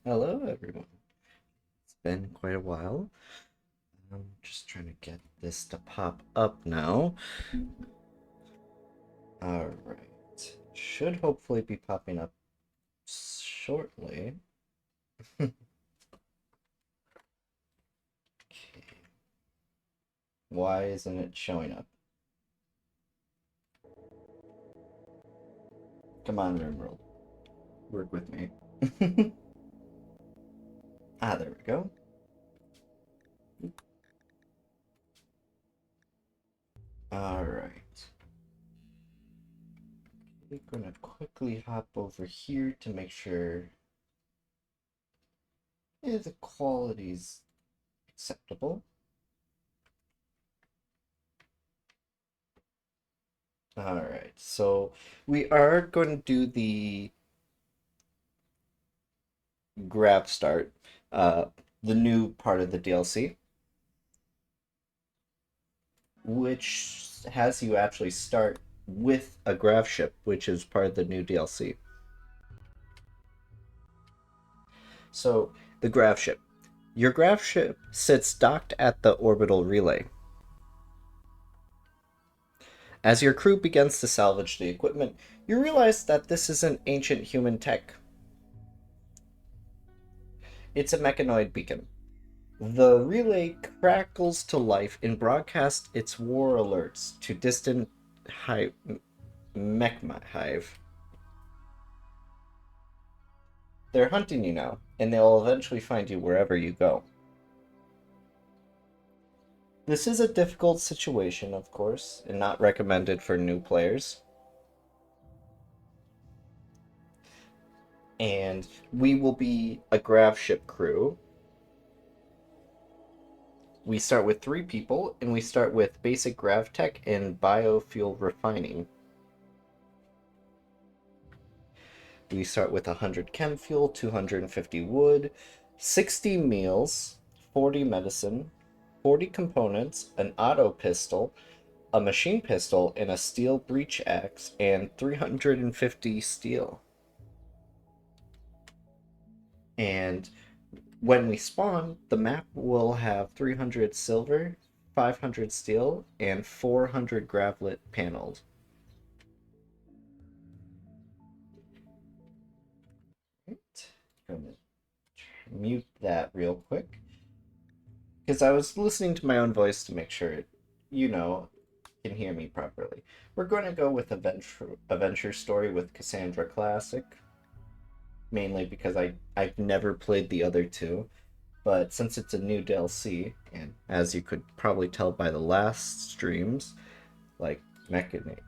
Hello, everyone. It's been quite a while. I'm just trying to get this to pop up now. All right. Should hopefully be popping up shortly. Okay. Why isn't it showing up? Come on, Rimworld. Work with me. There we go. All right. We're gonna quickly hop over here to make sure the quality's acceptable. All right, so we are going to do the grab start, uh, the new part of the DLC, which has you actually start with a Gravship, which is part of the new DLC. So, the Gravship. Your Gravship sits docked at the orbital relay. As your crew begins to salvage the equipment, you realize that this isn't ancient human tech. It's a mechanoid beacon. The relay crackles to life and broadcasts its war alerts to distant hive, Mechma hive. They're hunting you now, and they'll eventually find you wherever you go. This is a difficult situation, of course, and not recommended for new players. And we will be a Gravship crew. We start with 3 people, and we start with basic grav tech and biofuel refining. We start with 100 chem fuel, 250 wood, 60 meals, 40 medicine, 40 components, an auto pistol, a machine pistol, and a steel breach axe, and 350 steel. And when we spawn, the map will have 300 silver, 500 steel, and 400 gravlet panels. Right. I'm gonna mute that real quick because I was listening to my own voice to make sure it, you know, can hear me properly. We're going to go with Adventure Story with Cassandra Classic, mainly because I've never played the other two. But since it's a new DLC, and as you could probably tell by the last streams, like Mechanic.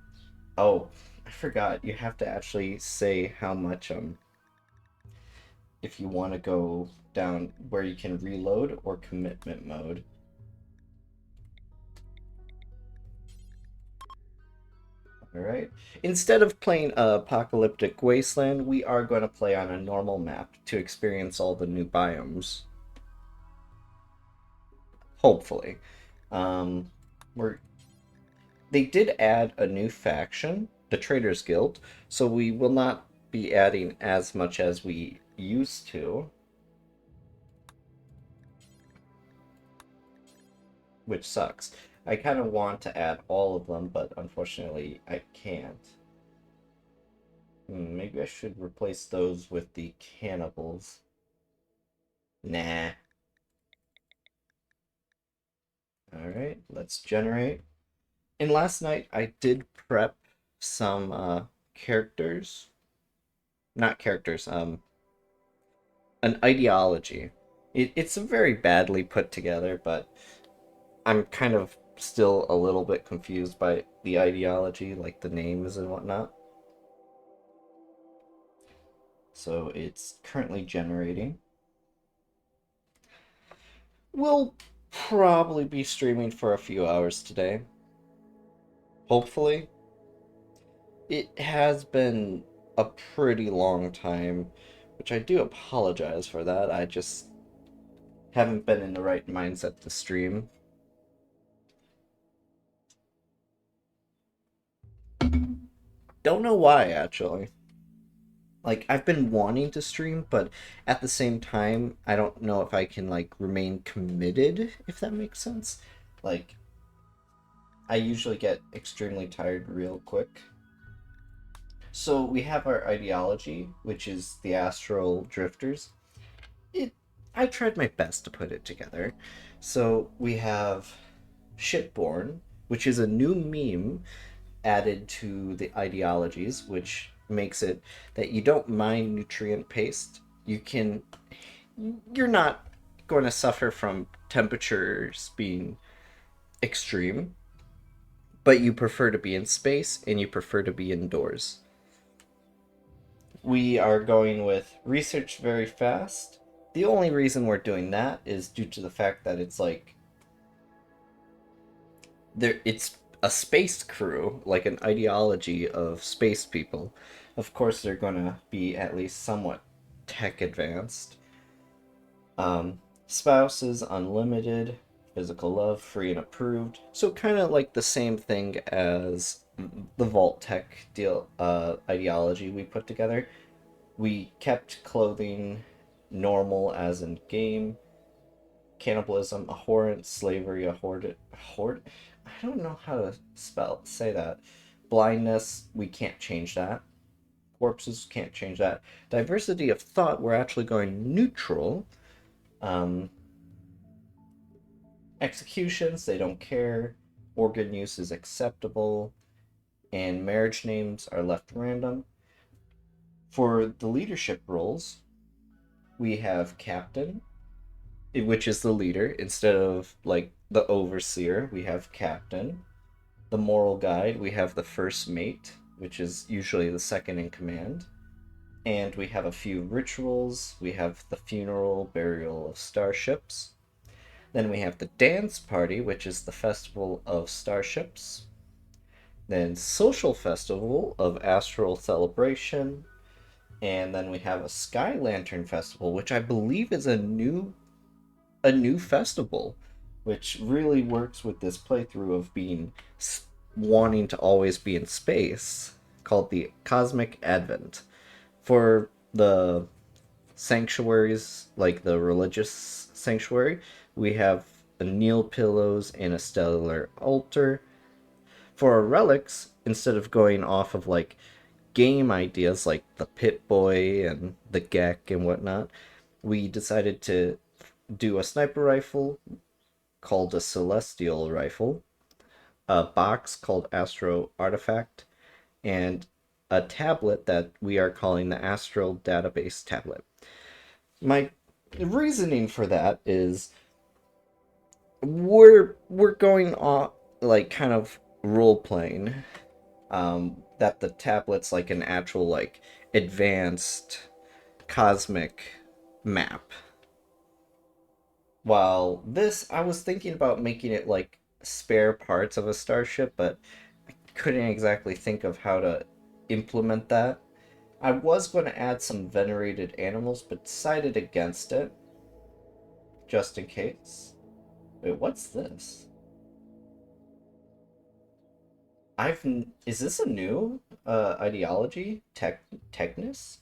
Oh, I forgot. You have to actually say how much if you want to go down where you can reload or commitment mode. All right. Instead of playing Apocalyptic Wasteland, we are going to play on a normal map to experience all the new biomes. Hopefully. Um, we're They did add a new faction, the Traders Guild, so we will not be adding as much as we used to, which sucks. I kind of want to add all of them, but unfortunately I can't. Maybe I should replace those with the cannibals. Nah. Alright, let's generate. And last night I did prep some characters. Not characters, an ideology. It's very badly put together, but I'm kind of still a little bit confused by the ideology, like the names and whatnot. So it's currently generating. We'll probably be streaming for a few hours today. Hopefully. It has been a pretty long time, which I do apologize for that. I just haven't been in the right mindset to stream. Don't know why, actually. Like I've been wanting to stream, but at the same time, I don't know if I can like remain committed, if that makes sense. Like I usually get extremely tired real quick. So we have our ideology, which is the astral drifters. It I tried my best to put it together. So we have shitborn, which is a new meme added to the ideologies, which makes it that you don't mind nutrient paste. You're not going to suffer from temperatures being extreme, but you prefer to be in space and you prefer to be indoors. We are going with research very fast. The only reason we're doing that is due to the fact that it's like it's a space crew, like an ideology of space people. Of course, they're gonna be at least somewhat tech advanced. Spouses unlimited, physical love free and approved. So kind of like the same thing as the Vault Tech deal ideology we put together. We kept clothing normal as in game, cannibalism, abhorrent, slavery, horde. I don't know how to say that. Blindness, we can't change that. Corpses, can't change that. Diversity of thought, we're actually going neutral. Um, Executions, they don't care. Organ use is acceptable. And marriage names are left random. For the leadership roles, we have captain, which is the leader. Instead of like the overseer, we have captain. The moral guide, we have the first mate, which is usually the second in command. And we have a few rituals. We have the funeral, burial of starships. Then we have the dance party, which is the festival of starships. Then social festival of astral celebration. And then we have a sky lantern festival, which I believe is a new festival, which really works with this playthrough of being wanting to always be in space, called the Cosmic Advent. For the sanctuaries, like the religious sanctuary, we have a kneel pillows and a stellar altar. For our relics, instead of going off of like game ideas like the Pit Boy and the Gek and whatnot, we decided to do a sniper rifle called a Celestial Rifle, a box called Astro Artifact, and a tablet that we are calling the Astral Database Tablet. My reasoning for that is we're going on like kind of role playing that the tablet's like an actual like advanced cosmic map. While this, I was thinking about making it like spare parts of a starship, but couldn't exactly think of how to implement that. I was going to add some venerated animals, but decided against it, just in case. Wait, what's this? Is this a new ideology? Technus?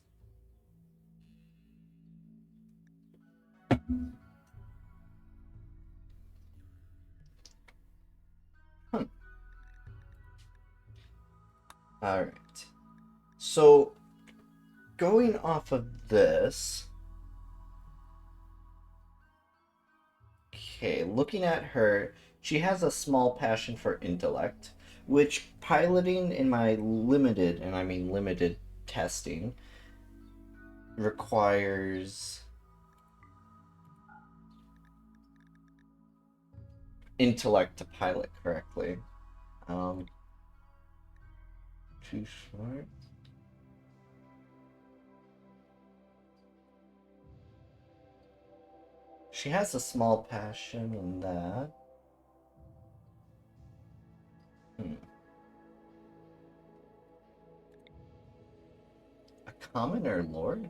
Hmm. All right. So going off of this, okay, looking at her, she has a small passion for intellect, which piloting in my limited, and I mean limited testing, requires intellect to pilot correctly. Um, Too smart. She has a small passion in that. Hmm. A commoner lord?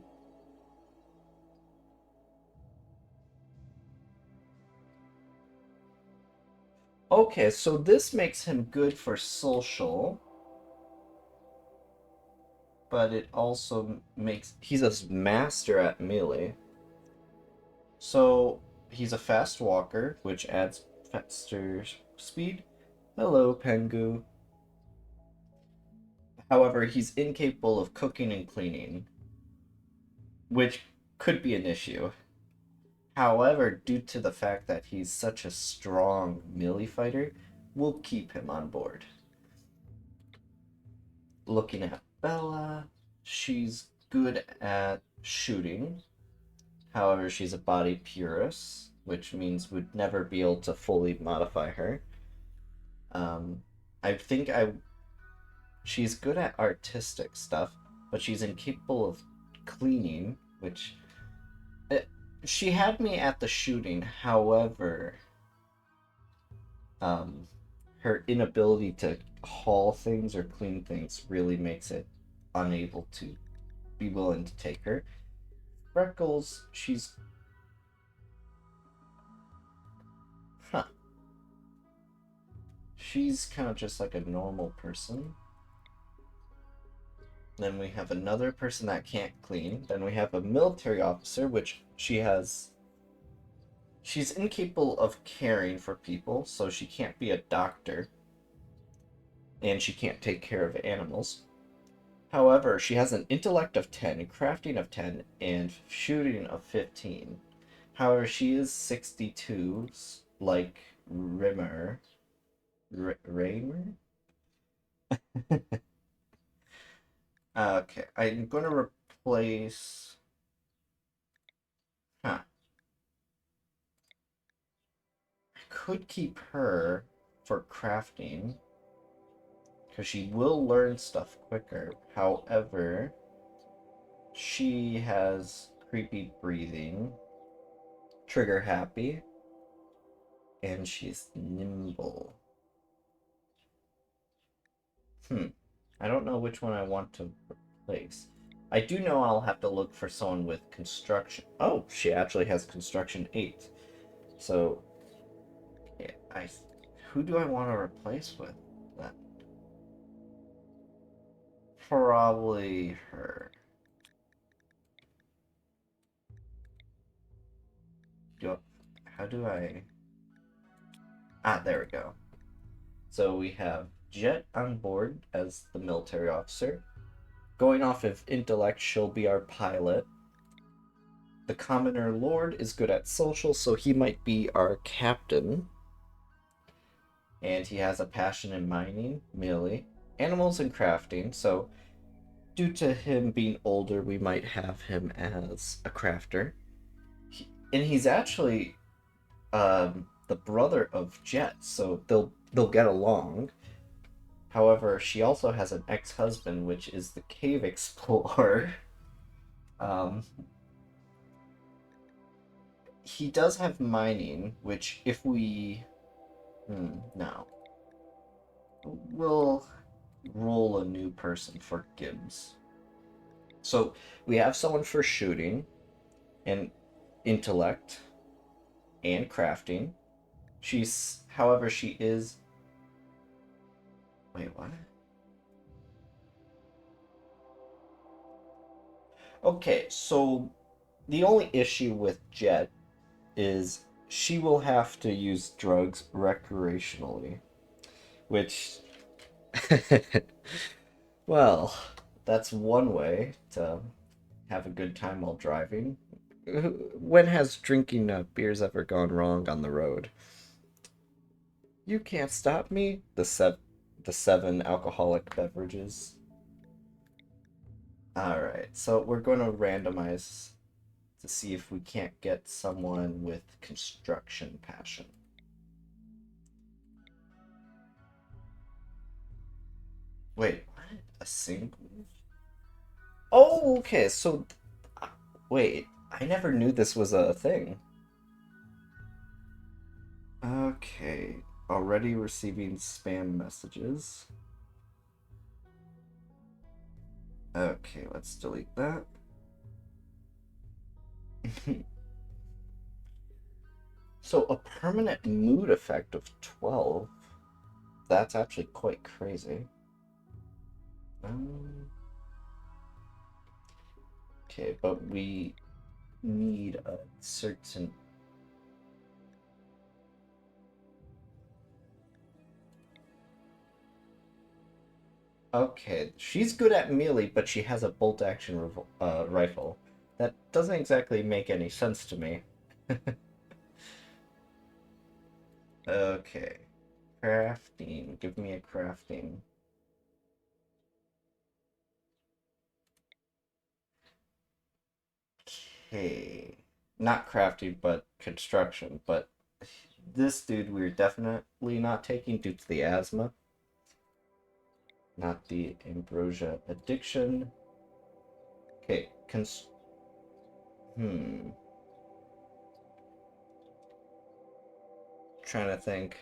Okay, so this makes him good for social, but it also makes... He's a master at melee. So, he's a fast walker, which adds faster speed. Hello, Pengu. However, he's incapable of cooking and cleaning, which could be an issue. However, due to the fact that he's such a strong melee fighter, we'll keep him on board. Looking at Bella, she's good at shooting. However, she's a body purist, which means we'd never be able to fully modify her. I think she's good at artistic stuff, but she's incapable of cleaning, which she had me at the shooting. However, her inability to haul things or clean things really makes it unable to be willing to take her. Freckles, she's... Huh. She's kind of just like a normal person. Then we have another person that can't clean. Then we have a military officer, which she's incapable of caring for people, so she can't be a doctor. And she can't take care of animals. However, she has an intellect of 10, crafting of 10, and shooting of 15. However, she is 62, like Raymer. Okay, I'm going to replace... Huh. I could keep her for crafting, because she will learn stuff quicker. However, she has creepy breathing, trigger happy, and she's nimble. I don't know which one I want to replace. I do know I'll have to look for someone with construction. Oh, she actually has construction 8. So, yeah, who do I want to replace with then? Probably her. How do I... Ah, there we go. So we have Jet on board as the military officer. Going off of intellect, she'll be our pilot. The commoner lord is good at social, so he might be our captain. And he has a passion in mining, melee, animals, and crafting, so due to him being older, we might have him as a crafter. And he's actually the brother of Jet, so they'll get along. However, she also has an ex-husband, which is the cave explorer. He does have mining, which if we... no. We'll roll a new person for Gibbs. So we have someone for shooting and intellect and crafting. However, she is... Wait, what? Okay, so the only issue with Jet is she will have to use drugs recreationally, which... Well, that's one way to have a good time while driving. When has drinking beers ever gone wrong on the road? You can't stop me. The 7 alcoholic beverages. Alright, so we're going to randomize to see if we can't get someone with construction passion. Wait, what? A single? Oh, okay, so... Wait, I never knew this was a thing. Okay, already receiving spam messages. Okay, let's delete that. So a permanent mood effect of 12. That's actually quite crazy. Okay, but we need a certain... Okay, she's good at melee, but she has a bolt-action rifle. That doesn't exactly make any sense to me. Okay. Crafting. Give me a crafting. Okay. Not crafting, but construction. But this dude we're definitely not taking due to the asthma. Not the ambrosia addiction. Okay, hmm. Trying to think.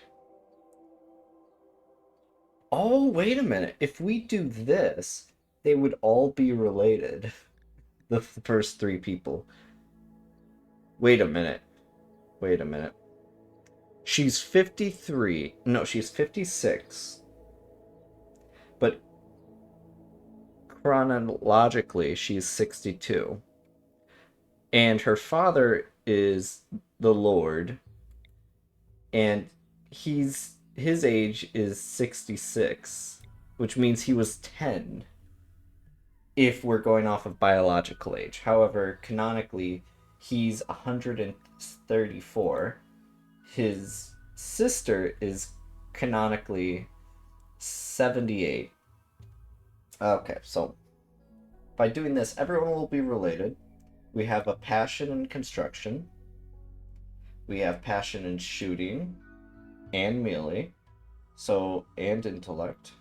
Oh, wait a minute. If we do this, they would all be related. The first three people. Wait a minute. Wait a minute. She's 53. No, she's 56. But chronologically, she's 62. And her father is the Lord, and his age is 66, which means he was 10 if we're going off of biological age. However, canonically, he's 134. His sister is canonically 78. Okay, so by doing this, everyone will be related. We have a passion in construction. We have passion in shooting and melee. So, and intellect.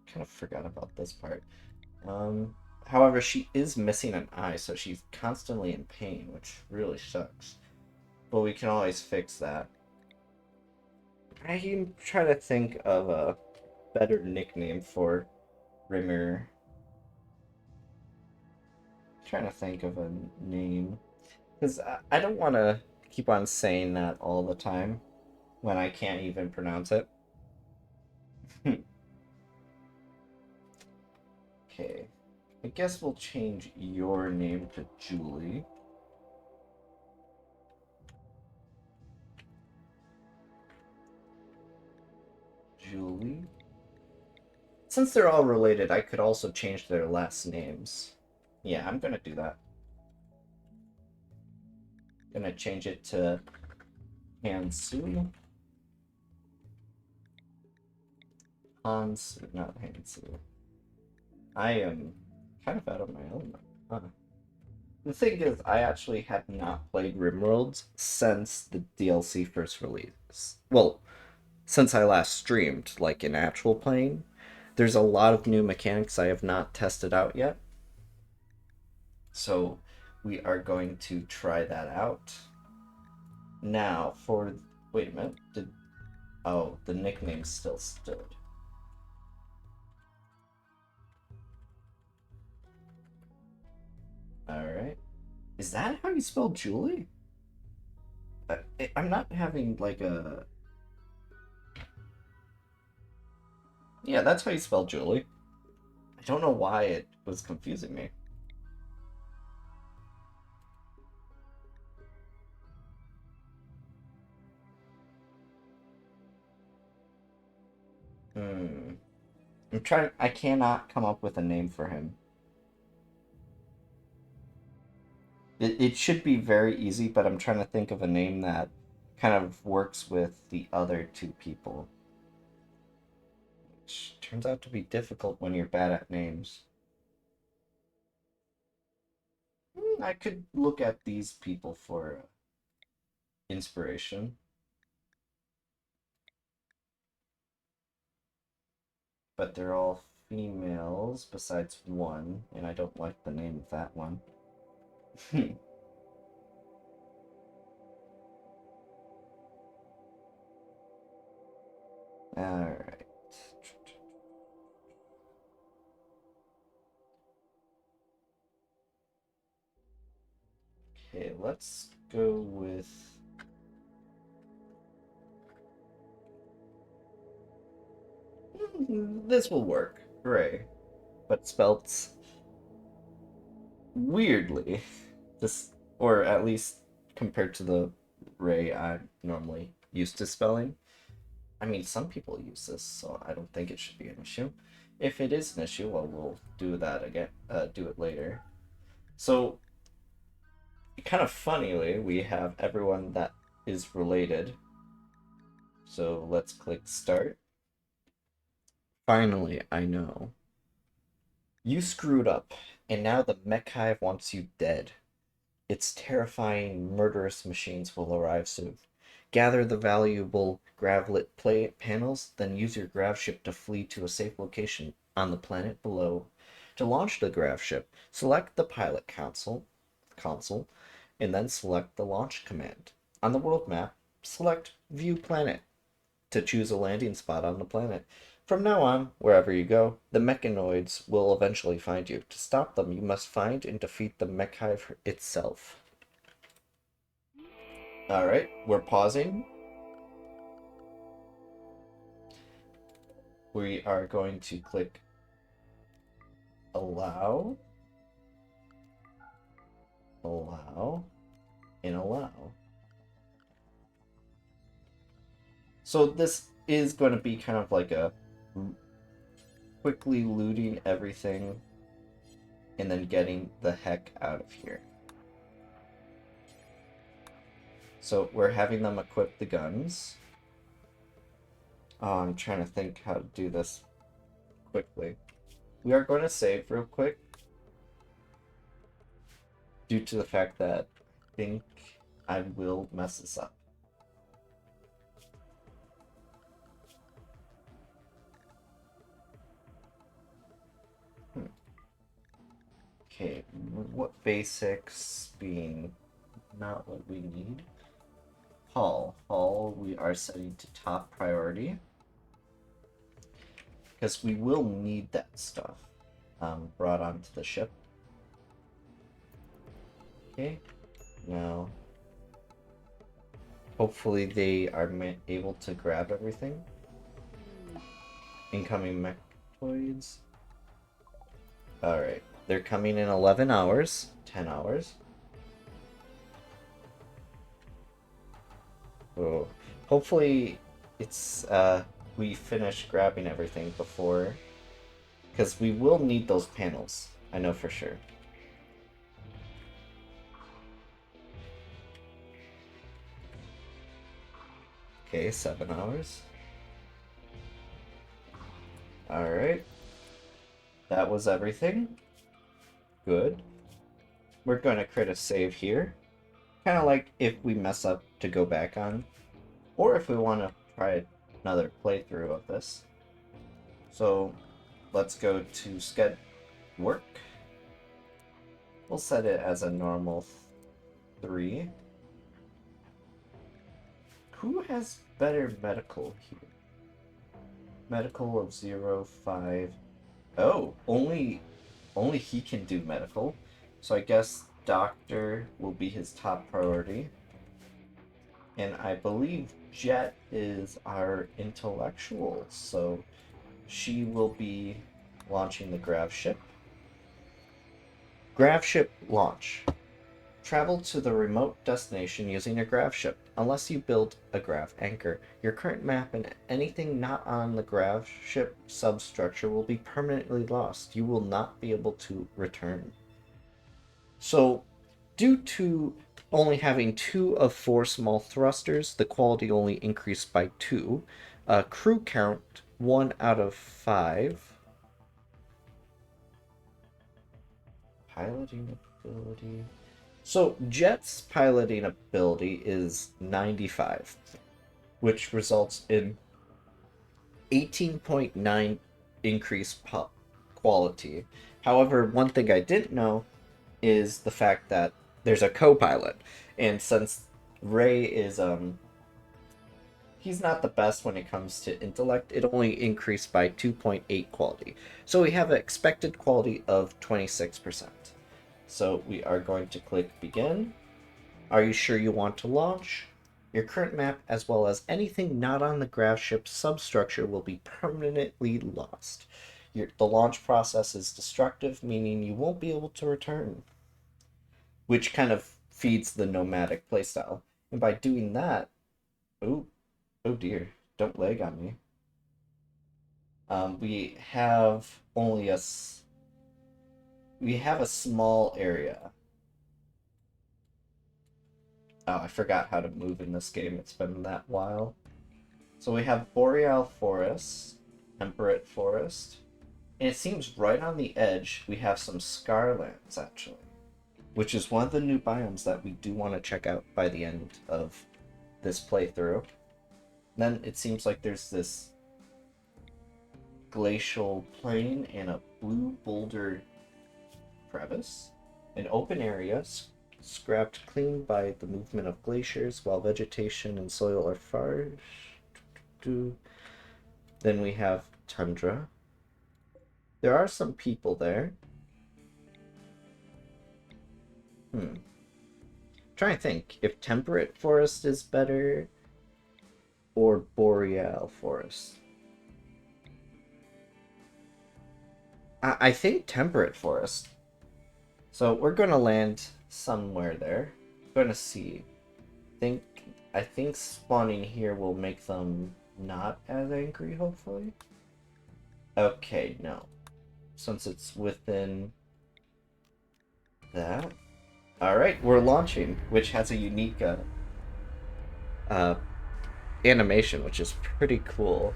Kind of forgot about this part. Um, However, she is missing an eye, so she's constantly in pain, which really sucks. But we can always fix that. I can try to think of a better nickname for Rimmer. Trying to think of a name. Because I don't want to keep on saying that all the time when I can't even pronounce it. Okay. I guess we'll change your name to Julie. Julie. Since they're all related, I could also change their last names. Yeah, I'm gonna do that. Gonna change it to Hansu. Hansu, not Hansu. I am kind of out of my element. Huh. The thing is, I actually have not played Rimworld since the DLC first release. Well, since I last streamed, like in actual playing. There's a lot of new mechanics I have not tested out yet. So we are going to try that out. Now for wait a minute. Oh, the nickname still stood. Alright. Is that how you spell Julie? I'm not having like a... Yeah, that's how you spell Julie. I don't know why it was confusing me. Hmm. I cannot come up with a name for him. It should be very easy, but I'm trying to think of a name that kind of works with the other two people. Which turns out to be difficult when you're bad at names. I could look at these people for inspiration. But they're all females besides one, and I don't like the name of that one. Alright. Okay, let's go with... This will work. Gray. But spelt weirdly, this, or at least compared to the Ray I'm normally used to spelling. I mean, some people use this, so I don't think it should be an issue. If it is an issue, well, we'll do that again. Do it later. So, kind of funnily, we have everyone that is related. So let's click start. Finally, I know. You screwed up, and now the mech hive wants you dead. Its terrifying, murderous machines will arrive soon. Gather the valuable gravlet plate panels, then use your gravship to flee to a safe location on the planet below. To launch the gravship, select the pilot console, and then select the launch command. On the world map, select View Planet to choose a landing spot on the planet. From now on, wherever you go, the mechanoids will eventually find you. To stop them, you must find and defeat the mech hive itself. Alright, we're pausing. We are going to click allow, allow, and allow. So this is going to be kind of like a quickly looting everything and then getting the heck out of here. So we're having them equip the guns. Oh, I'm trying to think how to do this quickly. We are going to save real quick due to the fact that I think I will mess this up. Okay, what basics being not what we need? Hull we are setting to top priority because we will need that stuff brought onto the ship. Okay, now hopefully they are able to grab everything. Incoming mechtoids. Alright, they're coming in 11 hours, 10 hours. Oh, hopefully it's we finish grabbing everything before, because we will need those panels, I know for sure. Okay, 7 hours. Alright. That was everything. Good. We're going to create a save here. Kind of like if we mess up to go back on. Or if we want to try another playthrough of this. So let's go to Sched Work. We'll set it as a normal 3. Who has better medical here? Medical of 0, 5. Oh, only he can do medical. So I guess doctor will be his top priority. And I believe Jet is our intellectual, so she will be launching the Gravship. Gravship launch. Travel to the remote destination using a Gravship. Unless you build a Grav anchor, your current map and anything not on the Gravship substructure will be permanently lost. You will not be able to return. So, due to only having 2 of 4 small thrusters, the quality only increased by 2. Crew count 1 out of 5. Piloting ability. So Jet's piloting ability is 95, which results in 18.9 increased quality. However, one thing I didn't know is the fact that there's a co-pilot, and since Ray is he's not the best when it comes to intellect, it only increased by 2.8 quality. So we have an expected quality of 26%. So we are going to click begin. Are you sure you want to launch? Your current map, as well as anything not on the Gravship substructure, will be permanently lost. The launch process is destructive, meaning you won't be able to return. which kind of feeds the nomadic playstyle. And by doing that, oh, oh dear, don't lag on me. We have only we have a small area. Oh, I forgot how to move in this game. It's been that while. So we have Boreal Forest, Temperate Forest, and it seems right on the edge we have some Scarlands, actually, which is one of the new biomes that we do want to check out by the end of this playthrough. Then it seems like there's this glacial plain and a blue boulder crevice, an open area scrapped clean by the movement of glaciers while vegetation and soil are far. Then we have tundra. There are some people there. Trying to think if temperate forest is better or boreal forest. I think temperate forest. So we're gonna land somewhere there. Gonna see. I think spawning here will make them not as angry, hopefully. Okay, no. Since it's within that. Alright, we're launching, which has a unique uh, animation, which is pretty cool.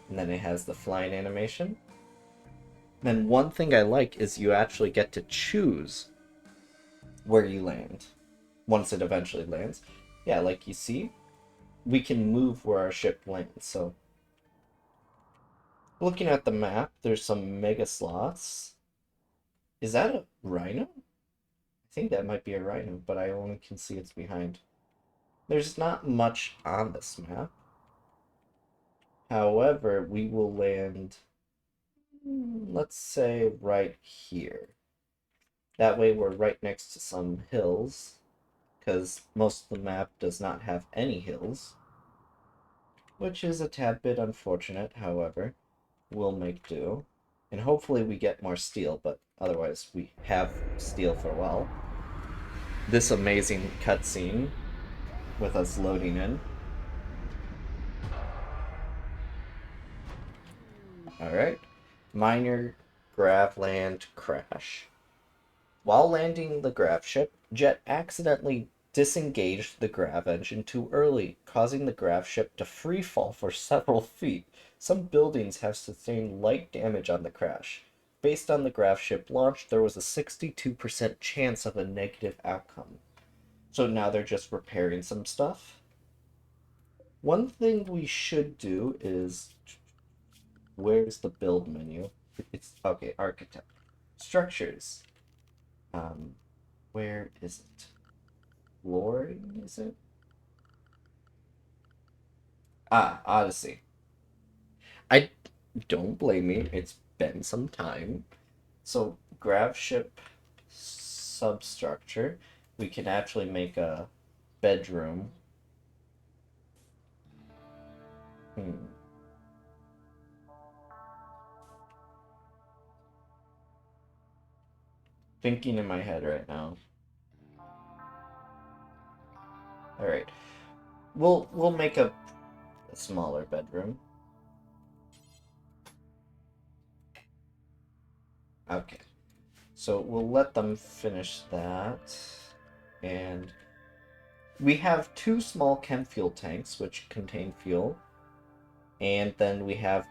And then it has the flying animation. Then one thing I like is you actually get to choose where you land once it eventually lands. Yeah, like you see, we can move where our ship lands. So looking at the map, there's some mega sloths. Is that a rhino? I think that might be a rhino, but I only can see its behind. There's not much on this map. However, we will land, let's say, right here. That way we're right next to some hills, because most of the map does not have any hills, which is a tad bit unfortunate. However, we'll make do. And hopefully we get more steel, but otherwise we have steel for a while. This amazing cutscene with us loading in. Alright. Minor Gravland crash. While landing the Gravship, Jet accidentally disengaged the grav engine too early, causing the Gravship to free fall for several feet. Some buildings have sustained light damage on the crash. Based on the Gravship launch, there was a 62% chance of a negative outcome. So now they're just repairing some stuff. One thing we should do is... Where's the build menu? It's... Okay, architect. Structures. Where is it? Flooring, is it? Ah, Odyssey. I don't blame me. It's been some time. So, Gravship substructure. We can actually make a bedroom. Thinking in my head right now. All right. We'll make a smaller bedroom. Okay. So we'll let them finish that. And we have two small chem fuel tanks which contain fuel. And then we have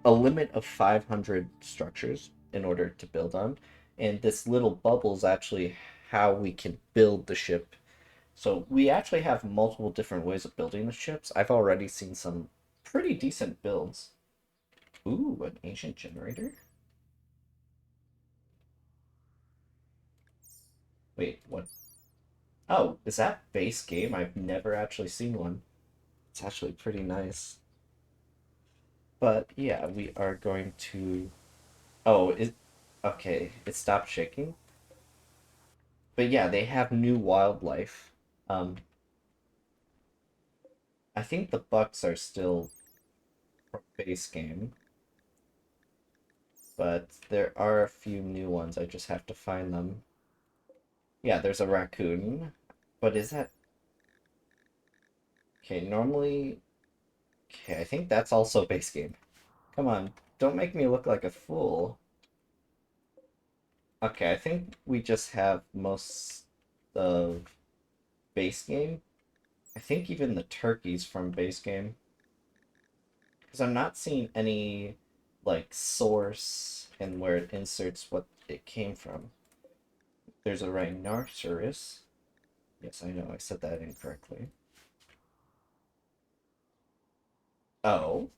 a limit of 500 structures in order to build on. And this little bubble is actually how we can build the ship. So we actually have multiple different ways of building the ships. I've already seen some pretty decent builds. Ooh, an ancient generator? Wait, what? Oh, is that base game? I've never actually seen one. It's actually pretty nice. But yeah, we are going to... Oh, okay, it stopped shaking. But yeah, they have new wildlife. Um, I think the bucks are still from base game. but there are a few new ones. I just have to find them. Yeah, there's a raccoon, but is that okay? Normally, okay, I think that's also base game. Come on, don't make me look like a fool. Okay, I think we just have most of base game. I think even the turkeys from base game. Because I'm not seeing any like source and where it inserts what it came from. There's a rhinoceros. Yes, I know I said that incorrectly. Oh,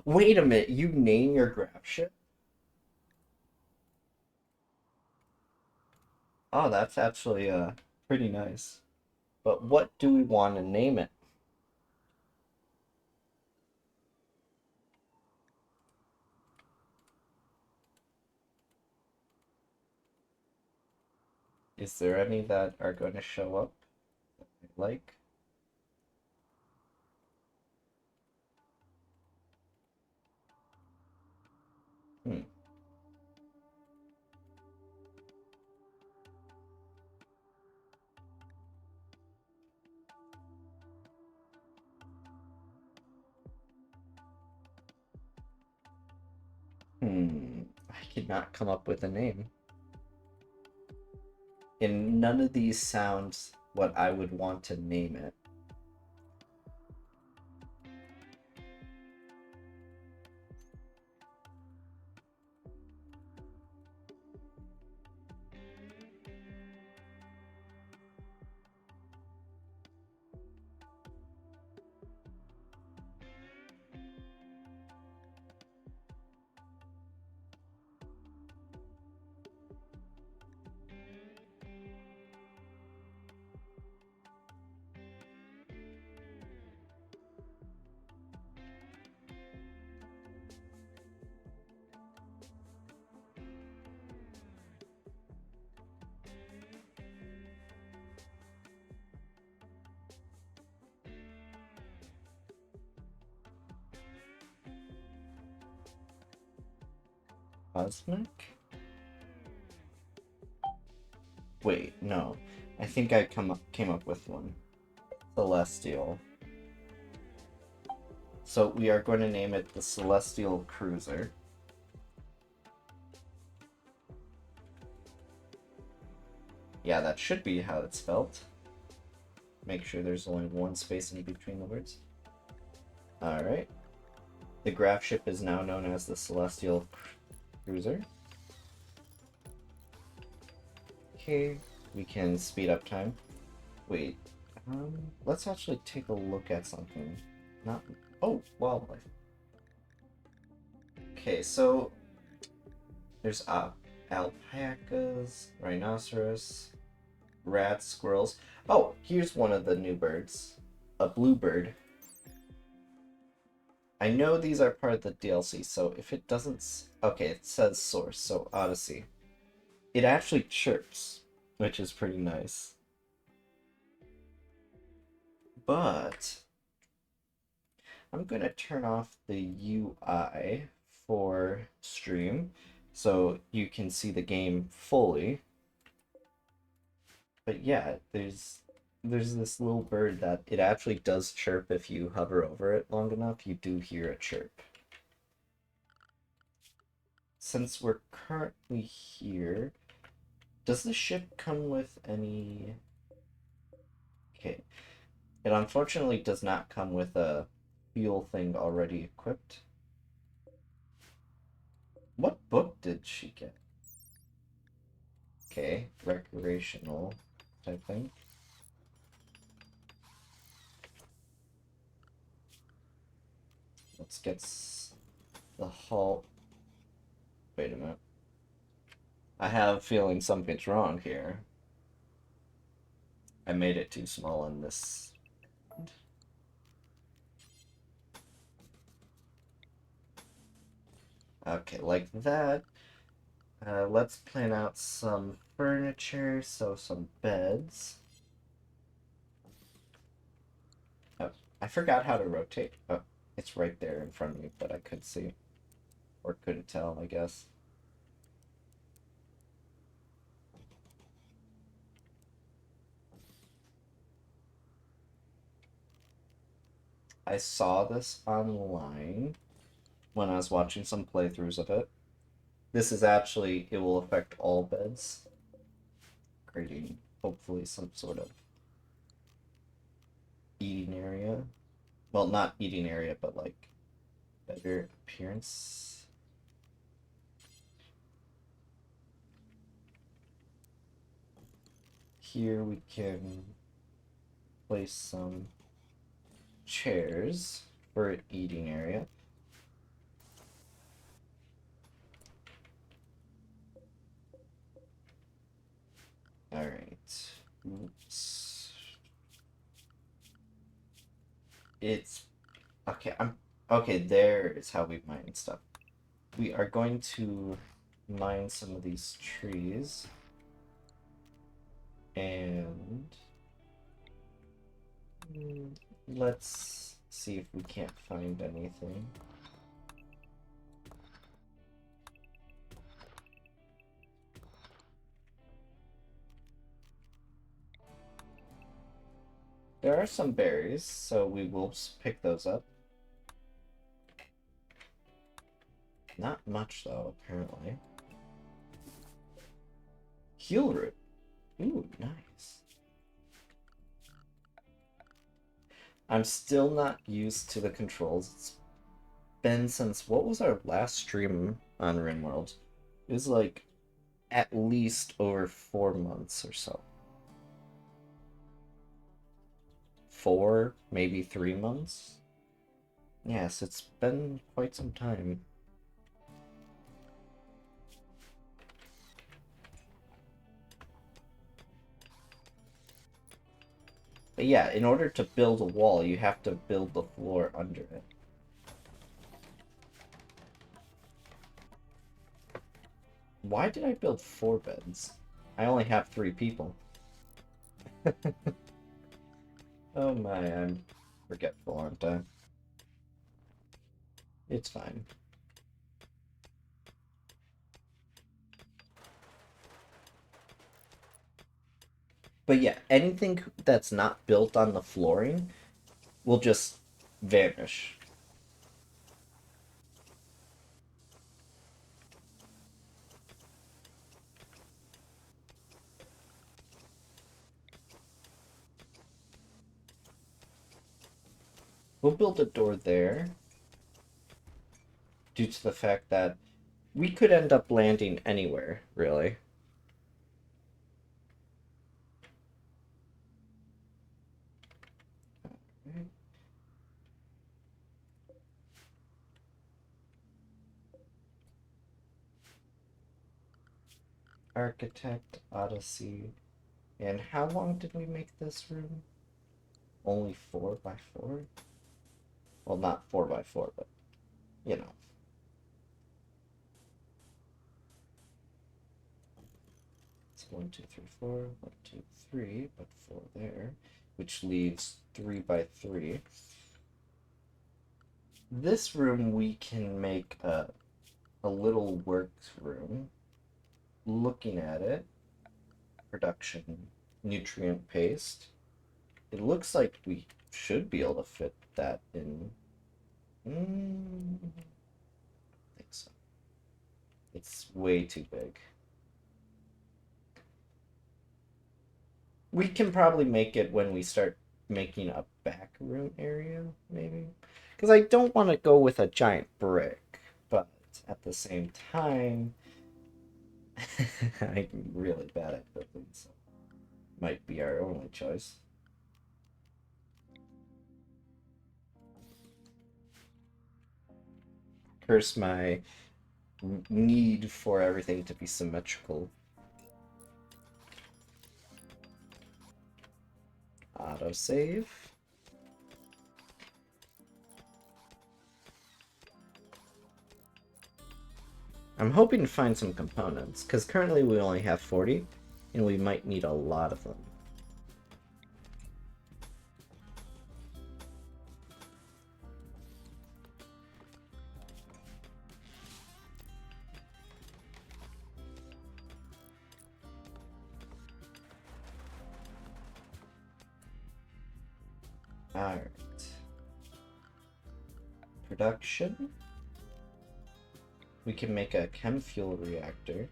wait a minute. You name your Gravship? Oh, that's actually pretty nice. But what do we want to name it? Is there any that are going to show up? Like, hmm. I could not come up with a name. And none of these sounds what I would want to name it. Cosmic? Wait, no. I think I came up with one. Celestial. So we are going to name it the Celestial Cruiser. Yeah, that should be how it's spelled. Make sure there's only one space in between the words. Alright. The Gravship is now known as the Celestial Cruiser. Okay, we can speed up time. Wait, let's actually take a look at something. Not, oh, wildlife. Okay, so there's alpacas, rhinoceros, rats, squirrels. Oh, here's one of the new birds. A bluebird. I know these are part of the DLC, so if it doesn't... Okay, it says source, so Odyssey. It actually chirps, which is pretty nice. But I'm going to turn off the UI for stream so you can see the game fully. But yeah, there's this little bird that it actually does chirp if you hover over it long enough. You do hear a chirp. Since we're currently here, does the ship come with any... Okay. It unfortunately does not come with a fuel thing already equipped. What book did she get? Okay, recreational type thing. Let's get the hull. Wait a minute. I have a feeling something's wrong here. I made it too small on this. Okay, like that. Let's plan out some furniture, so some beds. Oh, I forgot how to rotate. Oh, it's right there in front of me, but I could see. Or couldn't tell, I guess. I saw this online when I was watching some playthroughs of it. This is actually, it will affect all beds, creating hopefully some sort of eating area. Well, not eating area, but like better appearance. Here we can place some chairs for an eating area. Alright. Oops. It's okay, okay, there is how we mine stuff. We are going to mine some of these trees. And let's see if we can't find anything. There are some berries, so we will pick those up. Not much, though, apparently. Heal root. Ooh, nice. I'm still not used to the controls. It's been since, what was our last stream on Rimworld? It was like at least over 4 months or so. 4, maybe 3 months? Yes, it's been quite some time. But yeah, in order to build a wall, you have to build the floor under it. Why did I build 4 beds? I only have 3 people. Oh my, I'm forgetful, aren't I? It's fine. But yeah, anything that's not built on the flooring will just vanish. We'll build a door there due to the fact that we could end up landing anywhere, really. Architect, Odyssey. And how long did we make this room? Only 4x4? Well, not 4x4, but, you know. It's 1, 2, 3, 4. 1, 2, 3, but 4 there. Which leaves 3x3. This room we can make a little works room. Looking at it, production nutrient paste. It looks like we should be able to fit that in. I think so. It's way too big. We can probably make it when we start making a back room area, maybe. Because I don't want to go with a giant brick, but at the same time, I'm really bad at building, so might be our only choice. Curse my need for everything to be symmetrical. Autosave. I'm hoping to find some components, because currently we only have 40, and we might need a lot of them. Alright. Production. We can make a chem fuel reactor.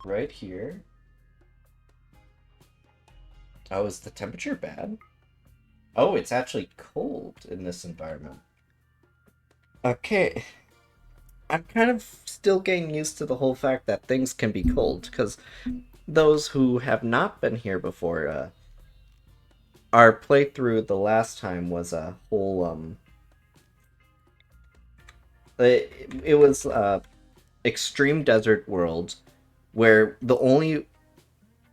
Right here. Oh, is the temperature bad? Oh, it's actually cold in this environment. Okay. I'm kind of still getting used to the whole fact that things can be cold, because those who have not been here before, our playthrough the last time was a whole, it was, extreme desert world, where the only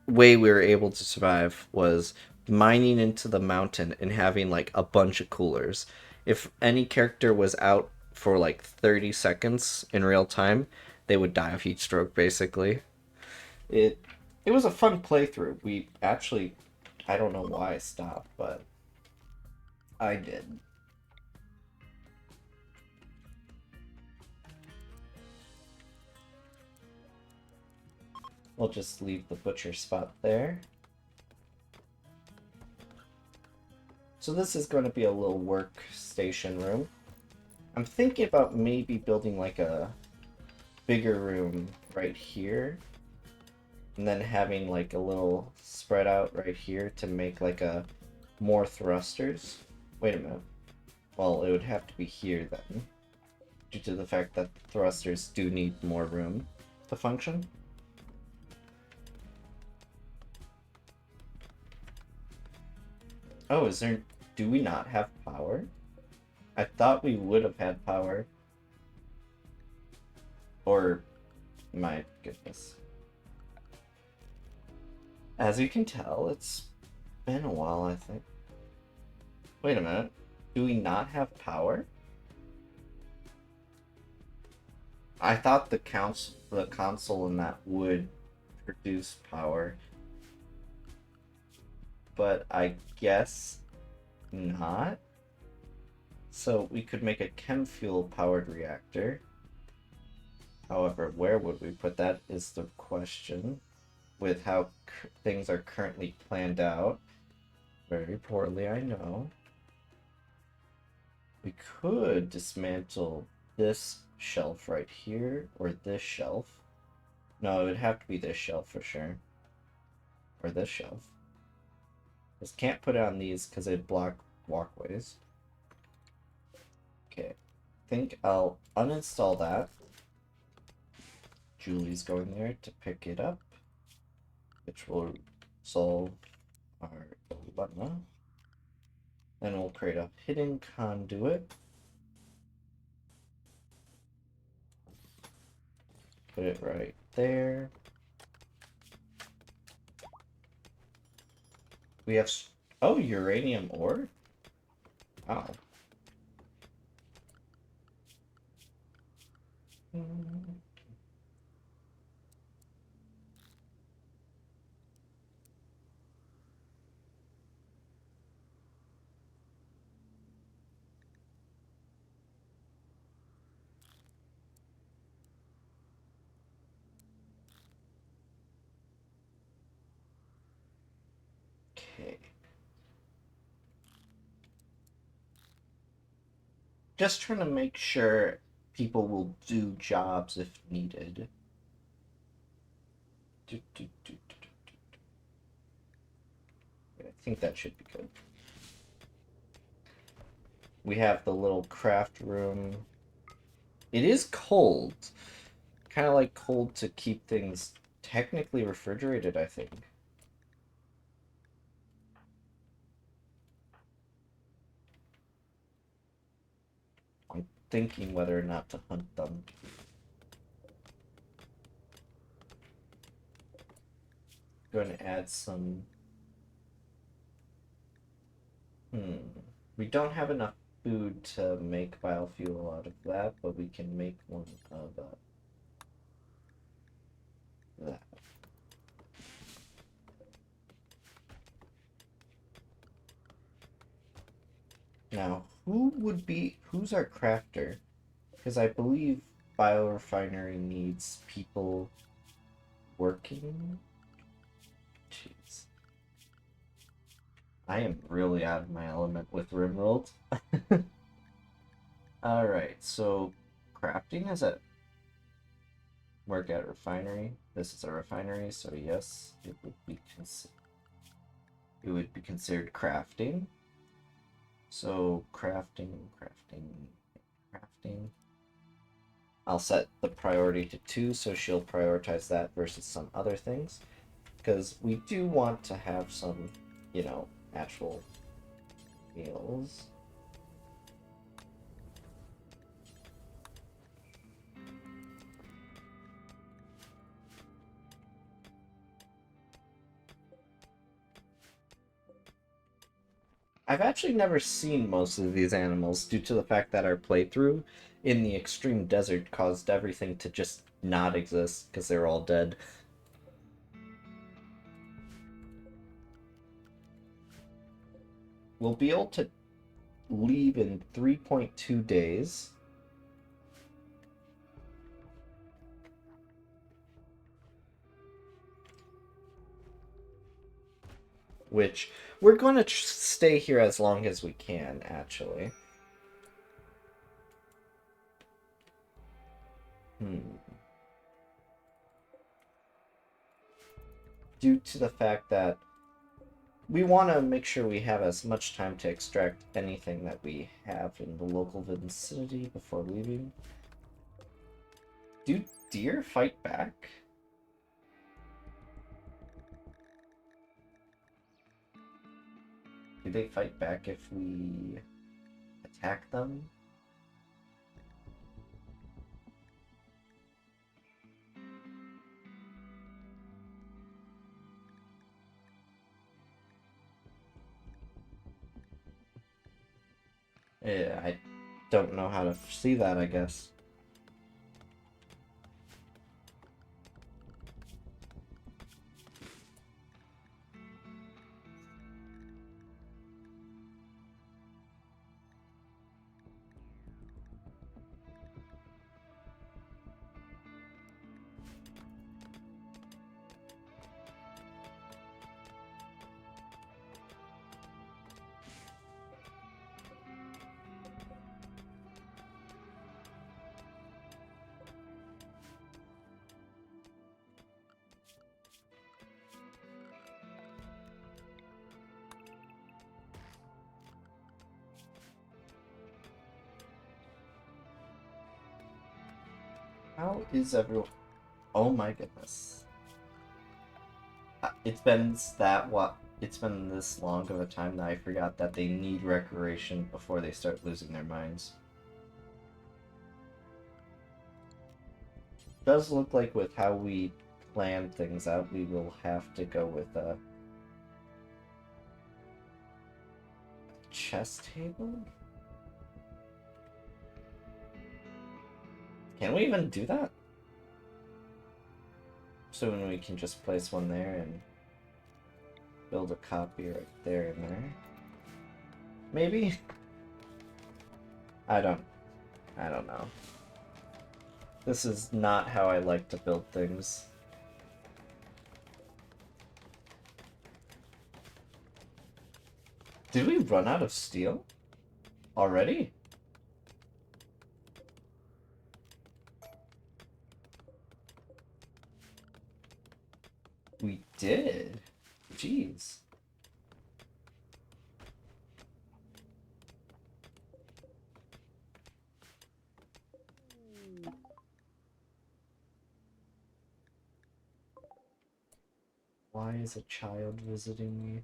way we were able to survive was mining into the mountain and having like a bunch of coolers. If any character was out for like 30 seconds in real time, they would die of heat stroke basically. It it was a fun playthrough. We actually, I don't know why I stopped, but I did. We'll just leave the butcher spot there. So this is going to be a little workstation room. I'm thinking about maybe building like a bigger room right here. And then having like a little spread out right here to make like a more thrusters. Wait a minute. Well, it would have to be here then. Due to the fact that thrusters do need more room to function. Oh, is there... Do we not have power? I thought we would have had power. Or... My goodness. As you can tell, it's been a while, I think. Wait a minute. Do we not have power? I thought the console in that would produce power. But I guess not. So we could make a chem fuel powered reactor. However, where would we put that is the question. With how things are currently planned out. Very poorly, I know. We could dismantle this shelf right here, or this shelf. No, it would have to be this shelf for sure. Or this shelf. Just can't put it on these because they block walkways. Okay, I think I'll uninstall that. Julie's going there to pick it up, which will solve our dilemma. Then we'll create a hidden conduit. Put it right there. We have... Oh, uranium ore? Wow. Okay. Just trying to make sure people will do jobs if needed. I think that should be good. We have the little craft room. It is cold. Kind of like cold to keep things technically refrigerated, I think. I'm thinking whether or not to hunt them. Going to add some... We don't have enough food to make biofuel out of that, but we can make one of that. Now, who's our crafter? Because I believe biorefinery needs people working. Jeez. I am really out of my element with Rimworld. Alright, so crafting is at work at refinery. This is a refinery, so yes, it would be considered crafting. So crafting. I'll set the priority to 2, so she'll prioritize that versus some other things. Because we do want to have some, actual meals. I've actually never seen most of these animals due to the fact that our playthrough in the extreme desert caused everything to just not exist because they're all dead. We'll be able to leave in 3.2 days. Which we're going to stay here as long as we can, actually. Due to the fact that we want to make sure we have as much time to extract anything that we have in the local vicinity before leaving. Do deer fight back? Do they fight back if we attack them? Yeah, I don't know how to see that, I guess. How is everyone? Oh my goodness. It's been it's been this long of a time that I forgot that they need recreation before they start losing their minds. Does look like with how we plan things out, we will have to go with a chess table? Can we even do that? So when we can just place one there and build a copy right there and there? Maybe? I don't know. This is not how I like to build things. Did we run out of steel? Already? We did. Jeez. Why is a child visiting me?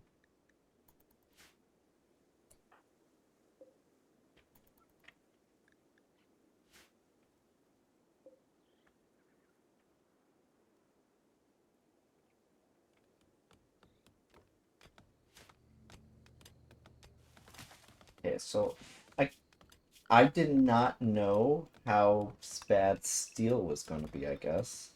Okay, so I did not know how bad steel was going to be, I guess.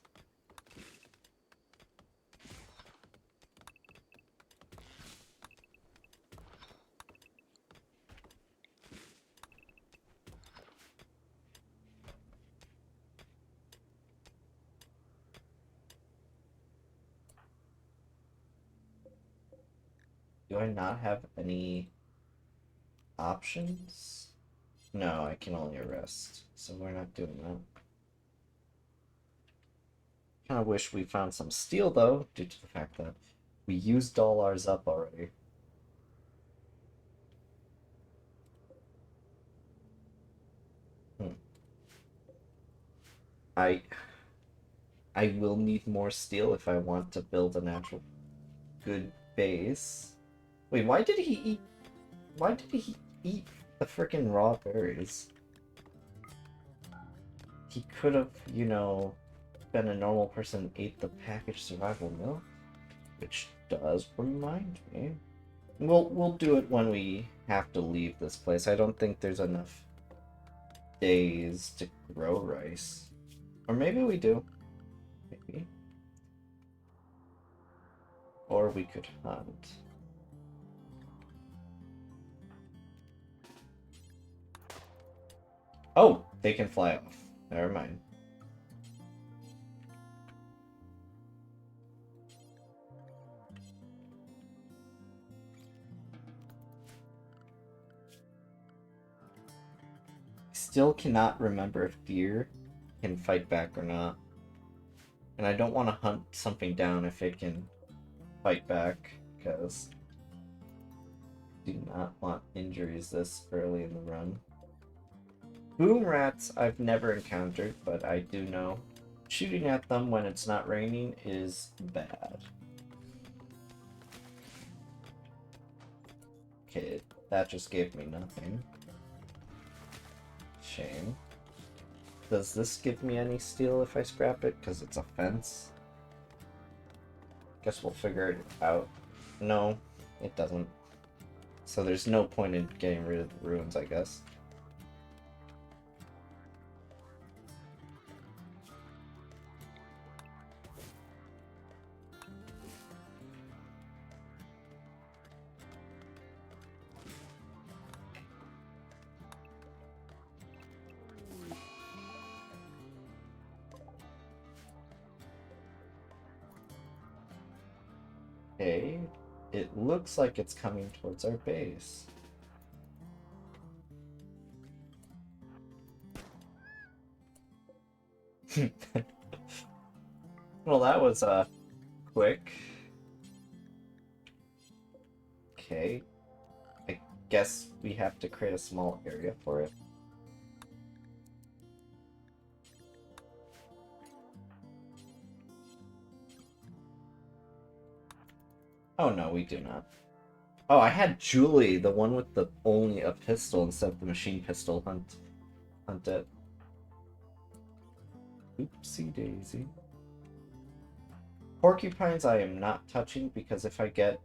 Do I not have any options? No, I can only arrest, so we're not doing that. Kind of wish we found some steel, though, due to the fact that we used all ours up already. Hmm. I I will need more steel if I want to build an actual good base. Wait, why did he eat? Why did he eat the freaking raw berries? He could have, you know, been a normal person and ate the packaged survival milk, which does remind me. We'll do it when we have to leave this place. I don't think there's enough days to grow rice. Or maybe we do. Maybe. Or we could hunt. Oh, they can fly off. Never mind. Still cannot remember if deer can fight back or not. And I don't want to hunt something down if it can fight back, because I do not want injuries this early in the run. Boom rats I've never encountered, but I do know shooting at them when it's not raining is bad. Okay, that just gave me nothing. Shame. Does this give me any steel if I scrap it? Because it's a fence? Guess we'll figure it out. No, it doesn't. So there's no point in getting rid of the ruins, I guess. Okay, it looks like it's coming towards our base. Well, that was quick. Okay, I guess we have to create a small area for it. Oh no, we do not. Oh, I had Julie, the one with the only a pistol instead of the machine pistol hunt it. Oopsie daisy. Porcupines I am not touching because if I get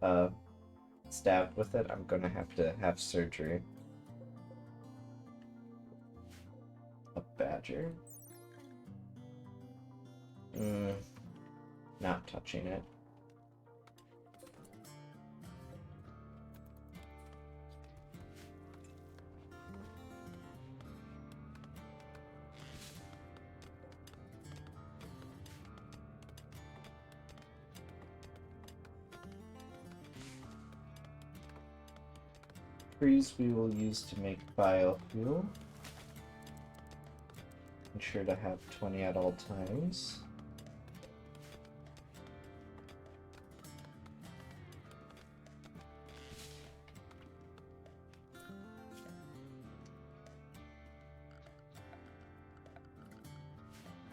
stabbed with it, I'm gonna have to have surgery. A badger? Not touching it. Trees we will use to make biofuel. Ensure to have 20 at all times.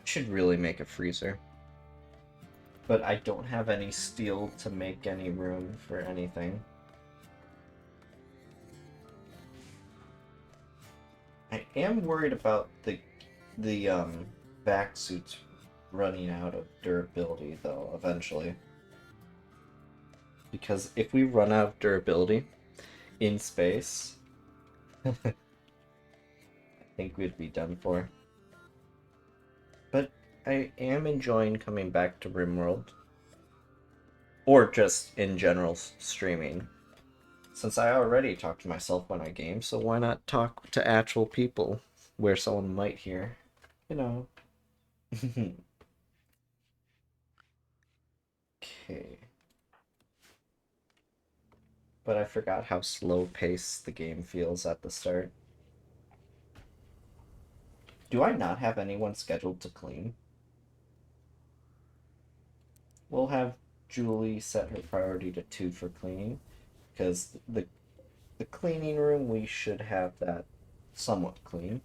Should really make a freezer. But I don't have any steel to make any room for anything. I am worried about the vac suits running out of durability though eventually. Because if we run out of durability in space, I think we'd be done for. But I am enjoying coming back to Rimworld. Or just in general streaming. Since I already talk to myself when I game, so why not talk to actual people where someone might hear, you know. Okay. but I forgot how slow paced the game feels at the start. Do I not have anyone scheduled to clean? We'll have Julie set her priority to 2 for cleaning, because the cleaning room, we should have that somewhat clean.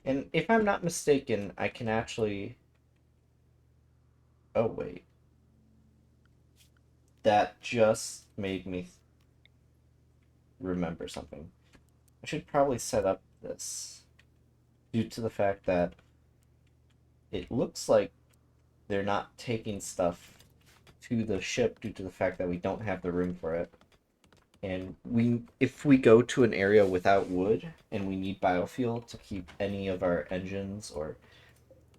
And if I'm not mistaken, I can actually... Oh, wait. That just made me remember something. I should probably set up this, due to the fact that it looks like they're not taking stuff to the ship due to the fact that we don't have the room for it. And if we go to an area without wood and we need biofuel to keep any of our engines or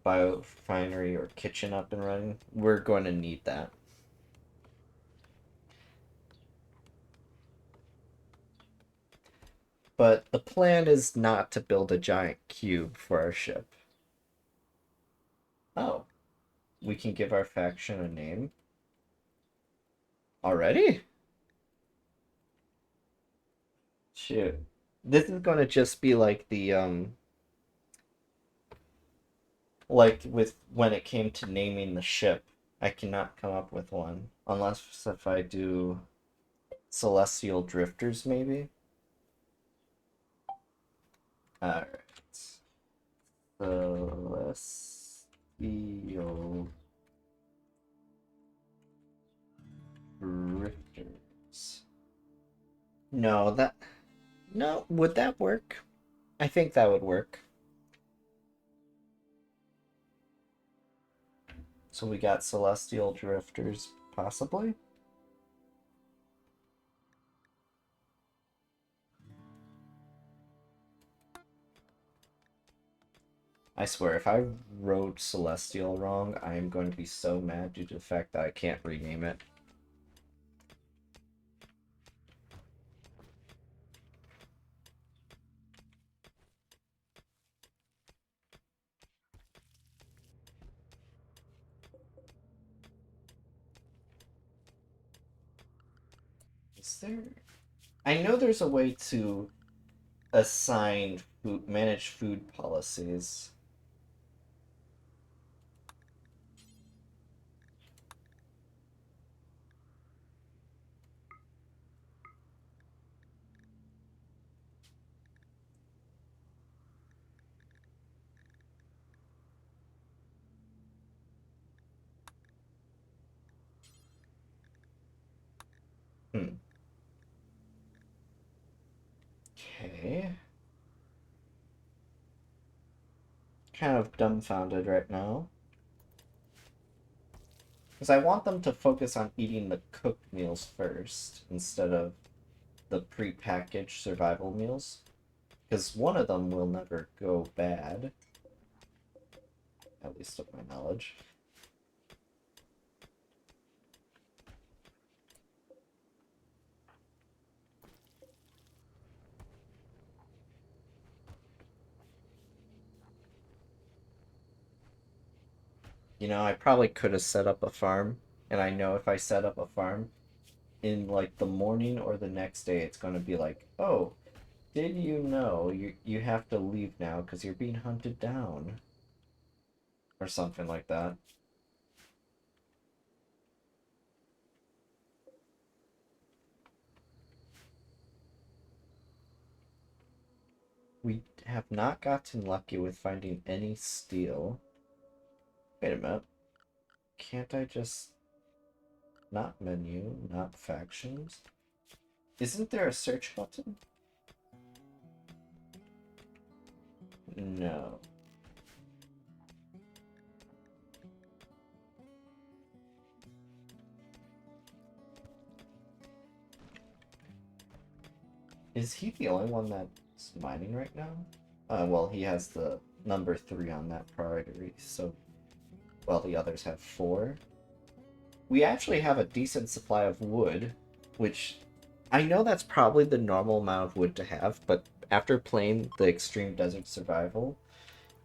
biorefinery or kitchen up and running, we're going to need that. But the plan is not to build a giant cube for our ship. Oh, we can give our faction a name? Already? Shoot. This is going to just be like the like with when it came to naming the ship. I cannot come up with one unless if I do Celestial Drifters maybe. All right. Celestial Drifters. No, that no, would that work? I think that would work. So we got Celestial Drifters, possibly? I swear, if I wrote Celestial wrong, I am going to be so mad due to the fact that I can't rename it. Is there... I know there's a way to assign food, manage food policies. Hmm. Okay. Kind of dumbfounded right now. Because I want them to focus on eating the cooked meals first, instead of the pre-packaged survival meals. Because one of them will never go bad. At least of my knowledge. You know, I probably could have set up a farm, and I know if I set up a farm in like the morning or the next day, it's going to be like, oh, did you know you have to leave now because you're being hunted down? Or something like that. We have not gotten lucky with finding any steel. Wait a minute. Can't I just... Not menu, not factions? Isn't there a search button? No. Is he the only one that's mining right now? Well, he has the number 3 on that priority, so... Well, the others have 4. We actually have a decent supply of wood, which... I know that's probably the normal amount of wood to have, but after playing the Extreme Desert Survival,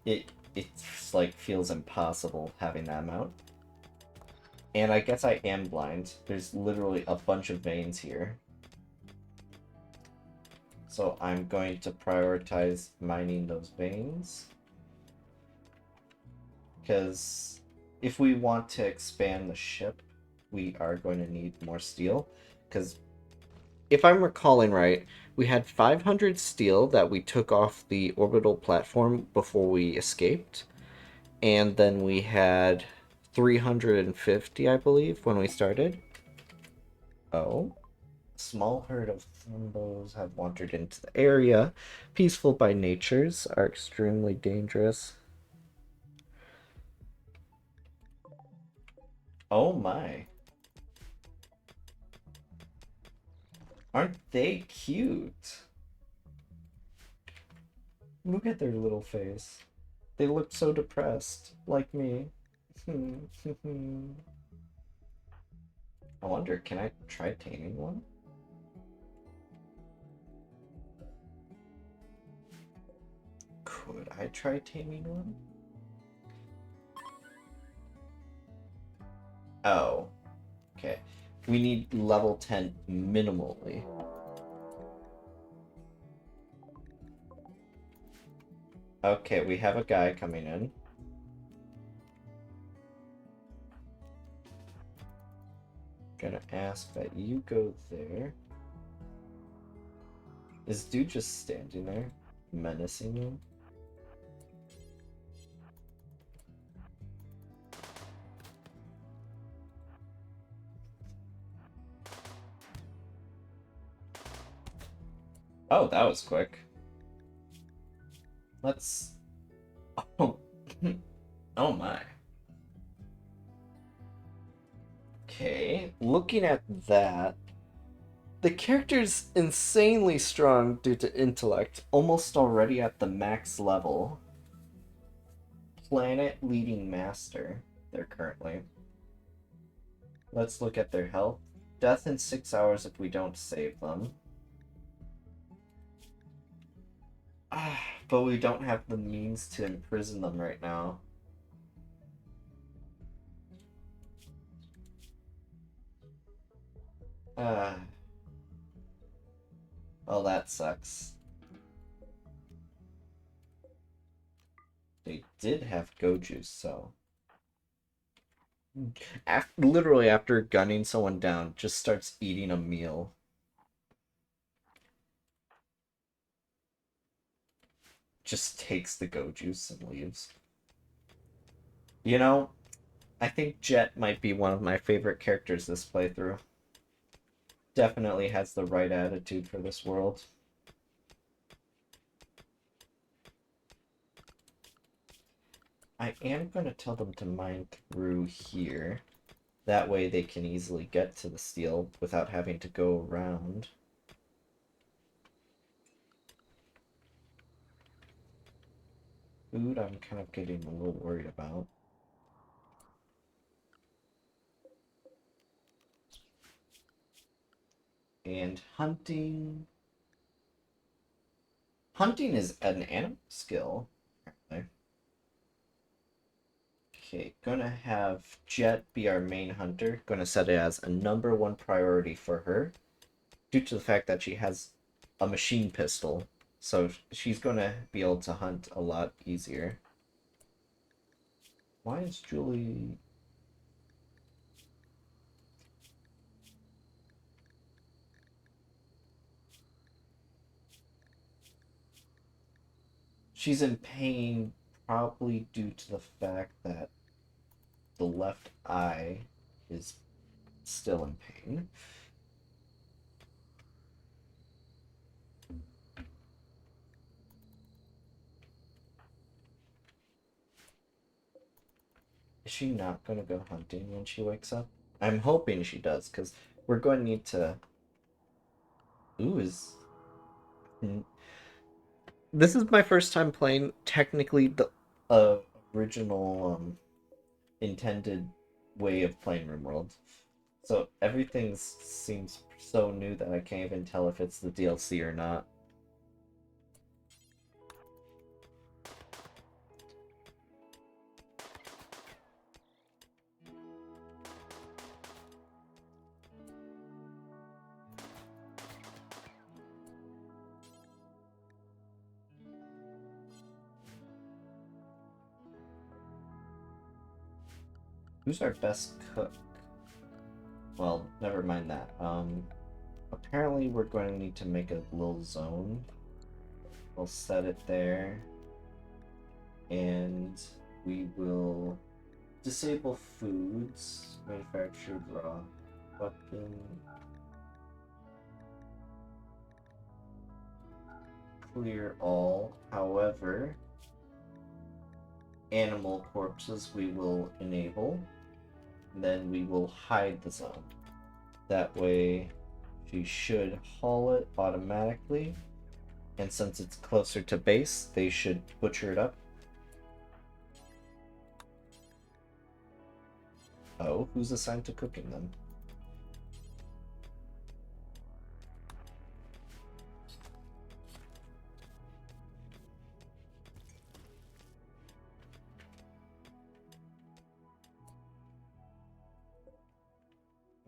it's like feels impossible having that amount. And I guess I am blind. There's literally a bunch of veins here. So I'm going to prioritize mining those veins. Because if we want to expand the ship, we are going to need more steel. Because if I'm recalling right, we had 500 steel that we took off the orbital platform before we escaped. And then we had 350, I believe, when we started. Oh. A small herd of thumbos have wandered into the area. Peaceful by natures are extremely dangerous. Oh my. Aren't they cute? Look at their little face. They look so depressed, like me. I wonder, can I try taming one? Could I try taming one? Oh, okay. We need level 10 minimally. Okay, we have a guy coming in. Gonna ask that you go there. Is dude just standing there, menacing you? Oh, that was quick. Let's... Oh, oh my. Okay, looking at that, the character's insanely strong due to intellect, almost already at the max level. Planet leading master, they're currently. Let's look at their health. Death in 6 hours if we don't save them. But we don't have the means to imprison them right now. Well, that sucks. They did have go juice, so... literally after gunning someone down, just starts eating a meal. Just takes the go juice and leaves. You know, I think Jet might be one of my favorite characters this playthrough. Definitely has the right attitude for this world. I am going to tell them to mine through here. That way they can easily get to the steel without having to go around. Food I'm kind of getting a little worried about. And hunting... Hunting is an animal skill, apparently. Okay, gonna have Jet be our main hunter. Gonna set it as a #1 priority for her, due to the fact that she has a machine pistol. So she's gonna be able to hunt a lot easier. Why is Julie... She's in pain, probably due to the fact that the left eye is still in pain. Is she not going to go hunting when she wakes up? I'm hoping she does, because we're going to need to... Ooh, is... This is my first time playing, technically, the original intended way of playing Rimworld. So everything seems so new that I can't even tell if it's the DLC or not. Who's our best cook? Well, never mind that. Apparently we're going to need to make a little zone. We'll set it there. And we will disable foods, manufactured raw weapon. Clear all. However, animal corpses we will enable. Then we will hide the zone. That way she should haul it automatically. And since it's closer to base, they should butcher it up. Oh, who's assigned to cooking them?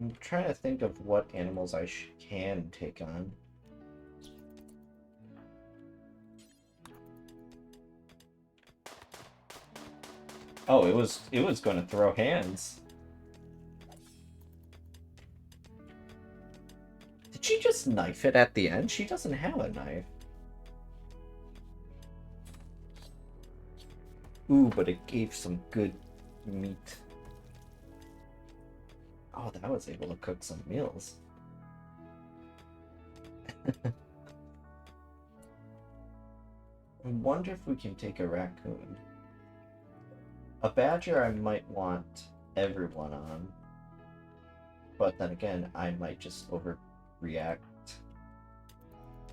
I'm trying to think of what animals I can take on. Oh, it was going to throw hands. Did she just knife it at the end? She doesn't have a knife. Ooh, but it gave some good meat. Oh, that was able to cook some meals. I wonder if we can take a raccoon. A badger I might want everyone on. But then again, I might just overreact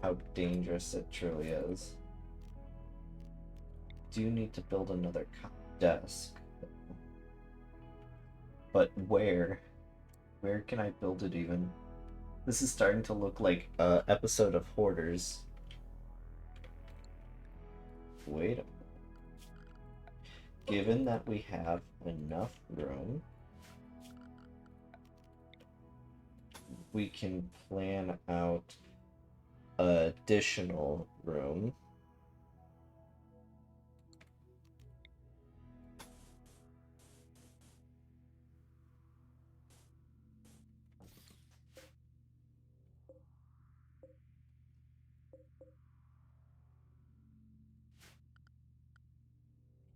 how dangerous it truly is. Do need to build another desk. But where? Where can I build it even? This is starting to look like an episode of Hoarders. Wait a minute. Given that we have enough room, we can plan out additional room.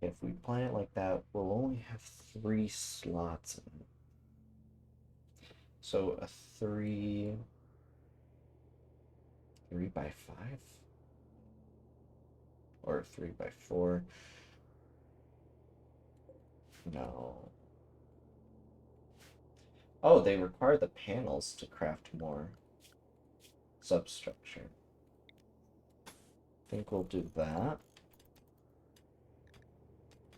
If we plan it like that, we'll only have 3 slots in it. So a 3 by 5? Or 3 by 4? No. Oh, they require the panels to craft more substructure. I think we'll do that.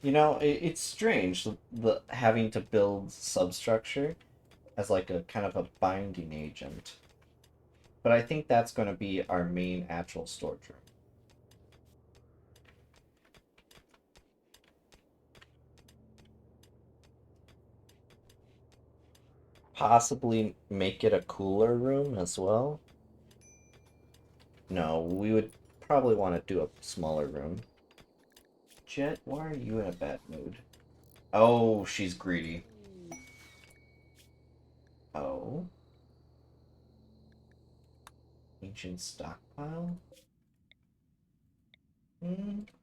You know, it's strange having to build substructure as like a kind of a binding agent. But I think that's going to be our main actual storage room. Possibly make it a cooler room as well. No, we would probably want to do a smaller room. Jet, why are you in a bad mood? Oh, she's greedy. Oh. Ancient stockpile?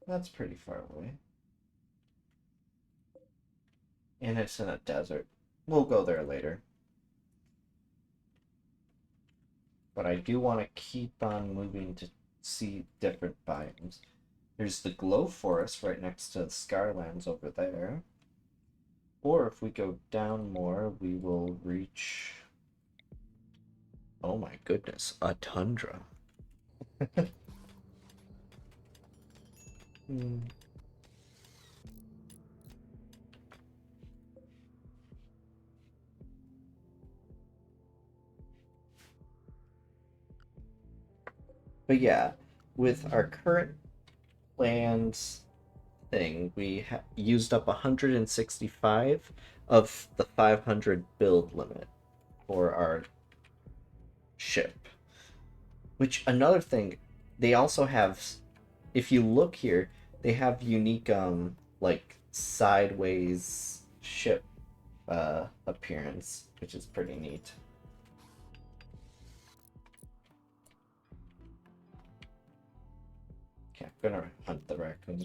That's pretty far away. And it's in a desert. We'll go there later. But I do want to keep on moving to see different biomes. There's the Glow Forest right next to the Scarlands over there. Or if we go down more, we will reach... Oh my goodness, a tundra. But yeah, with our current plans thing, we used up 165 of the 500 build limit for our ship. Which, another thing, they also have, if you look here, they have unique, like, sideways ship appearance, which is pretty neat. Okay, I'm gonna hunt the raccoon.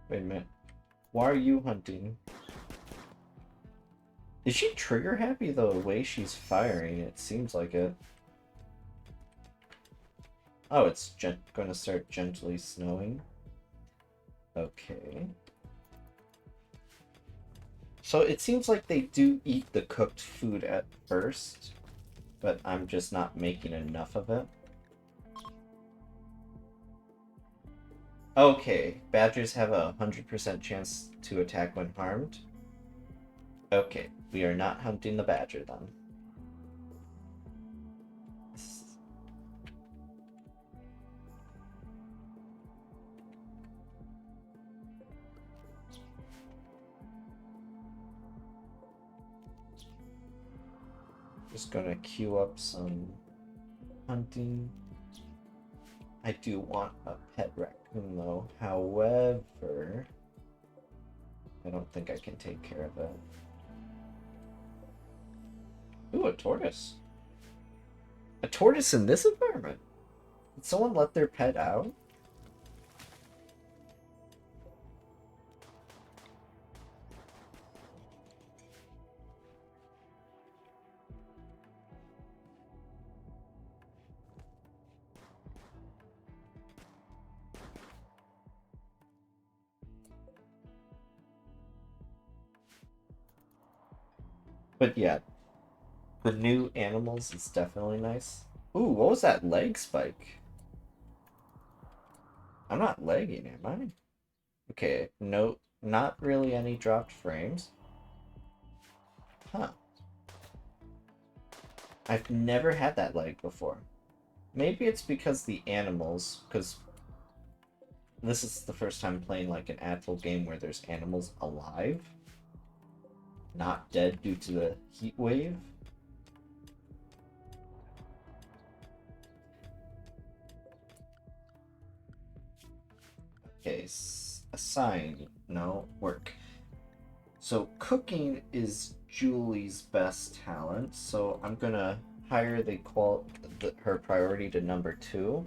Wait a minute. Why are you hunting? Is she trigger happy the way she's firing? It seems like it. Oh, it's gonna start gently snowing. Okay. So it seems like they do eat the cooked food at first, but I'm just not making enough of it. Okay, badgers have a 100% chance to attack when harmed. Okay, we are not hunting the badger then. Just gonna queue up some hunting. I do want a pet raccoon though, however, I don't think I can take care of it. Ooh, a tortoise. A tortoise in this environment? Did someone let their pet out? But yeah, the new animals is definitely nice. Ooh, what was that leg spike? I'm not lagging, am I? Okay, no, not really any dropped frames. Huh. I've never had that lag before. Maybe it's because the animals, because this is the first time playing like an actual game where there's animals alive, not dead due to the heat wave. Okay, assign, no, work. So cooking is Julie's best talent, so I'm gonna hire her priority to number 2.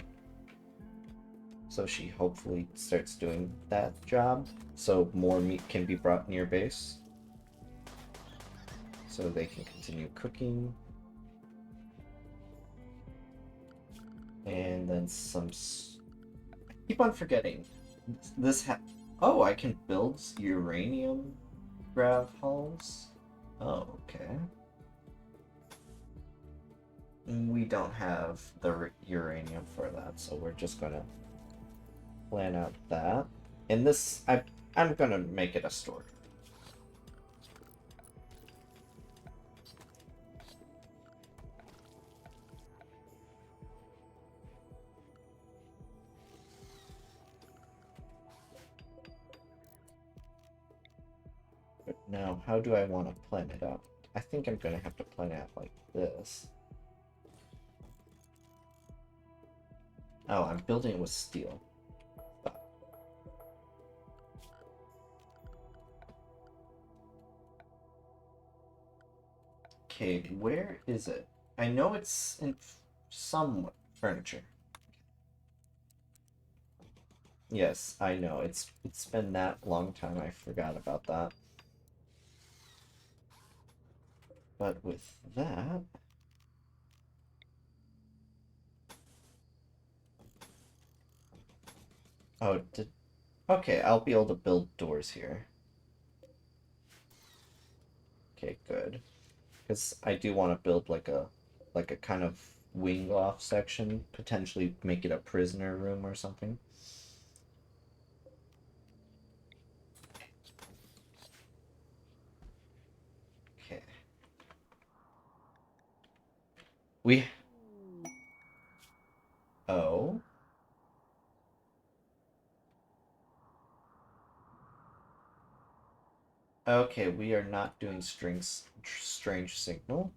So she hopefully starts doing that job, so more meat can be brought near base. So they can continue cooking. And then some... I keep on forgetting. Oh, I can build uranium grav hulls? Oh, okay. We don't have the uranium for that, so we're just gonna plan out that. And this, I'm gonna make it a store. But now, how do I want to plan it out? I think I'm gonna have to plan it out like this. Oh, I'm building it with steel. Okay, where is it? I know it's in some furniture. Yes, I know. It's been that long time I forgot about that. But with that... Oh, okay, I'll be able to build doors here. Okay, good. Because I do want to build like a kind of wing off section, potentially make it a prisoner room or something. Okay. Oh. Okay, we are not doing strange signal.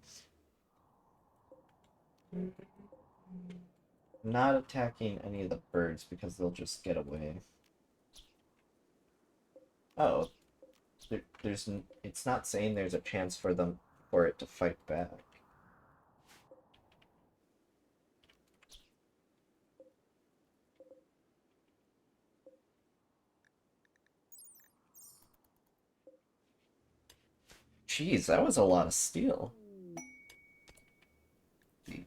Not attacking any of the birds because they'll just get away. Oh, it's not saying there's a chance for it to fight back. Jeez, that was a lot of steel. The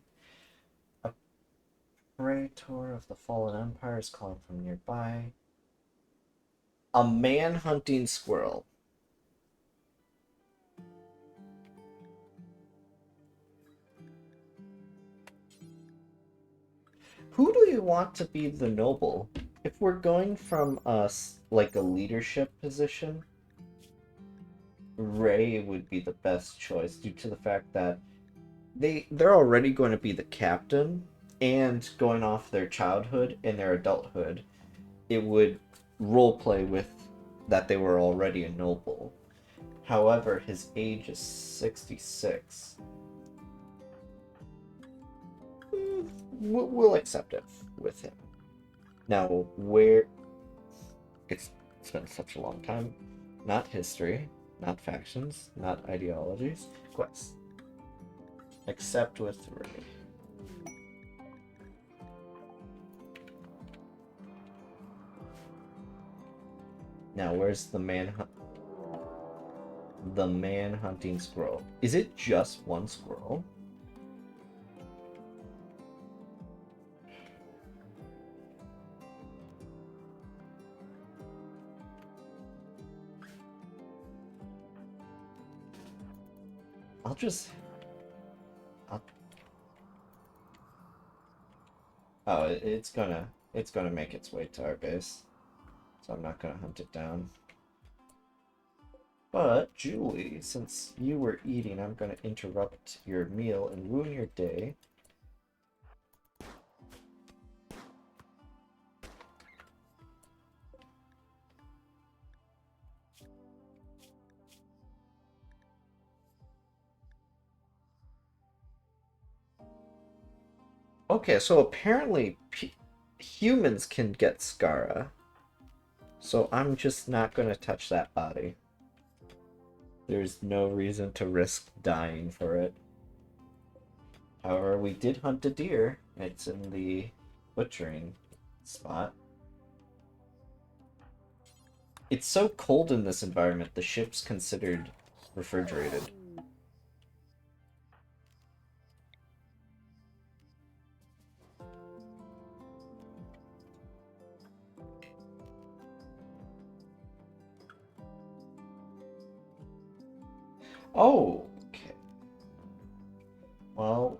Praetor of the Fallen Empire is calling from nearby. A man hunting squirrel. Who do you want to be the noble? If we're going from us like a leadership position, Ray would be the best choice due to the fact that they're already going to be the captain, and going off their childhood and their adulthood, it would roleplay with that they were already a noble. However, his age is 66. We'll accept it with him. Now, where... It's been such a long time. Not history, not factions, not ideologies. Quests. Accept with Ray. Now, where's the man hunting squirrel? Is it just one squirrel? Oh, it's gonna make its way to our base, so I'm not gonna hunt it down. But Julie, since you were eating, I'm gonna interrupt your meal and ruin your day. Okay, so apparently humans can get Skara. So I'm just not going to touch that body. There's no reason to risk dying for it. However, we did hunt a deer. It's in the butchering spot. It's so cold in this environment, the ship's considered refrigerated. Oh, okay. Well,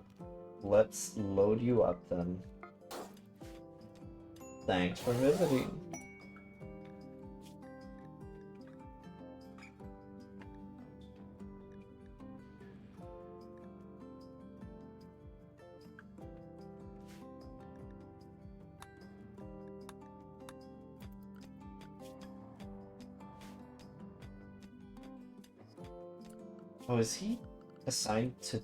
let's load you up then. Thanks for visiting. Oh, is he assigned to...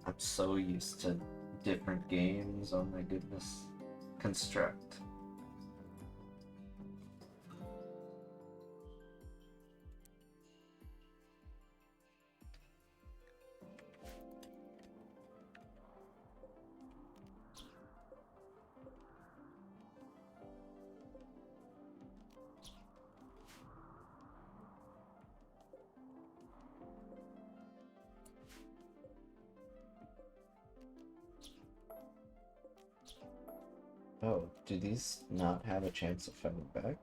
I'm so used to different games, oh my goodness. Construct. Oh, do these not have a chance of fighting back?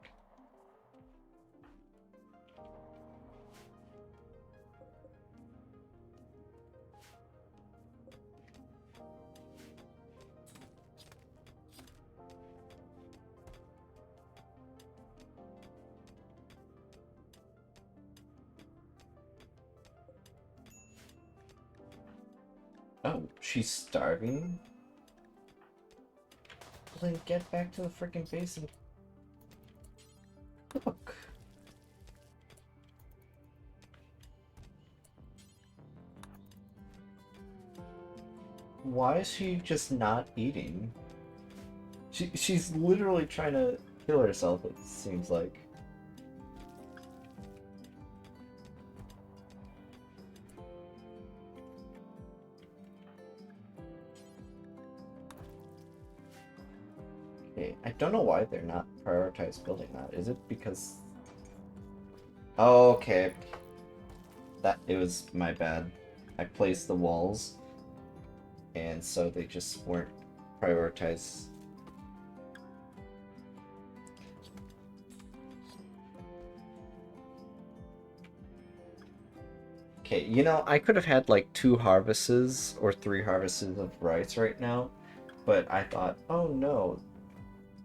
Oh, she's starving? Well, then get back to the freaking base and cook. Why is she just not eating? She's literally trying to kill herself, it seems like. Okay, I don't know why they're not prioritized building that. Is it because... Oh, okay. It was my bad. I placed the walls, and so they just weren't prioritized. Okay, you know, I could have had like 2 harvests or 3 harvests of rice right now, but I thought, oh no,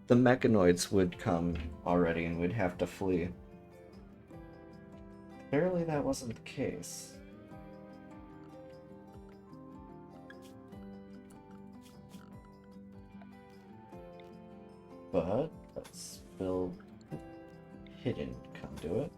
the mechanoids would come already and we'd have to flee. Clearly that wasn't the case. But let's build hidden conduit.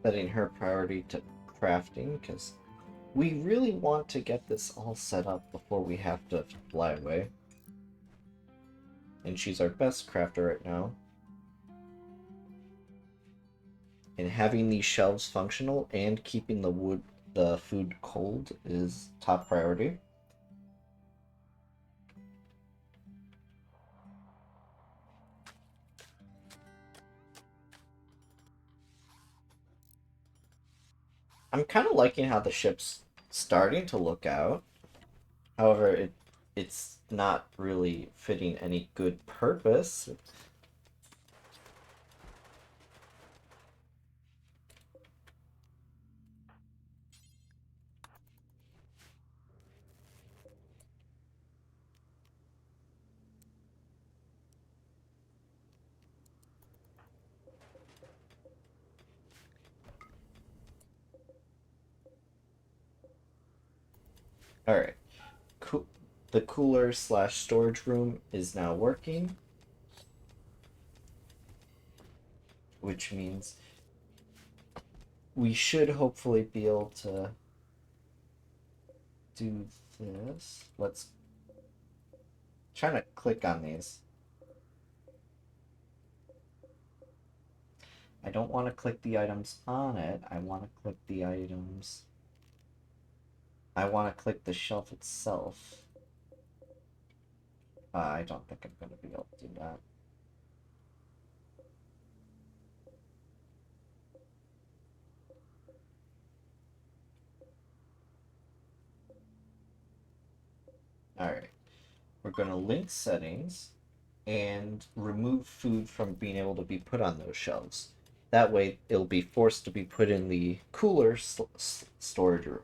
Setting her priority to crafting, because we really want to get this all set up before we have to fly away. And she's our best crafter right now. And having these shelves functional and keeping the food cold is top priority. I'm kind of liking how the ship's starting to look out. However, it's not really fitting any good purpose. All right, the cooler slash storage room is now working, which means we should hopefully be able to do this. Let's try to click on these. I don't want to click the items on it. I want to click the items. I want to click the shelf itself. I don't think I'm going to be able to do that. Alright. We're going to link settings and remove food from being able to be put on those shelves. That way, it'll be forced to be put in the cooler storage room.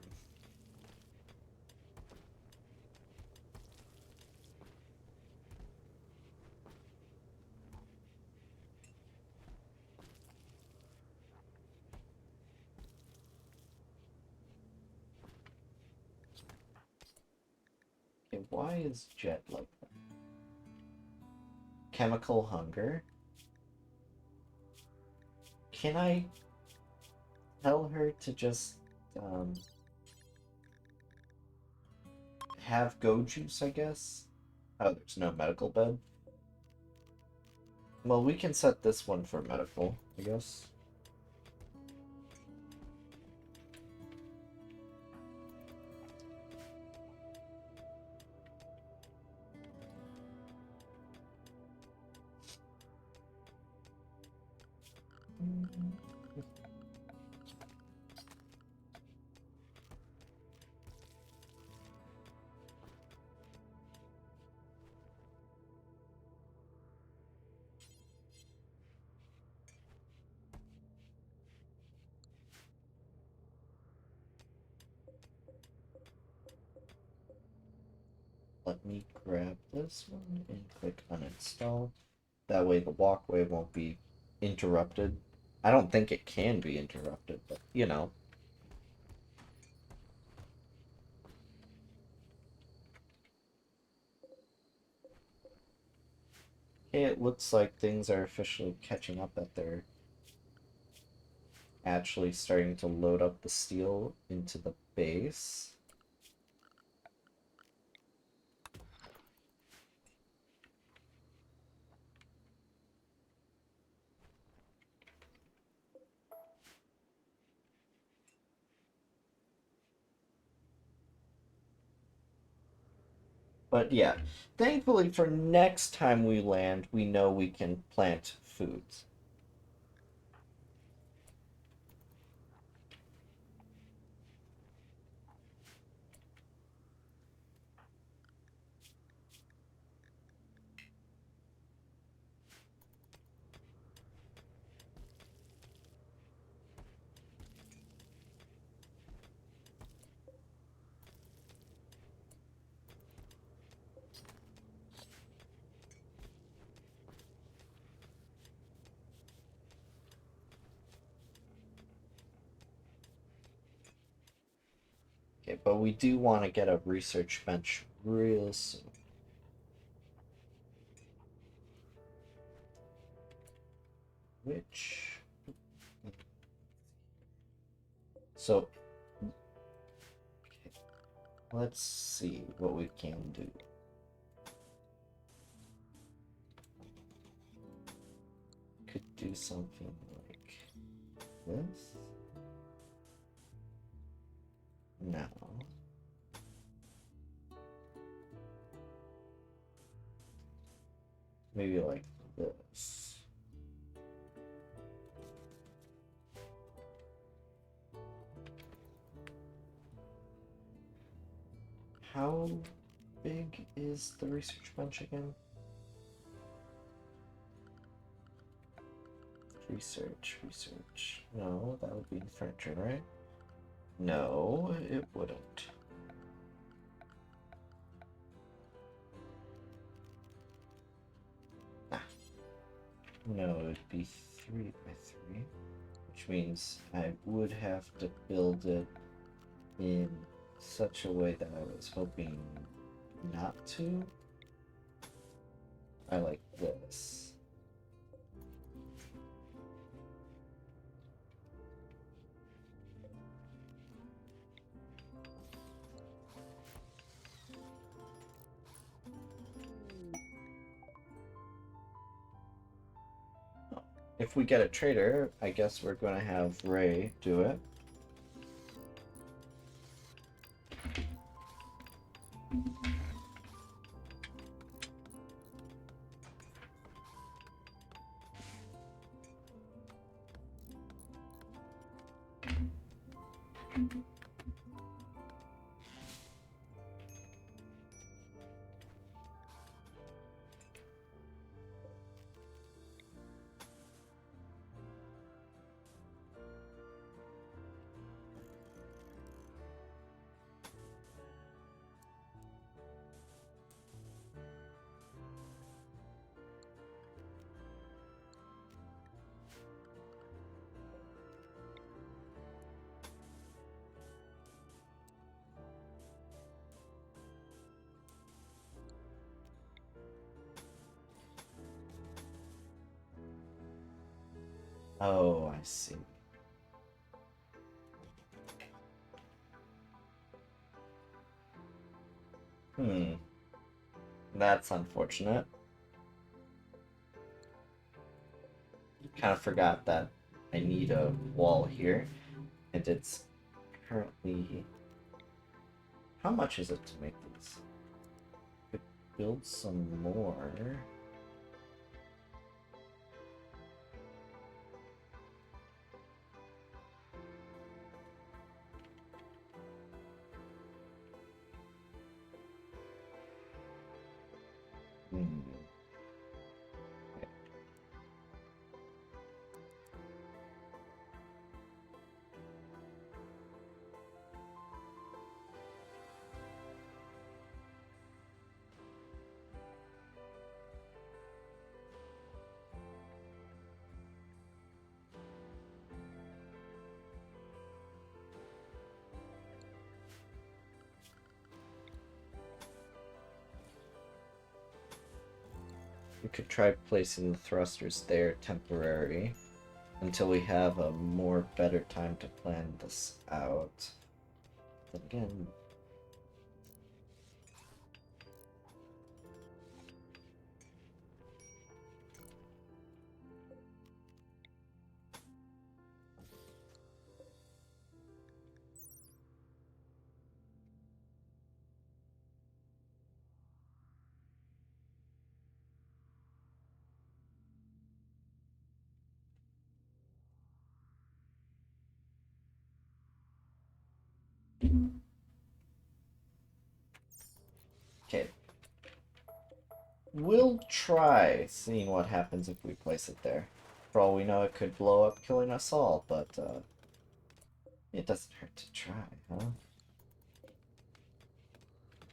Okay, why is Jet like that? Chemical hunger. Can I tell her to just have go juice, I guess? Oh, there's no medical bed. Well, we can set this one for medical, I guess. let me grab this one and click uninstall. That way the walkway won't be interrupted. I don't think it can be interrupted, but you know. It looks like things are officially catching up, that they're actually starting to load up the steel into the base. But yeah, thankfully for next time we land, we know we can plant foods. Okay, but we do want to get a research bench real soon. Which... So, okay, let's see what we can do. Could do something like this. No. Maybe like this. How big is the research bench again? Research. No, that would be in furniture, right? No, it wouldn't. Ah. No, it would be 3 by 3, which means I would have to build it in such a way that I was hoping not to. I like this. If we get a trader, I guess we're going to have Ray do it. Oh, I see. That's unfortunate. Kind of forgot that I need a wall here, and it's currently... How much is it to make these? Could build some more. We could try placing the thrusters there temporary until we have a more better time to plan this out. But again, okay. We'll try seeing what happens if we place it there. For all we know, it could blow up, killing us all, but it doesn't hurt to try, huh?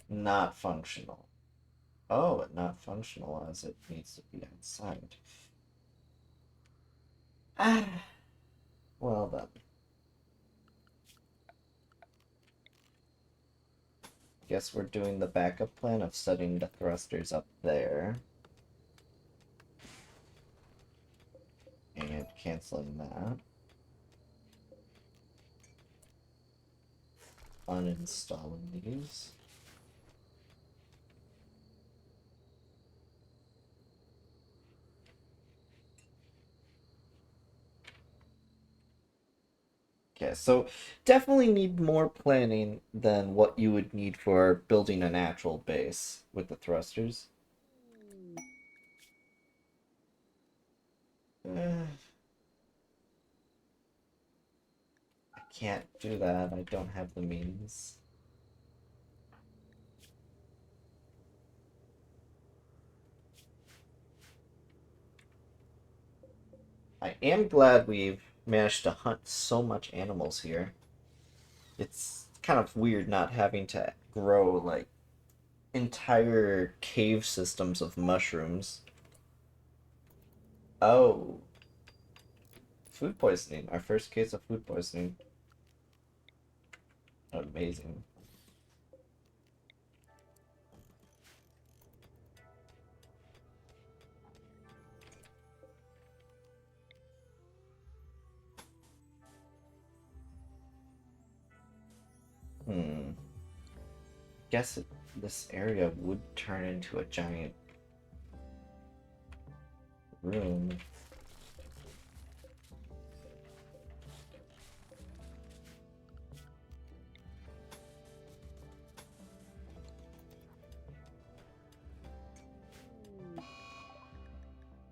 Not functional. Oh, not functional as it needs to be outside. Ah, well then. Guess we're doing the backup plan of setting the thrusters up there. And canceling that. Uninstalling these. Okay, so definitely need more planning than what you would need for building a natural base with the thrusters. I can't do that. I don't have the means. I am glad we've managed to hunt so much animals here. It's kind of weird not having to grow like entire cave systems of mushrooms. Oh, food poisoning. Our first case of food poisoning. Amazing. Hmm. Guess this area would turn into a giant room.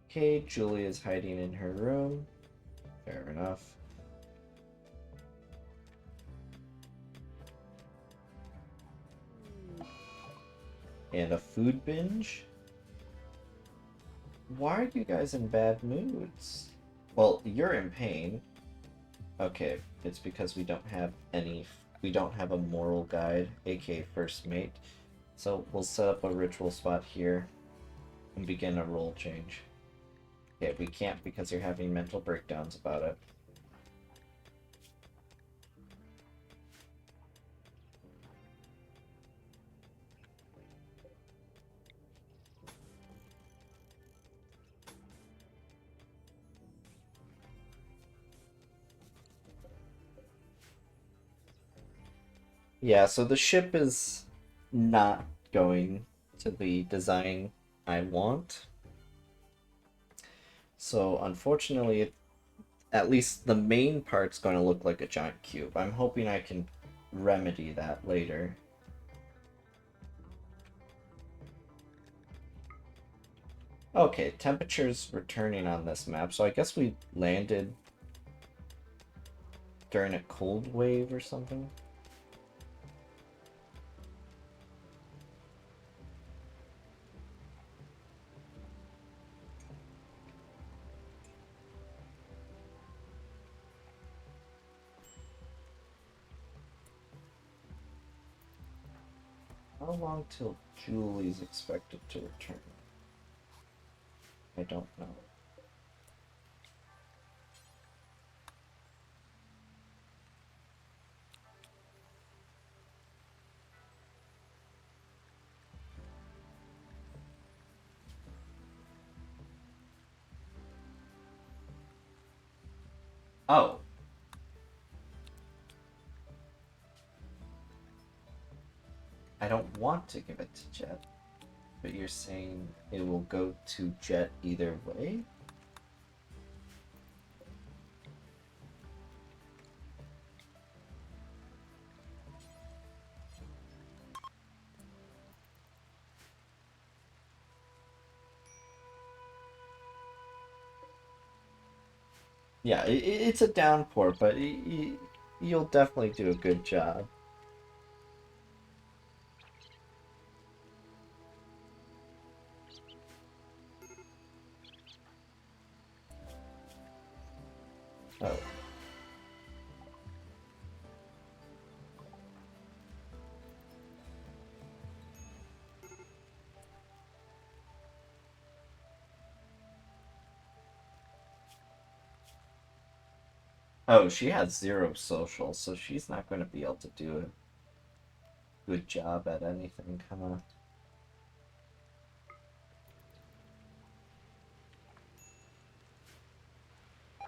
Okay, Julie is hiding in her room. Fair enough. And a food binge? Why are you guys in bad moods? Well, you're in pain. Okay, it's because we don't have a moral guide, aka first mate. So we'll set up a ritual spot here and begin a role change. Okay, we can't because you're having mental breakdowns about it. Yeah, so the ship is not going to the design I want. So unfortunately, at least the main part's going to look like a giant cube. I'm hoping I can remedy that later. Okay, temperature's returning on this map, so I guess we landed during a cold wave or something. How long till Julie's expected to return? I don't know. Oh. I don't want to give it to Jet, but you're saying it will go to Jet either way? Yeah, it's a downpour, but you'll definitely do a good job. Oh. Oh, she has zero social, so she's not going to be able to do a good job at anything, huh? I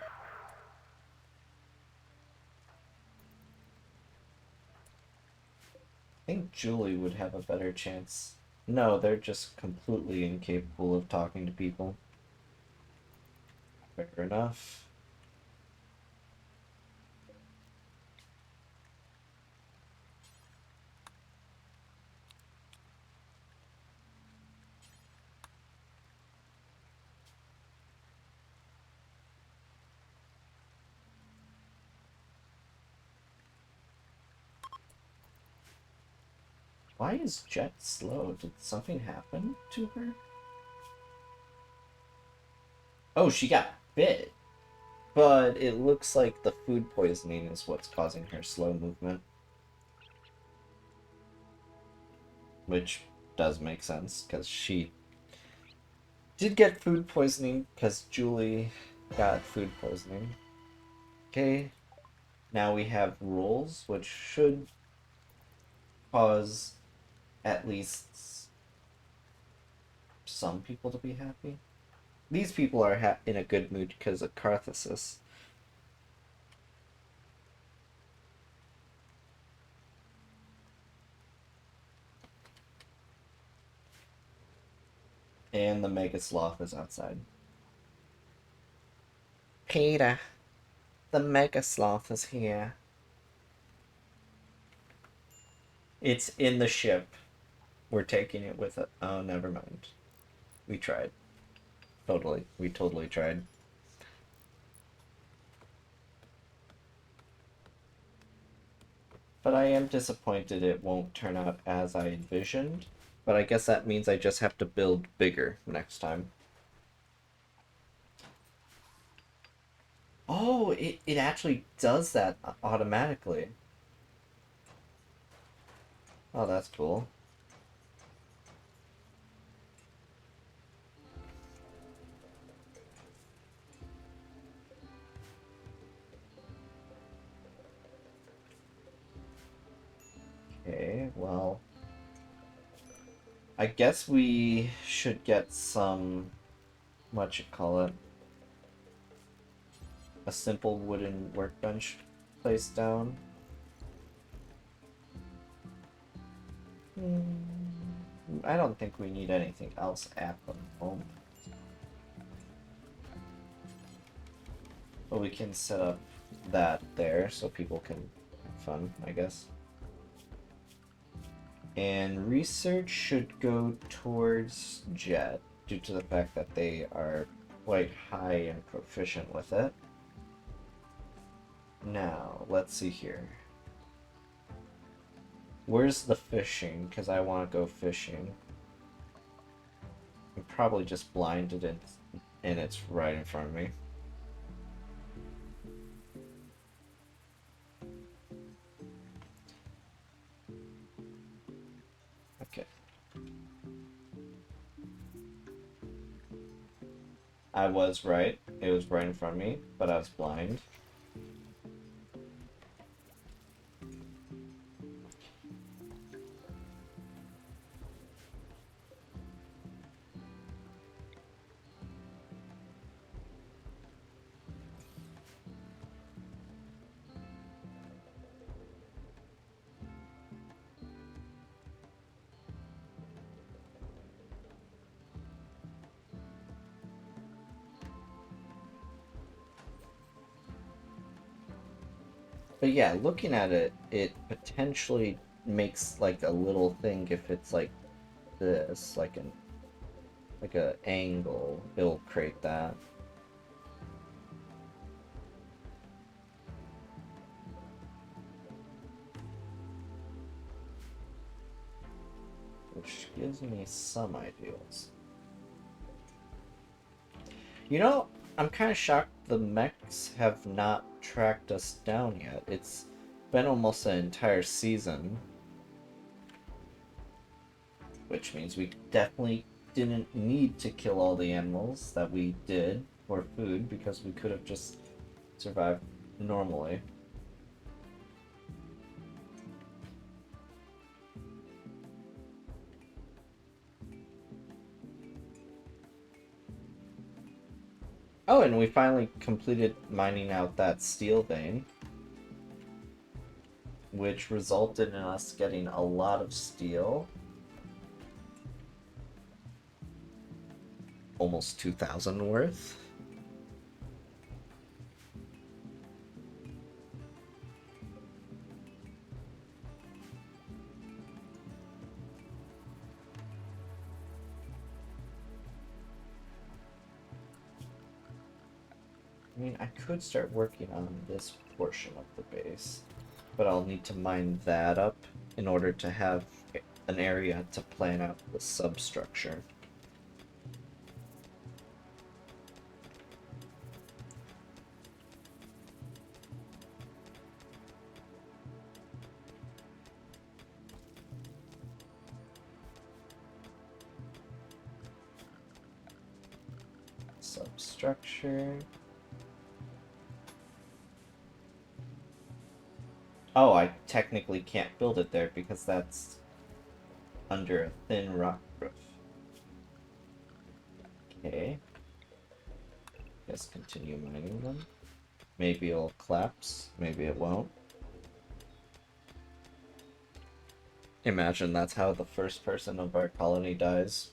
think Julie would have a better chance. No, they're just completely incapable of talking to people. Fair enough. Why is Jet slow? Did something happen to her? Oh, she got bit. But it looks like the food poisoning is what's causing her slow movement. Which does make sense, because she did get food poisoning, because Julie got food poisoning. Okay, now we have rules, which should cause at least some people to be happy. These people are in a good mood because of Carthasis. And the Mega Sloth is outside. Peter, the Mega Sloth is here. It's in the ship. We're taking it with it. Oh, never mind. We tried. Totally. We totally tried. But I am disappointed it won't turn out as I envisioned. But I guess that means I just have to build bigger next time. Oh, it actually does that automatically. Oh, that's cool. Okay, well, I guess we should get some, what you call it, a simple wooden workbench placed down. I don't think we need anything else at the moment. But we can set up that there so people can have fun, I guess. And research should go towards Jet, due to the fact that they are quite high and proficient with it. Now, let's see here. Where's the fishing? Because I want to go fishing. I'm probably just blinded and it's right in front of me. Okay. I was right. It was right in front of me, but I was blind. But yeah, looking at it, it potentially makes like a little thing if it's like this, like a angle, it'll create that. Which gives me some ideas. You know, I'm kind of shocked the mechs have not tracked us down yet. It's been almost an entire season, which means we definitely didn't need to kill all the animals that we did for food because we could have just survived normally. Oh, and we finally completed mining out that steel vein, which resulted in us getting a lot of steel. Almost 2,000 worth. I mean, I could start working on this portion of the base, but I'll need to mine that up in order to have an area to plan out the substructure. Substructure. Oh, I technically can't build it there because that's under a thin rock roof. Okay. Guess continue mining them. Maybe it'll collapse, maybe it won't. Imagine that's how the first person of our colony dies.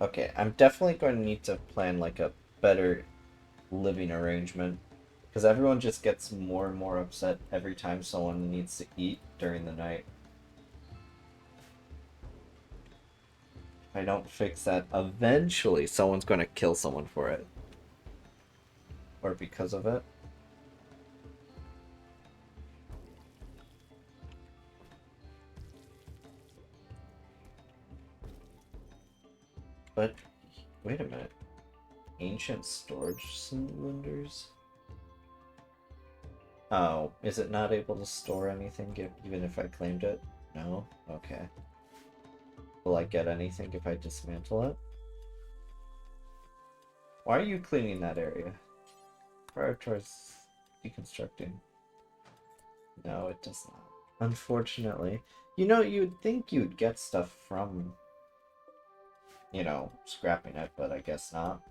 Okay, I'm definitely going to need to plan like a better living arrangement because everyone just gets more and more upset every time someone needs to eat during the night. If I don't fix that, eventually someone's going to kill someone for it. Or because of it. But, wait a minute. Ancient storage cylinders? Oh, is it not able to store anything even if I claimed it? No? Okay. Will I get anything if I dismantle it? Why are you cleaning that area? Prioritize deconstructing. No, it does not. Unfortunately. You know, you'd think you'd get stuff from, you know, scrapping it, but I guess not.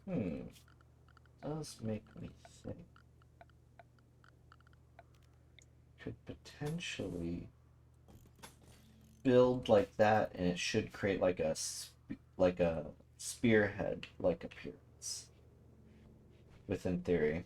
Hmm. Does make me think. Could potentially build like that, and it should create like a spearhead like appearance. Within theory.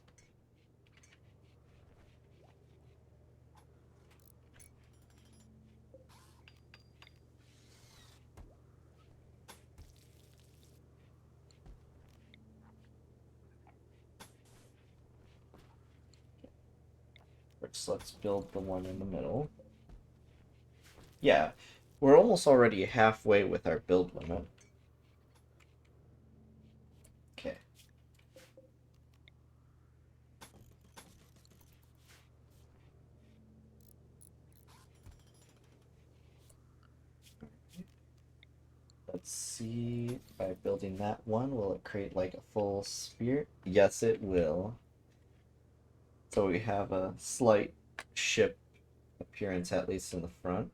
First, let's build the one in the middle. Yeah, we're almost already halfway with our build limit. Okay. Let's see, by building that one, will it create like a full sphere? Yes, it will. So we have a slight ship appearance, at least in the front.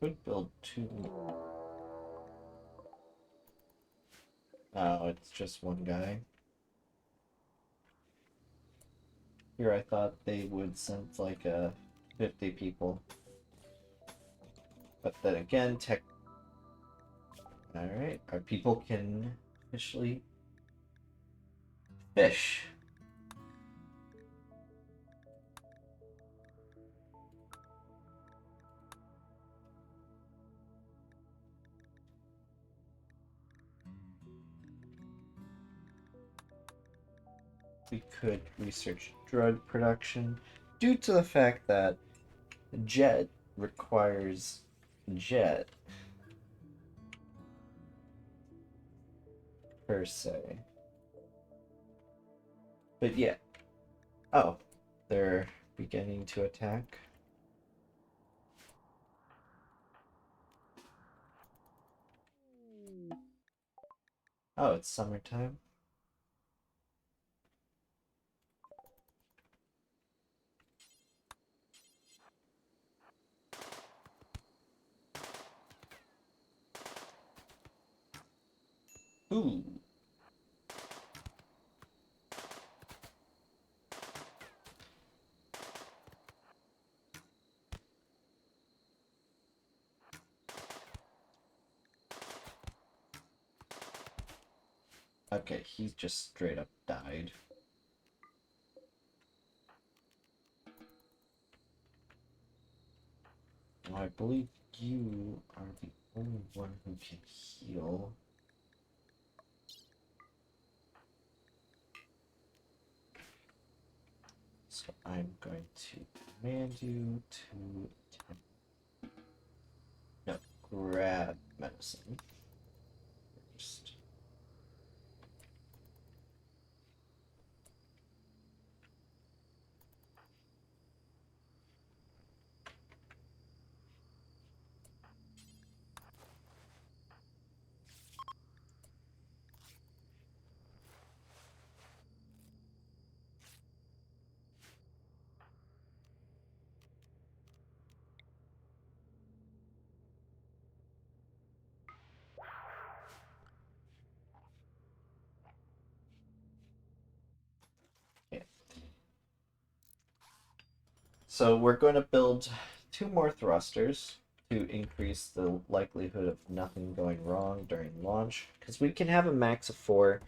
Could build two. Oh, it's just one guy. Here I thought they would send like 50 people. But then again, tech. Alright, our people can officially fish. We could research drug production due to the fact that jet requires jet per se. But yeah. Oh, they're beginning to attack. Oh, it's summertime. Ooh. Okay, he just straight up died. I believe you are the only one who can heal. So I'm going to command you to no, grab medicine first. Okay. So we're going to build 2 more thrusters to increase the likelihood of nothing going wrong during launch, because we can have a max of 4.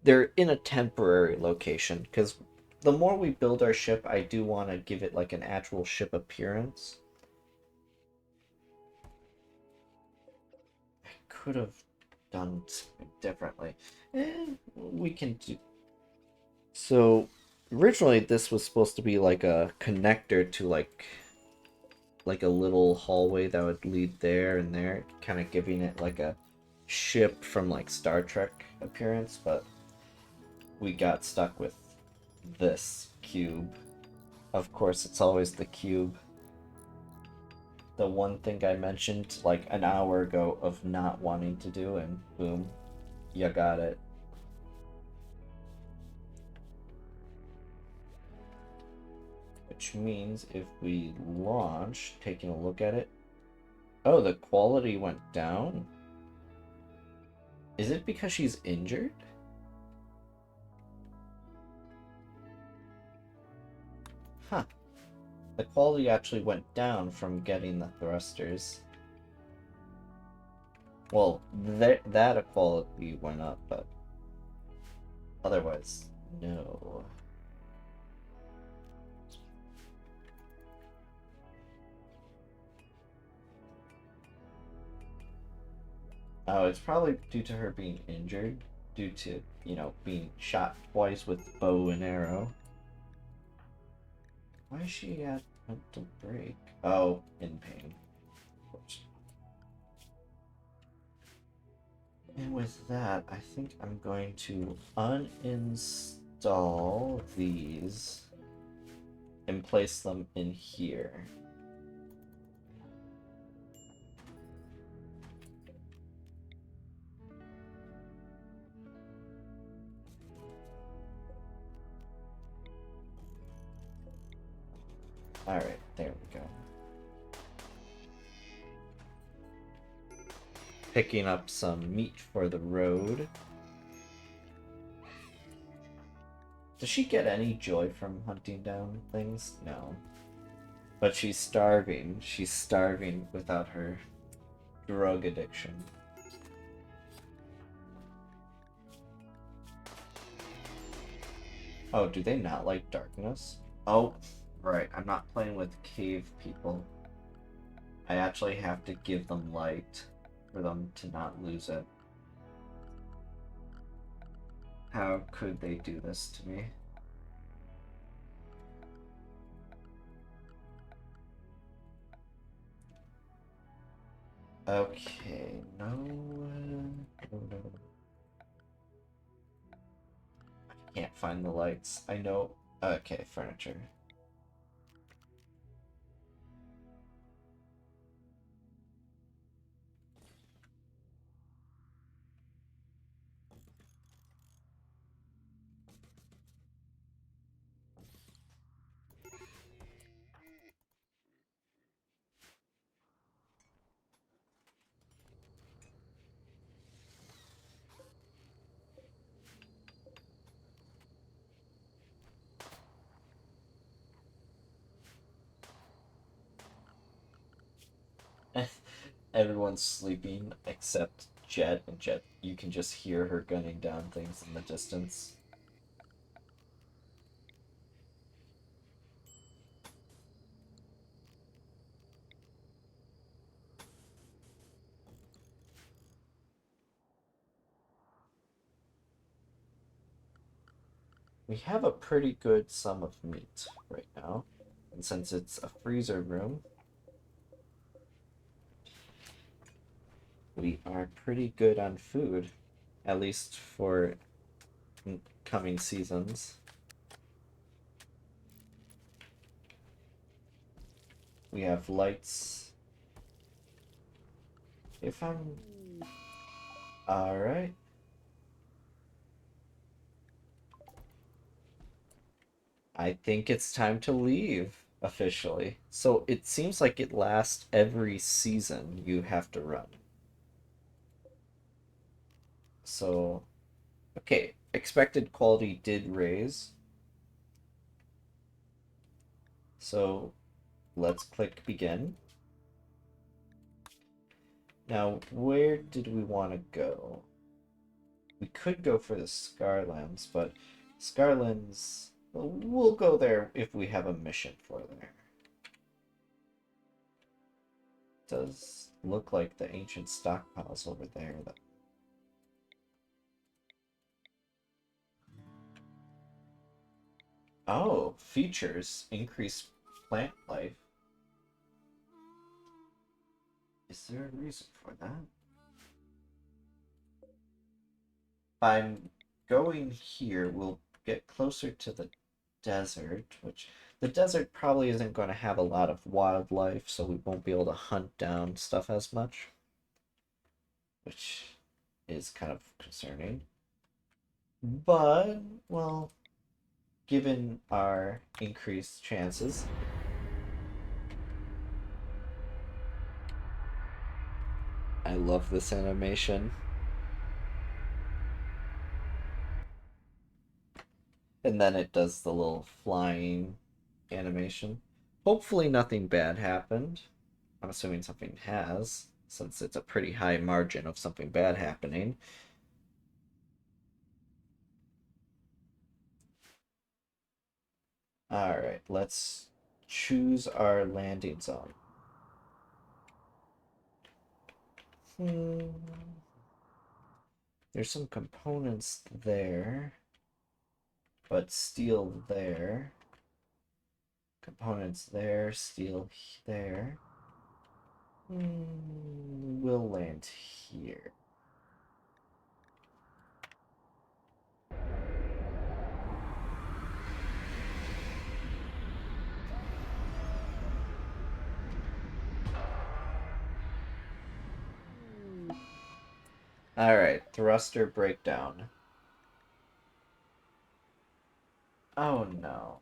They're in a temporary location, because the more we build our ship, I do want to give it like an actual ship appearance. I could have done something differently. We can do. So originally this was supposed to be like a connector to like a little hallway that would lead there and there, kind of giving it like a ship from like Star Trek appearance, but we got stuck with this cube. Of course, it's always the cube. The one thing I mentioned like an hour ago of not wanting to do, and boom, you got it. Which means if we launch, taking a look at it, oh, the quality went down? Is it because she's injured? Huh. The quality actually went down from getting the thrusters. Well, that quality went up, but otherwise, no. Oh, it's probably due to her being injured, due to, being shot twice with bow and arrow. Why is she at mental break? Oh, in pain. Of course. And with that, I think I'm going to uninstall these and place them in here. Alright, there we go. Picking up some meat for the road. Does she get any joy from hunting down things? No. But she's starving. She's starving without her drug addiction. Oh, do they not like darkness? Oh, right. I'm not playing with cave people. I actually have to give them light for them to not lose it. How could they do this to me? Okay, no, no. I can't find the lights. I know. Okay, furniture. Everyone's sleeping except Jet, and Jet, you can just hear her gunning down things in the distance. We have a pretty good sum of meat right now, and since it's a freezer room, we are pretty good on food, at least for coming seasons. We have lights. If I'm... Alright. I think it's time to leave, officially. So it seems like it lasts every season you have to run. So, okay, expected quality did raise. So let's click begin. Now, where did we want to go? We could go for the Scarlands, but Scarlands, well, we'll go there if we have a mission for there. Does look like the ancient stockpiles over there, though. Oh, features increase plant life. Is there a reason for that? By going here, we'll get closer to the desert, which the desert probably isn't going to have a lot of wildlife, so we won't be able to hunt down stuff as much, which is kind of concerning. But, well, given our increased chances, I love this animation. And then it does the little flying animation. Hopefully nothing bad happened. I'm assuming something has, since it's a pretty high margin of something bad happening. Alright, let's choose our landing zone. There's some components there, but steel there. Components there, steel there. We'll land here. Alright, thruster breakdown. Oh no.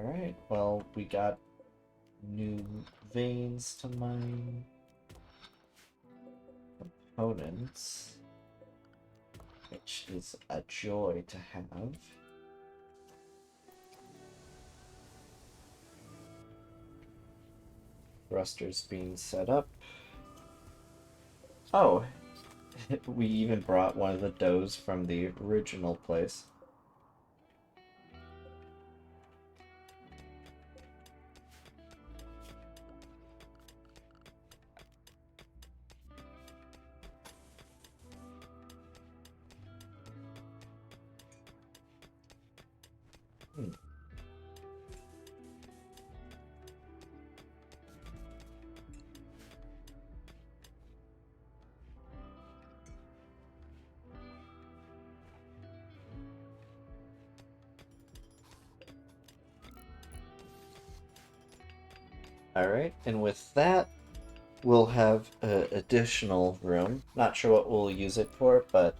Alright, well, we got new veins to mine. Components. Which is a joy to have. Thrusters being set up. Oh, we even brought one of the doughs from the original place. Alright, and with that, we'll have an additional room. Not sure what we'll use it for, but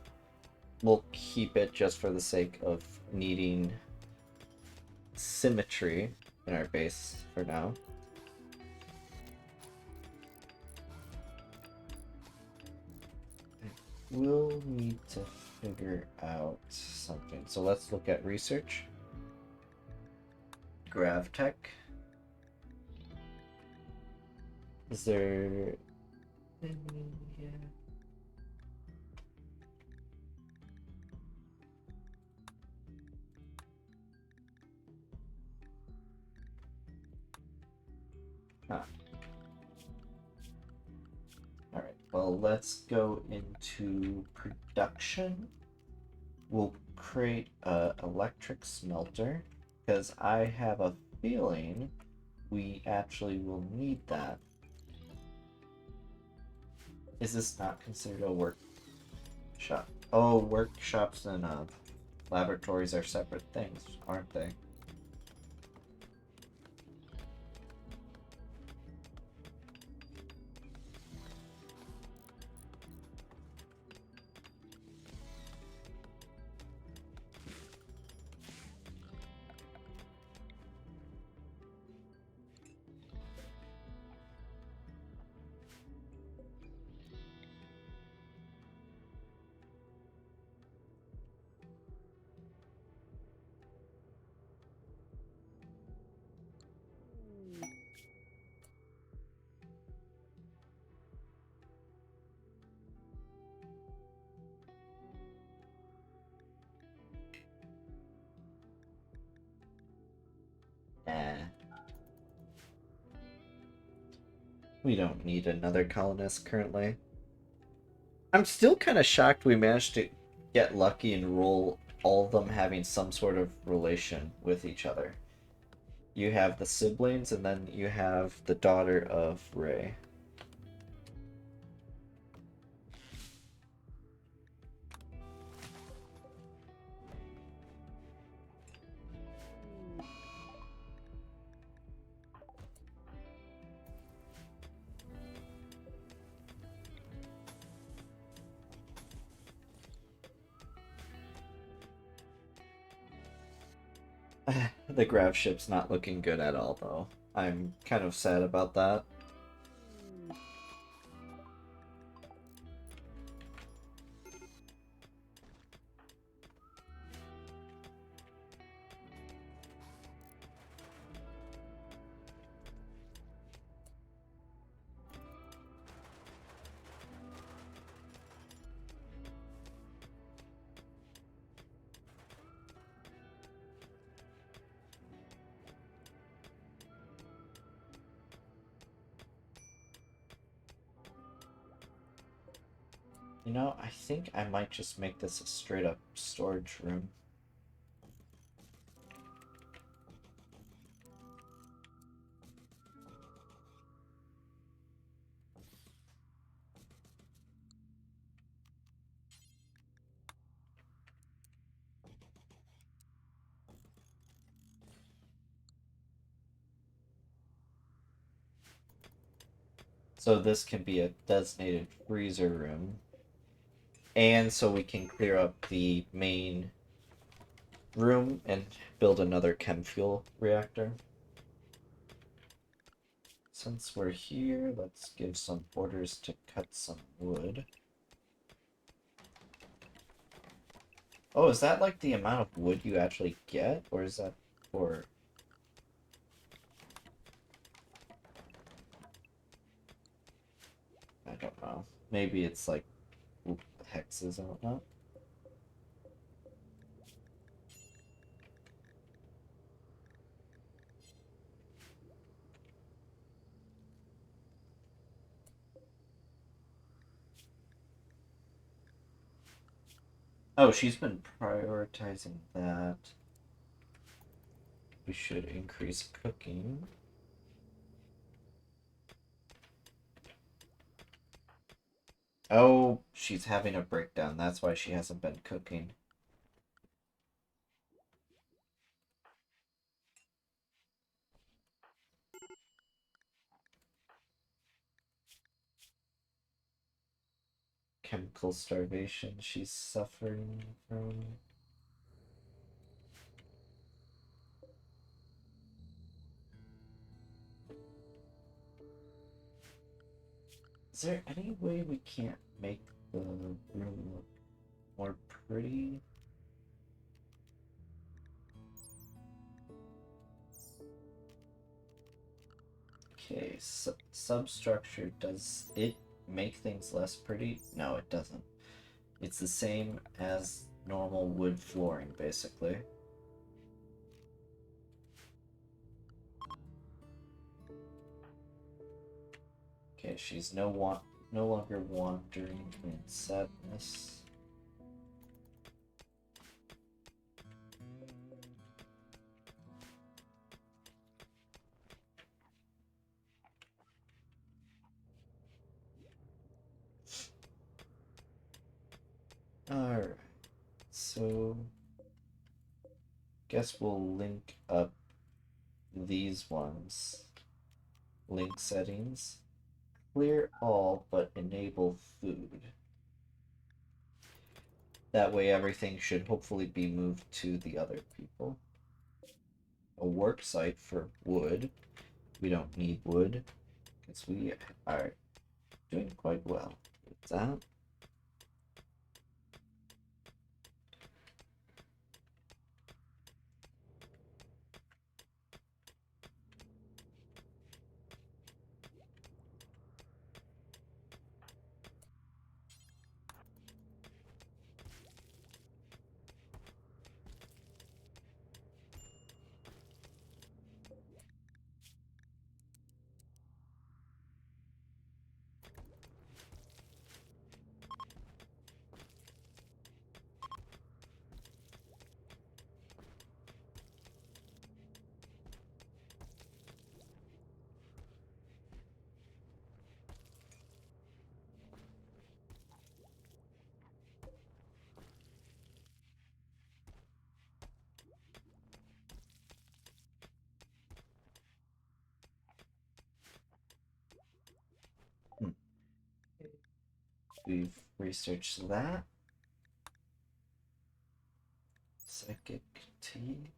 we'll keep it just for the sake of needing symmetry in our base for now. We'll need to figure out something. So let's look at research. Gravtech. Is there... Yeah. Ah. Alright, well, let's go into production. We'll create an electric smelter, because I have a feeling we actually will need that. Is this not considered a workshop? Oh, workshops and laboratories are separate things, aren't they? We don't need another colonist currently. I'm still kind of shocked we managed to get lucky and roll all of them having some sort of relation with each other. You have the siblings, and then you have the daughter of Ray. The Gravship's not looking good at all, though. I'm kind of sad about that. You know, I think I might just make this a straight up storage room. So this can be a designated freezer room. And so we can clear up the main room and build another chem fuel reactor. Since we're here, let's give some orders to cut some wood. Oh, is that like the amount of wood you actually get? Or is that for... I don't know. Maybe it's like hexes and whatnot. Oh, she's been prioritizing that. We should increase cooking. Oh, she's having a breakdown. That's why she hasn't been cooking. Chemical starvation she's suffering from. Is there any way we can't make the room look more pretty? Okay, substructure, does it make things less pretty? No, it doesn't. It's the same as normal wood flooring, basically. Okay, she's no longer wandering in sadness. Alright, so guess we'll link up these ones. Link settings. Clear all but enable food. That way everything should hopefully be moved to the other people. A work site for wood. We don't need wood because we are doing quite well with that. We've researched that. Psychic tea.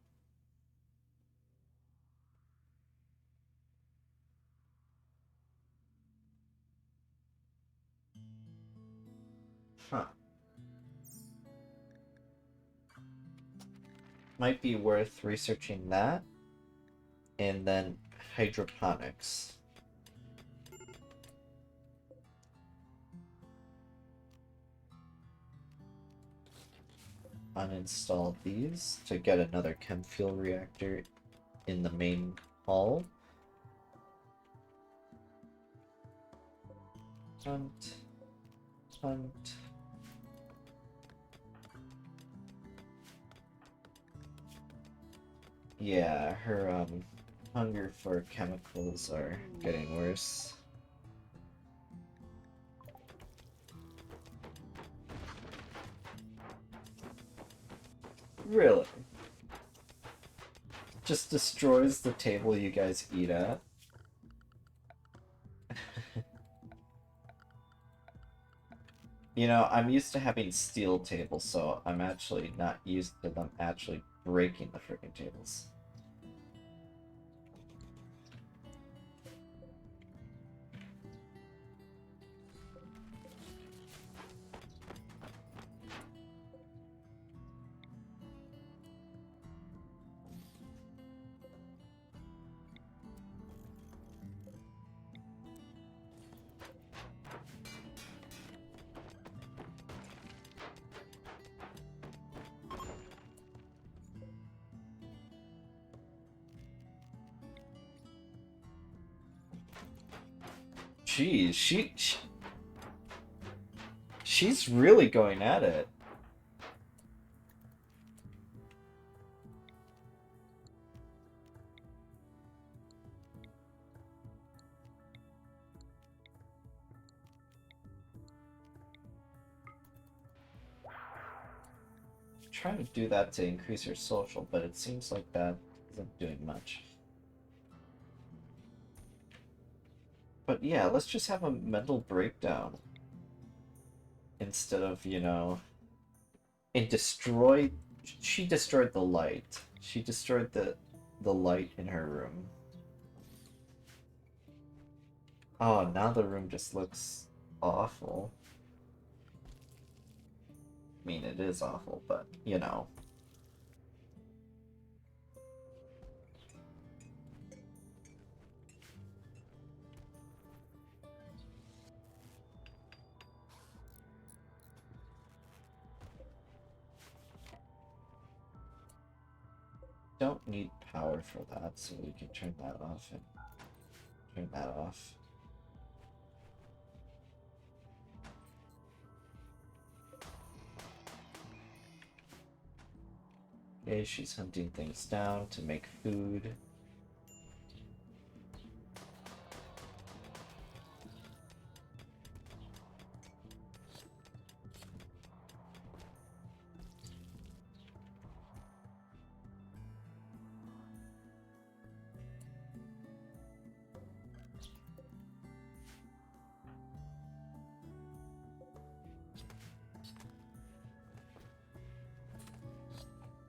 Huh. Might be worth researching that. And then hydroponics. Uninstall these to get another chem fuel reactor in the main hall. Hunt. Hunt. Yeah, her hunger for chemicals are getting worse. Really? Just destroys the table you guys eat at? You know, I'm used to having steel tables, so I'm actually not used to them actually breaking the freaking tables. Jeez, she's really going at it. Trying to do that to increase your social, but it seems like that isn't doing much. But yeah, let's just have a mental breakdown instead of, you know, it destroyed. She destroyed the light. She destroyed the light in her room. Oh, now the room just looks awful. I mean, it is awful, but you know. Don't need power for that, so we can turn that off and turn that off. Okay, she's hunting things down to make food.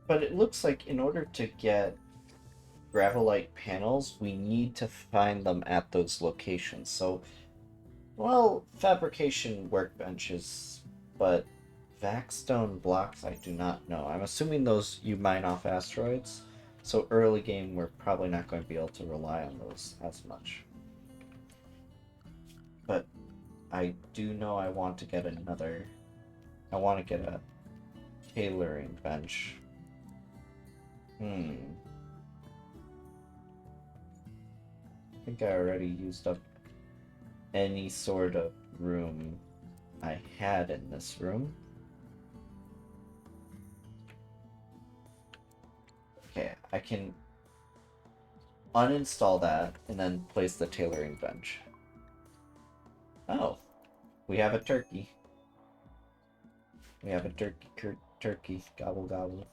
But it looks like in order to get gravelite panels, we need to find them at those locations. So, well, fabrication workbenches, but Vaxstone blocks, I do not know. I'm assuming those you mine off asteroids. So early game, we're probably not going to be able to rely on those as much. But I do know I want to get another. I want to get a tailoring bench. I think I already used up any sort of room I had in this room. Okay, I can uninstall that and then place the tailoring bench. Oh, we have a turkey. We have a turkey. Gobble gobble.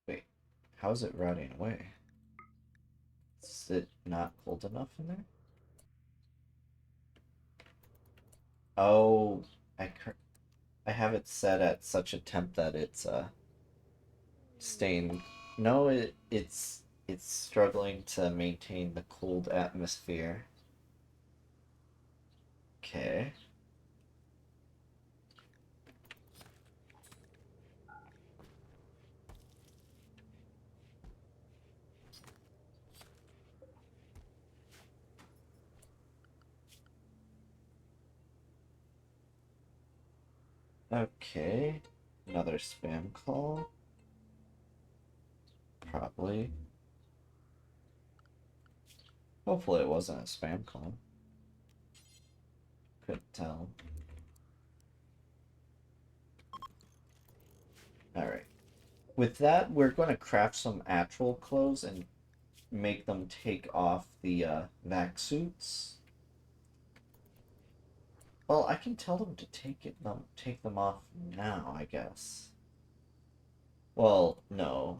Wait, how's it rotting away? Is it not cold enough in there? Oh, I have it set at such a temp that it's staying. No, it's struggling to maintain the cold atmosphere. Okay. Okay. Another spam call. Probably. Hopefully it wasn't a spam call. Couldn't tell. Alright. With that, we're going to craft some actual clothes and make them take off the vac suits. Well, I can tell them to take them off now, I guess. Well, no.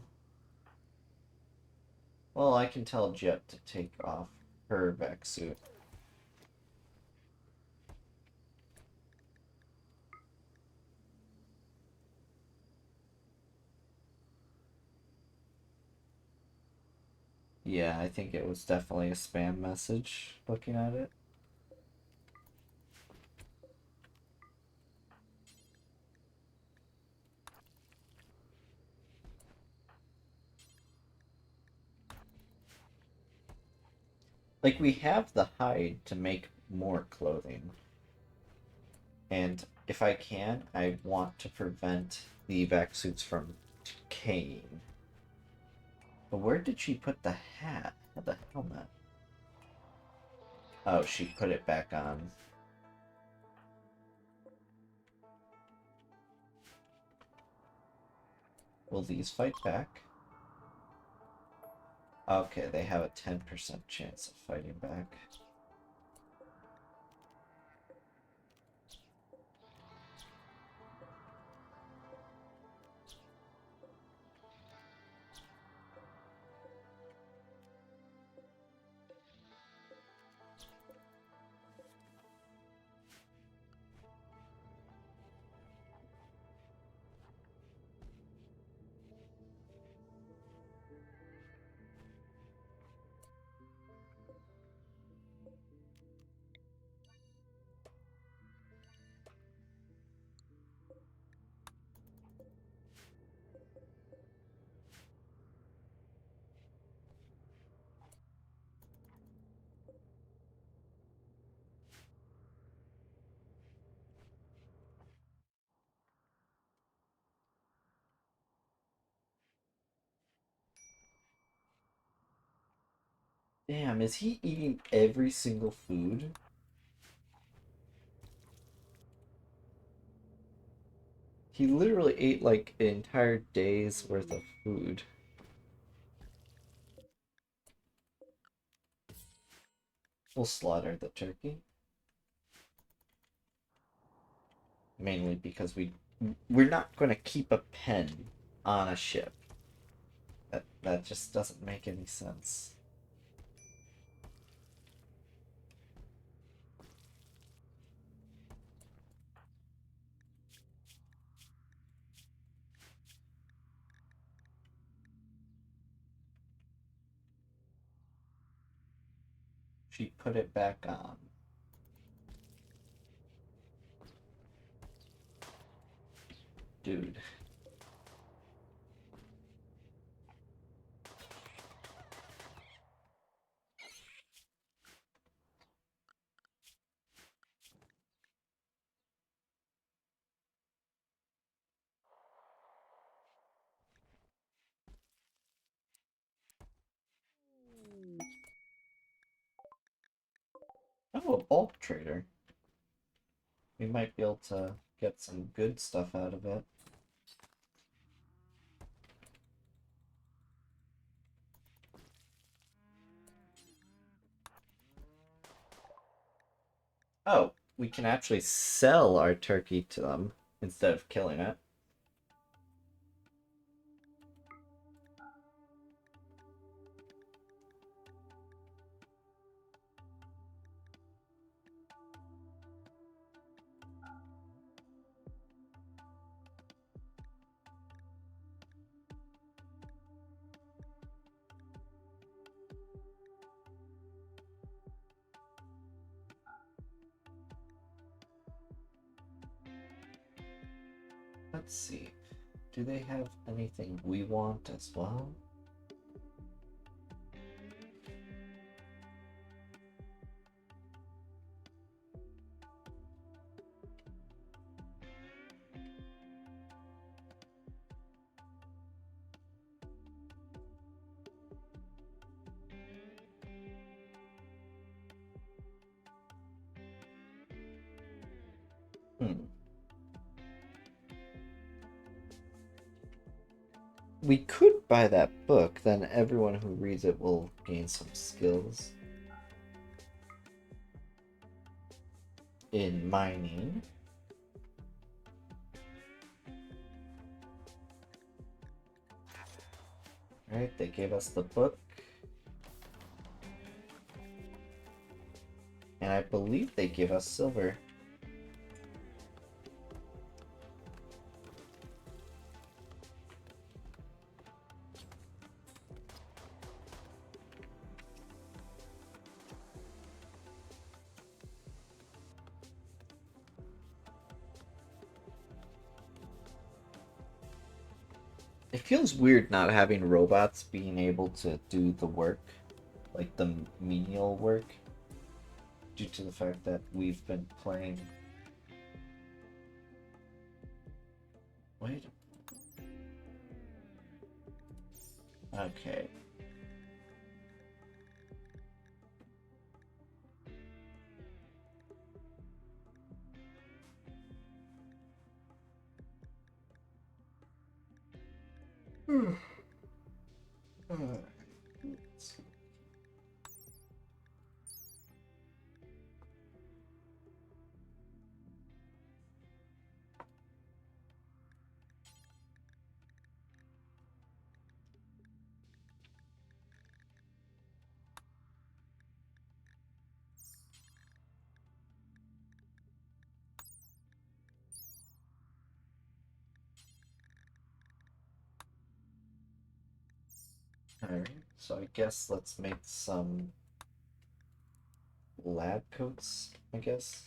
Well, I can tell Jet to take off her vac suit. Yeah, I think it was definitely a spam message looking at it. Like, we have the hide to make more clothing. And if I can, I want to prevent the evac suits from decaying. But where did she put the hat? The helmet? Oh, she put it back on. Will these fight back? Okay, they have a 10% chance of fighting back. Damn, is he eating every single food? He literally ate like an entire day's worth of food. We'll slaughter the turkey. Mainly because we're not going to keep a pen on a ship. That just doesn't make any sense. She put it back on. Dude. Oh, a bulk trader. We might be able to get some good stuff out of it. Oh, we can actually sell our turkey to them instead of killing it. Let's see. Do they have anything we want as well? Hmm. We could buy that book, then everyone who reads it will gain some skills in mining. Right, they gave us the book. And I believe they give us silver. It feels weird not having robots being able to do the work, like the menial work, due to the fact that we've been playing. Wait. Okay. Let's see. Alright, so I guess let's make some lab coats, I guess.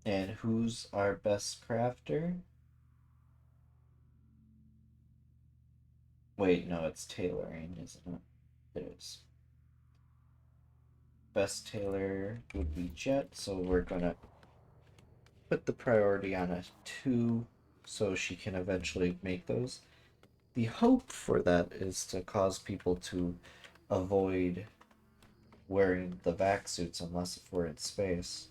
And who's our best crafter? Wait, no, it's tailoring, isn't it? It is. Best tailor would be Jet, so we're gonna put the priority on a 2 so she can eventually make those. The hope for that is to cause people to avoid wearing the vac suits unless if we're in space.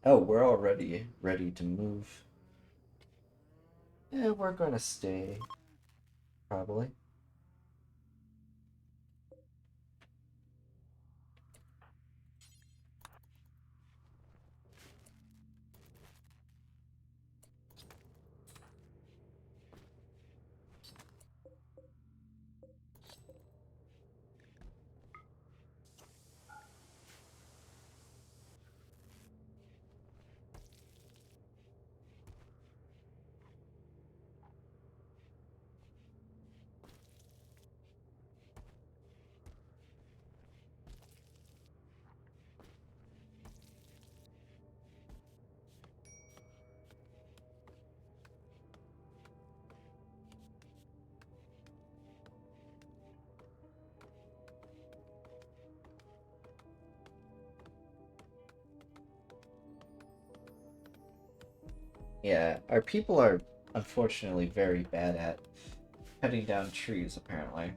Oh, we're already ready to move. Yeah, we're gonna stay, probably. Yeah, our people are unfortunately very bad at cutting down trees, apparently.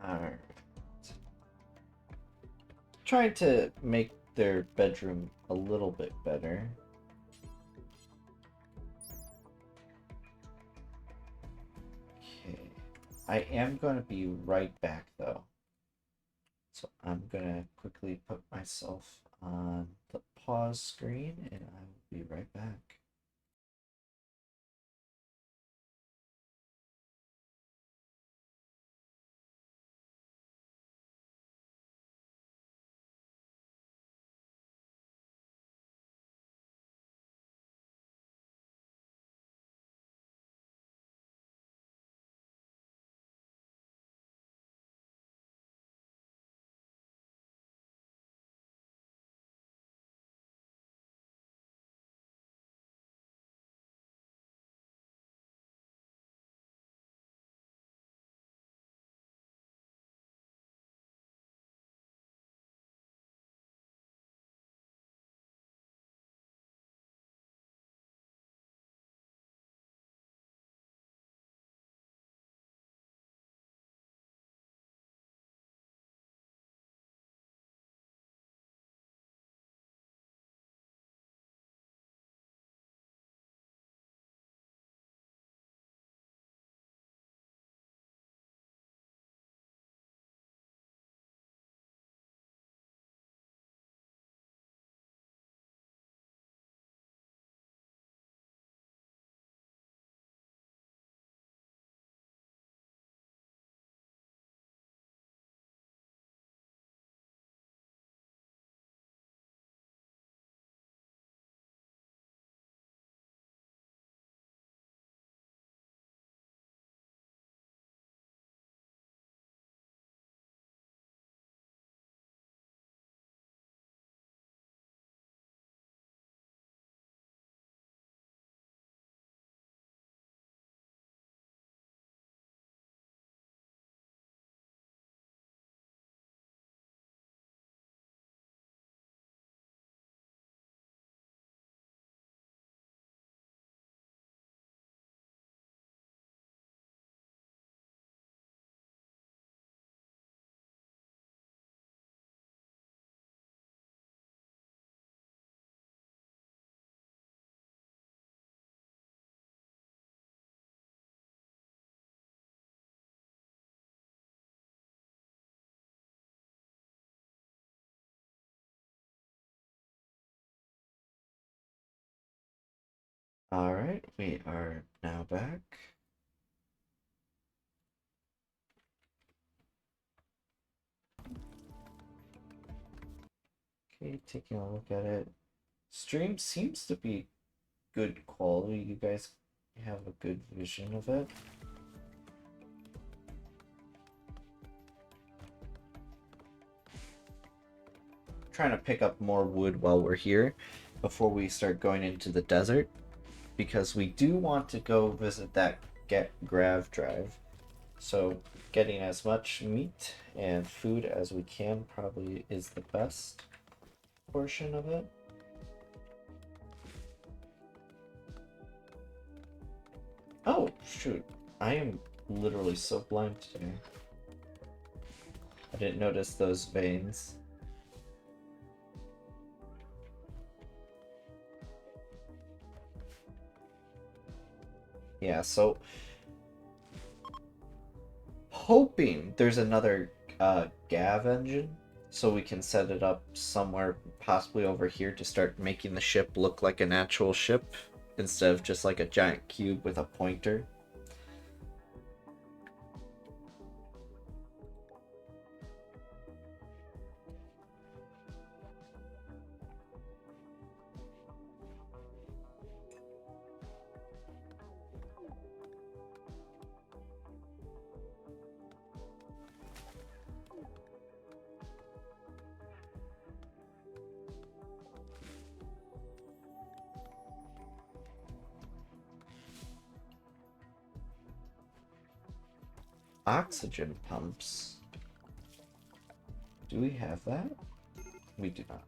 Alright. Trying to make their bedroom a little bit better. Okay. I am going to be right back, though. So I'm going to quickly put myself on the pause screen, and I will be right back. Alright, we are now back. Okay, taking a look at it. Stream seems to be good quality. You guys have a good vision of it. Trying to pick up more wood while we're here before we start going into the desert, because we do want to go visit that Grav drive. So getting as much meat and food as we can probably is the best portion of it. Oh, shoot. I am literally so blind today. I didn't notice those veins. Yeah, so hoping there's another Gav engine so we can set it up somewhere possibly over here to start making the ship look like an actual ship instead of just like a giant cube with a pointer. Oxygen pumps. Do we have that? We do not.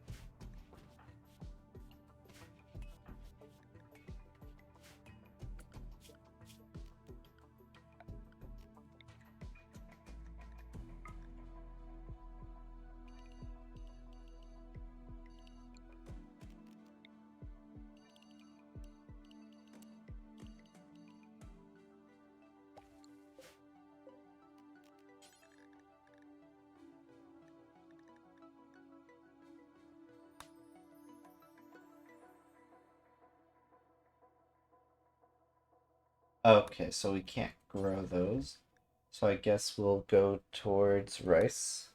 Okay, so we can't grow those. So I guess we'll go towards rice.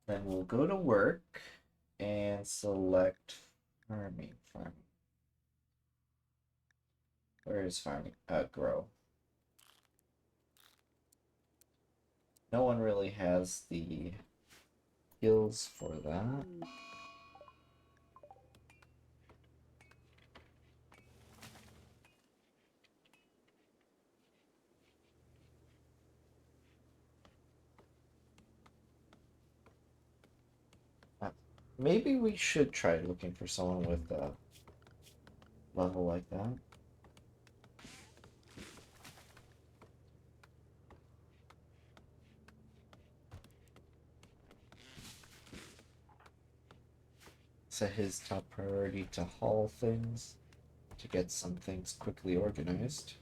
Then we'll go to work and select farming. Where is farming? Grow. No one really has the skills for that. Maybe we should try looking for someone with a level like that. Set his top priority to haul things, to get some things quickly organized.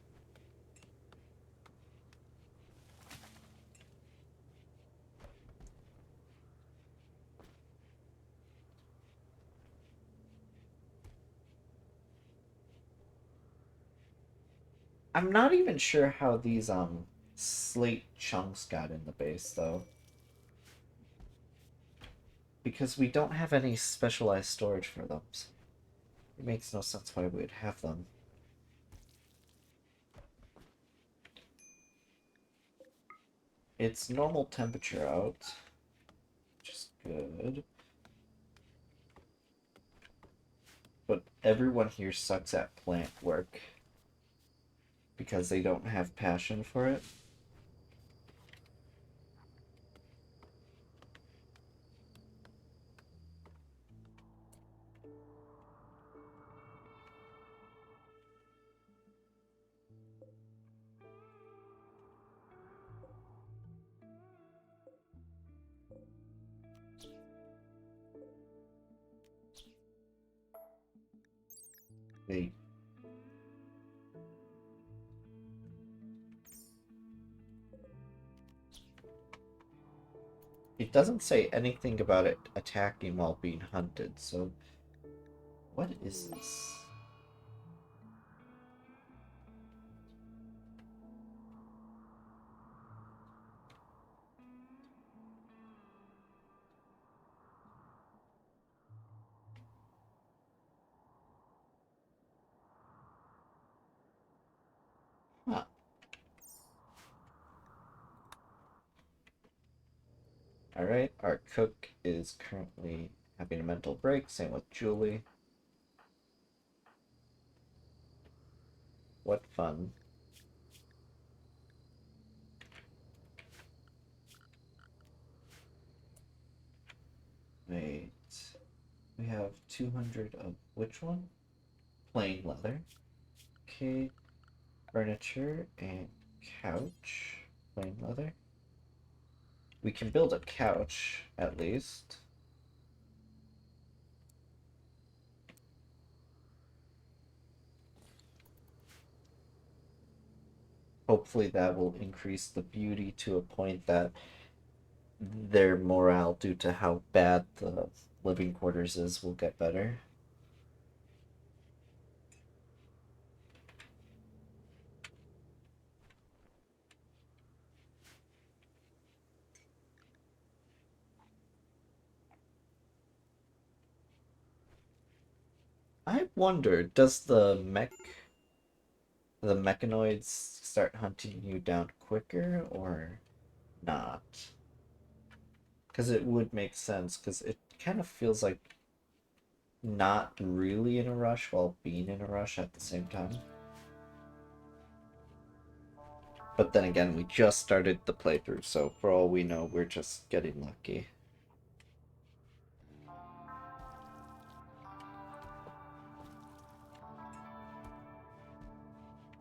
I'm not even sure how these slate chunks got in the base though. Because we don't have any specialized storage for them. So it makes no sense why we'd have them. It's normal temperature out, which is good. But everyone here sucks at plant work because they don't have passion for it. They It doesn't say anything about it attacking while being hunted, so what is this? Alright, our cook is currently having a mental break, same with Julie. What fun. Wait, we have 200 of which one? Plain leather. Okay, furniture and couch. Plain leather. We can build a couch, at least. Hopefully that will increase the beauty to a point that their morale, due to how bad the living quarters is, will get better. I wonder, does the mechanoids start hunting you down quicker or not? Because it would make sense, because it kind of feels like not really in a rush while being in a rush at the same time. But then again, we just started the playthrough, so for all we know, we're just getting lucky.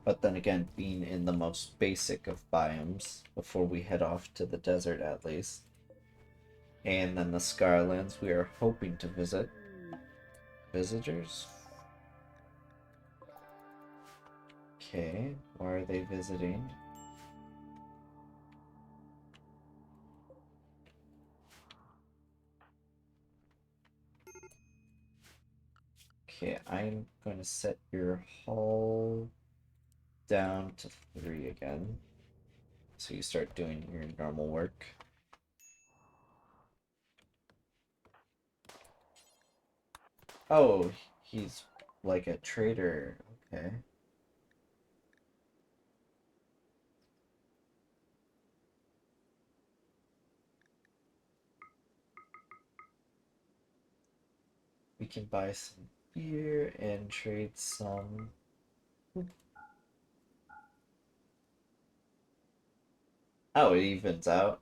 But then again, being in the most basic of biomes before we head off to the desert at least. And then the Scarlands we are hoping to visit. Visitors? Okay, why are they visiting? Okay, I'm going to set your hull down to 3 again. So you start doing your normal work. Oh, he's like a trader. Okay. We can buy some beer and trade some. Oh, it evens out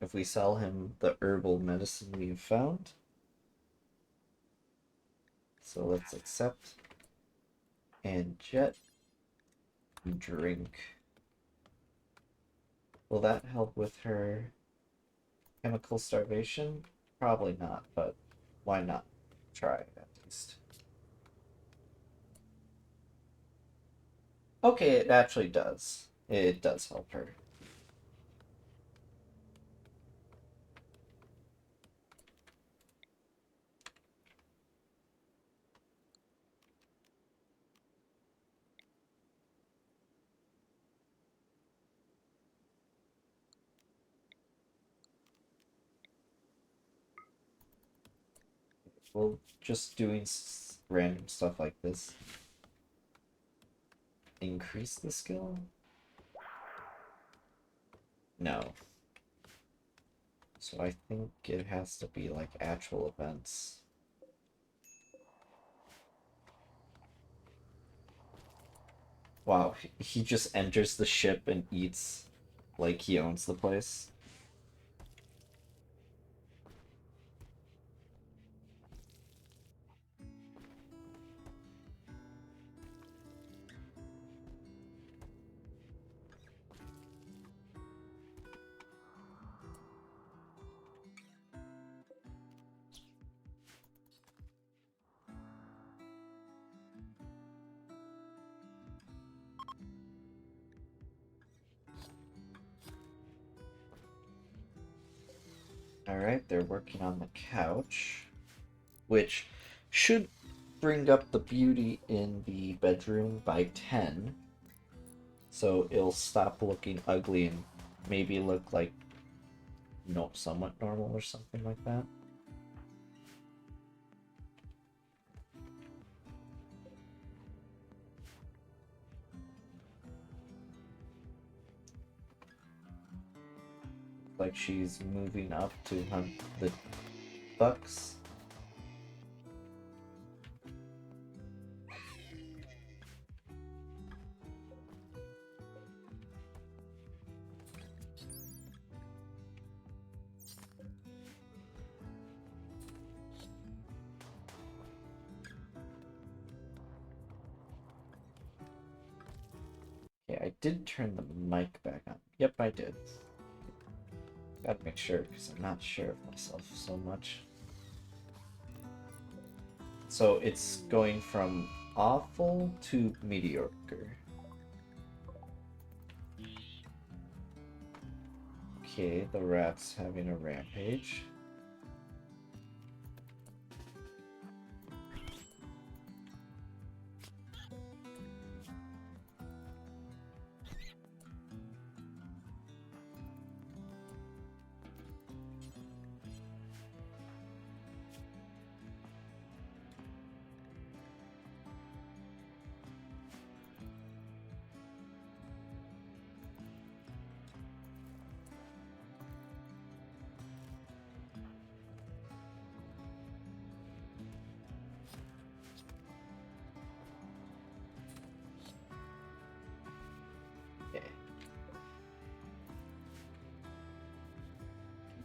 if we sell him the herbal medicine we have found. So let's accept and jet and drink. Will that help with her chemical starvation? Probably not, but why not try at least? Okay, it actually does. It does help her. Well, just doing random stuff like this increase the skill? No. So I think it has to be like actual events. Wow, he just enters the ship and eats like he owns the place. Alright, they're working on the couch, which should bring up the beauty in the bedroom by 10. So it'll stop looking ugly and maybe look like no, somewhat normal or something like that. like she's moving up to hunt the ducks. Okay, I did turn the mic back on. Yep, I did. Gotta make sure, because I'm not sure of myself so much. So it's going from awful to mediocre. Okay, the rat's having a rampage.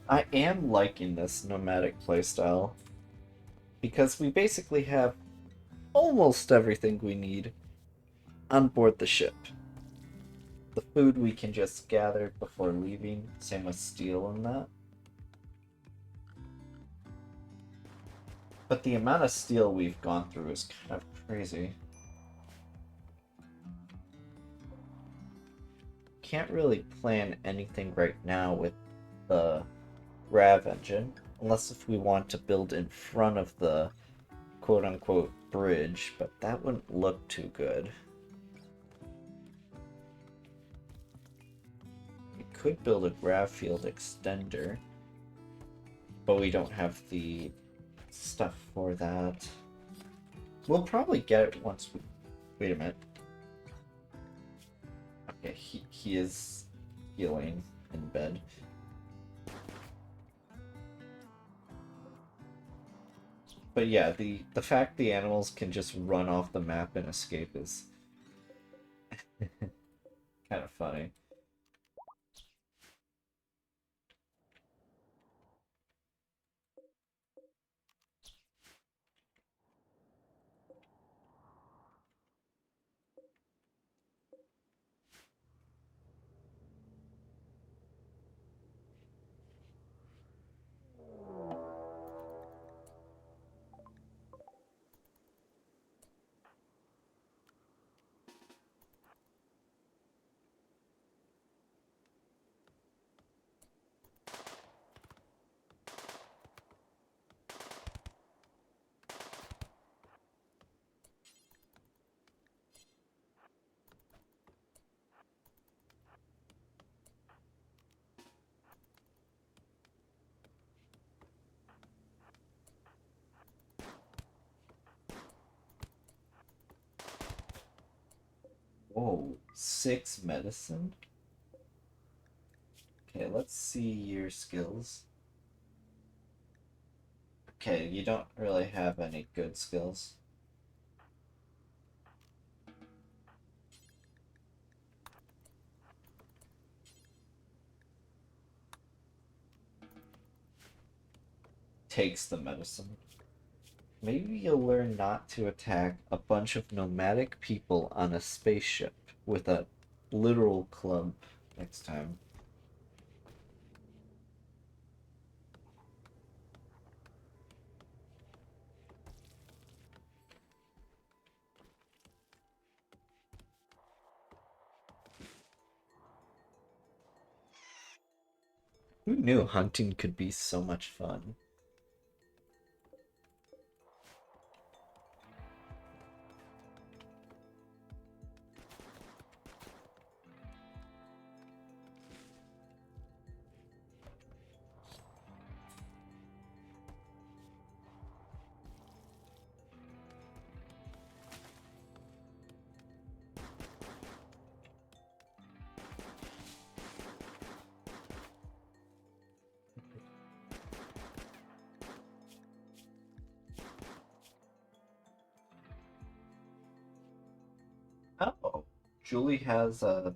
I am liking this nomadic playstyle because we basically have almost everything we need on board the ship. The food we can just gather before leaving, same with steel and that. But the amount of steel we've gone through is kind of crazy. Can't really plan anything right now with the Grav engine, unless if we want to build in front of the quote-unquote bridge, but that wouldn't look too good. We could build a grav field extender, but we don't have the stuff for that. We'll probably get it once we... Wait a minute. Okay, he is healing in bed. But yeah, the fact the animals can just run off the map and escape is kind of funny. Whoa, 6 medicine? Okay, let's see your skills. Okay, you don't really have any good skills. Takes the medicine. Maybe you'll learn not to attack a bunch of nomadic people on a spaceship with a literal club next time. Who knew hunting could be so much fun? Julie has a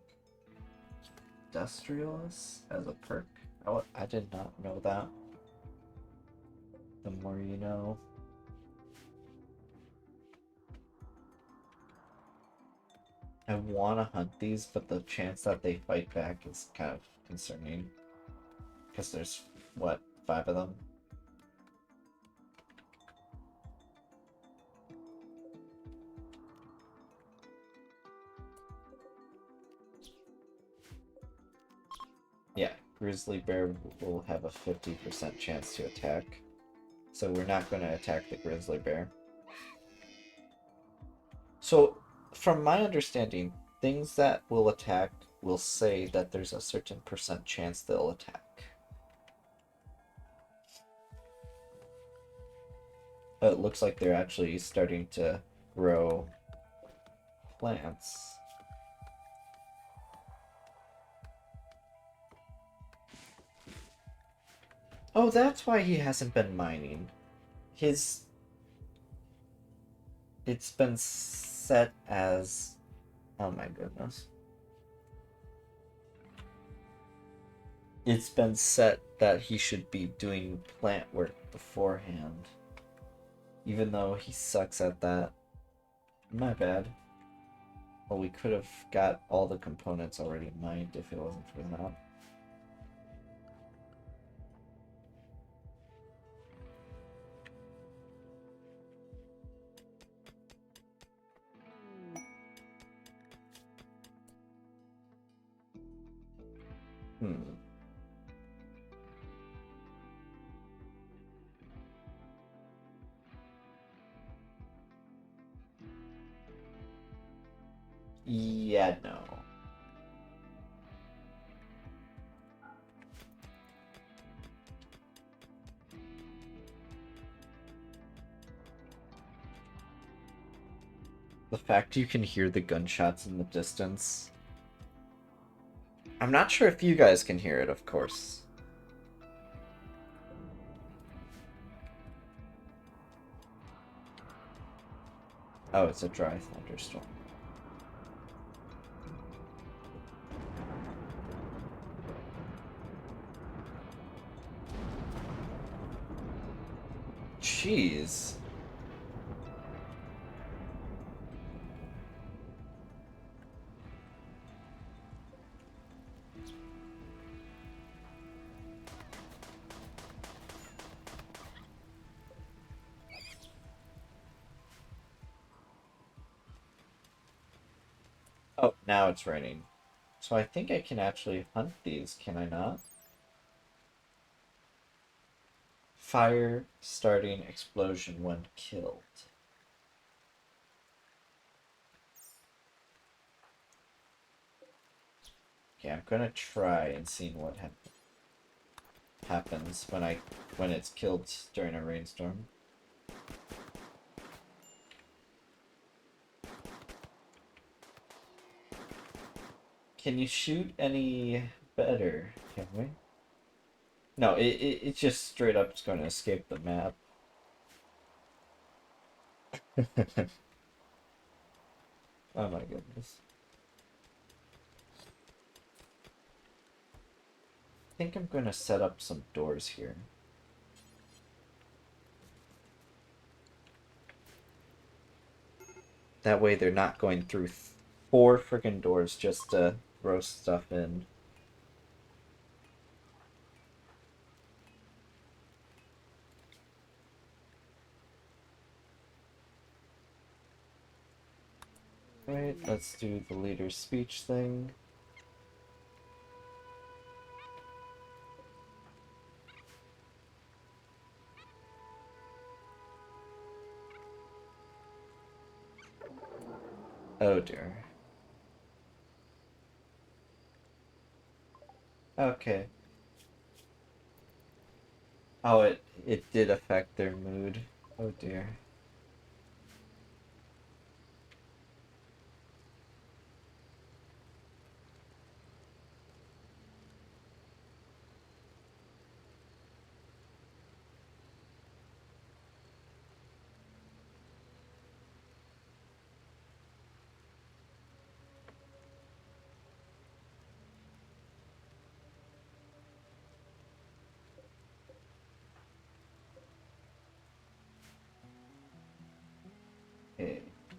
Industrialist as a perk. Oh, I did not know that. The more you know. I want to hunt these, but the chance that they fight back is kind of concerning. Because there's, what, 5 of them? Yeah, Grizzly Bear will have a 50% chance to attack. So we're not going to attack the Grizzly Bear. So, from my understanding, things that will attack will say that there's a certain percent chance they'll attack. But it looks like they're actually starting to grow plants. Oh, that's why he hasn't been mining. It's been set as... Oh my goodness. It's been set that he should be doing plant work beforehand. Even though he sucks at that. My bad. Well, we could have got all the components already mined if it wasn't for that. Yeah, no. The fact you can hear the gunshots in the distance. I'm not sure if you guys can hear it, of course. Oh, it's a dry thunderstorm. Jeez. Oh, now it's raining. So I think I can actually hunt these, can I not? Fire starting explosion when killed. Okay, I'm gonna try and see what happens when it's killed during a rainstorm. Can you shoot any better? Can we? No, it just straight up is going to escape the map. Oh my goodness. I think I'm going to set up some doors here. That way they're not going through 4 friggin' doors just to throw stuff in. Right, let's do the leader's speech thing. Oh dear. Okay. Oh, it did affect their mood. Oh dear.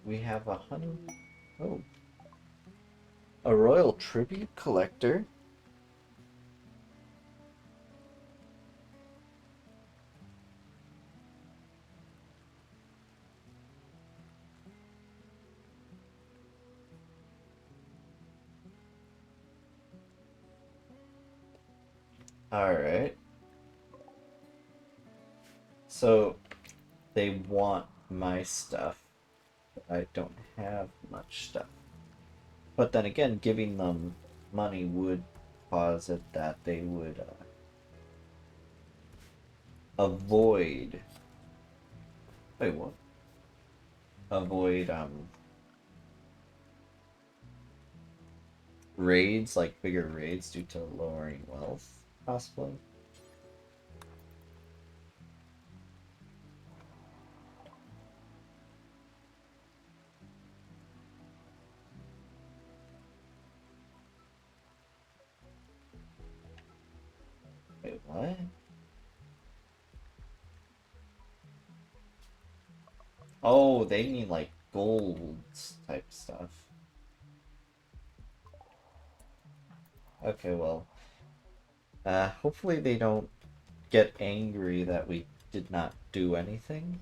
We have a honey. Oh. A royal tribute collector. Alright. So, they want my stuff. I don't have much stuff. But then again, giving them money would posit that they would avoid. Wait, what? Avoid raids, like bigger raids, due to lowering wealth, possibly. Wait, what? Oh, they mean like gold type stuff. Okay, well, hopefully they don't get angry that we did not do anything.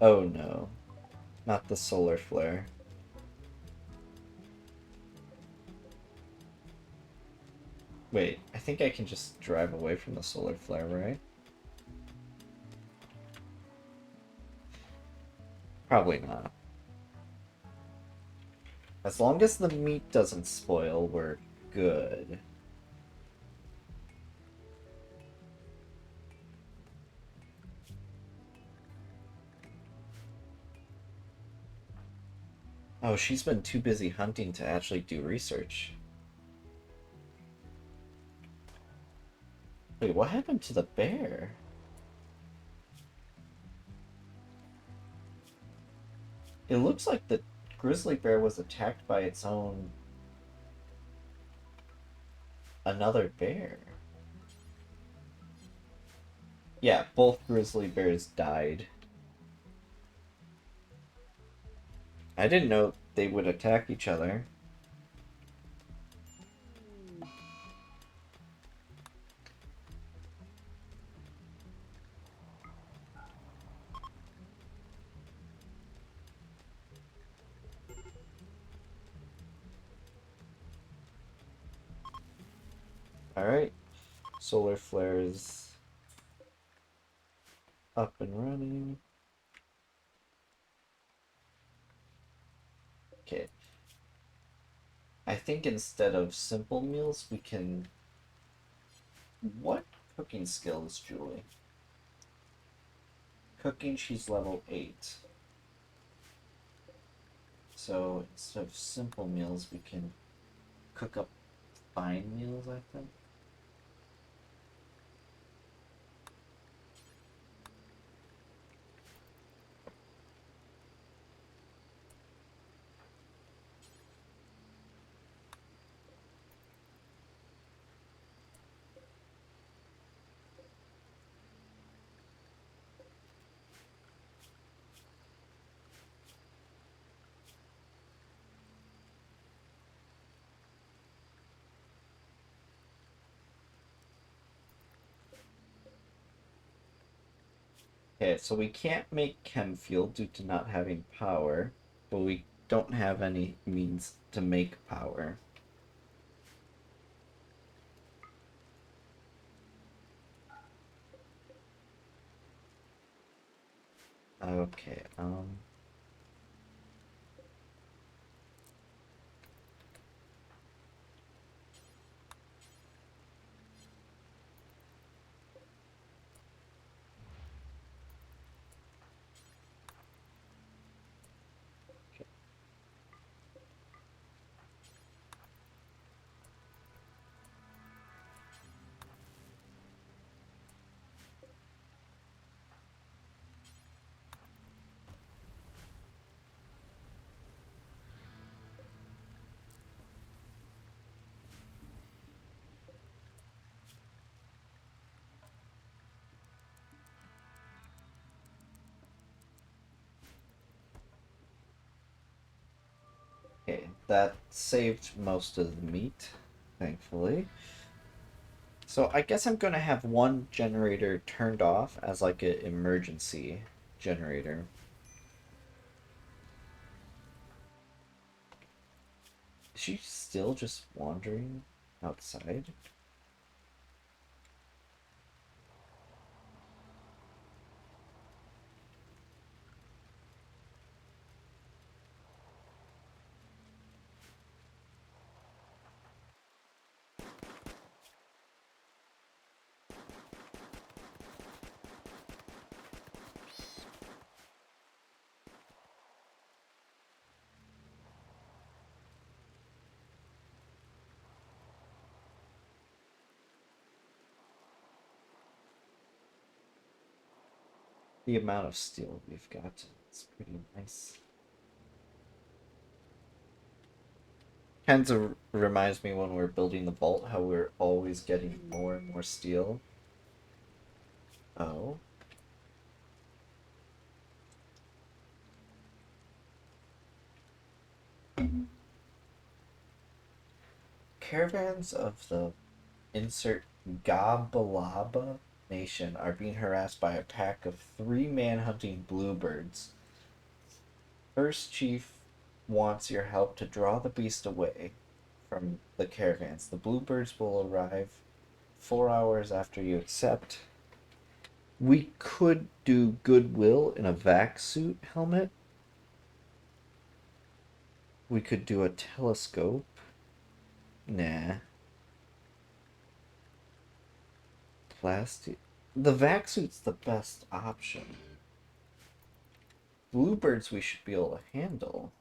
Oh no, not the solar flare. Wait, I think I can just drive away from the solar flare, right? Probably not. As long as the meat doesn't spoil, we're good. Oh, she's been too busy hunting to actually do research. Wait, what happened to the bear? It looks like the grizzly bear was attacked by its own... another bear. Yeah, both grizzly bears died. I didn't know they would attack each other. Alright. Solar flares up and running. Okay. I think instead of simple meals, we can... What cooking skills, Julie? Cooking, she's level 8. So instead of simple meals, we can cook up fine meals, I think. Okay, so we can't make chem fuel due to not having power, but we don't have any means to make power. Okay, that saved most of the meat, thankfully. So I guess I'm gonna have one generator turned off as like an emergency generator. Is she still just wandering outside? The amount of steel we've got, it's pretty nice. Kind of reminds me when we're building the vault how we're always getting more and more steel. Oh. Caravans of the insert Gabalaba nation are being harassed by a pack of 3 man-hunting bluebirds. First Chief wants your help to draw the beast away from the caravans. The bluebirds will arrive 4 hours after you accept. We could do goodwill in a vac suit helmet. We could do a telescope. Nah. Plastic. The vac suit's the best option. Bluebirds we should be able to handle.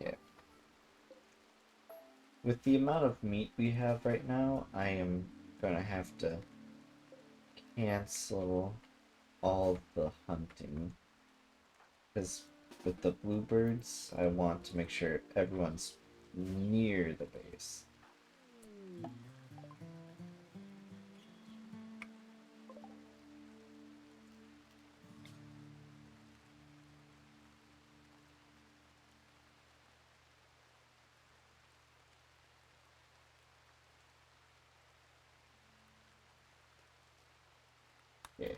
Okay. With the amount of meat we have right now, I am gonna have to cancel all the hunting. Because with the bluebirds, I want to make sure everyone's near the base. Okay.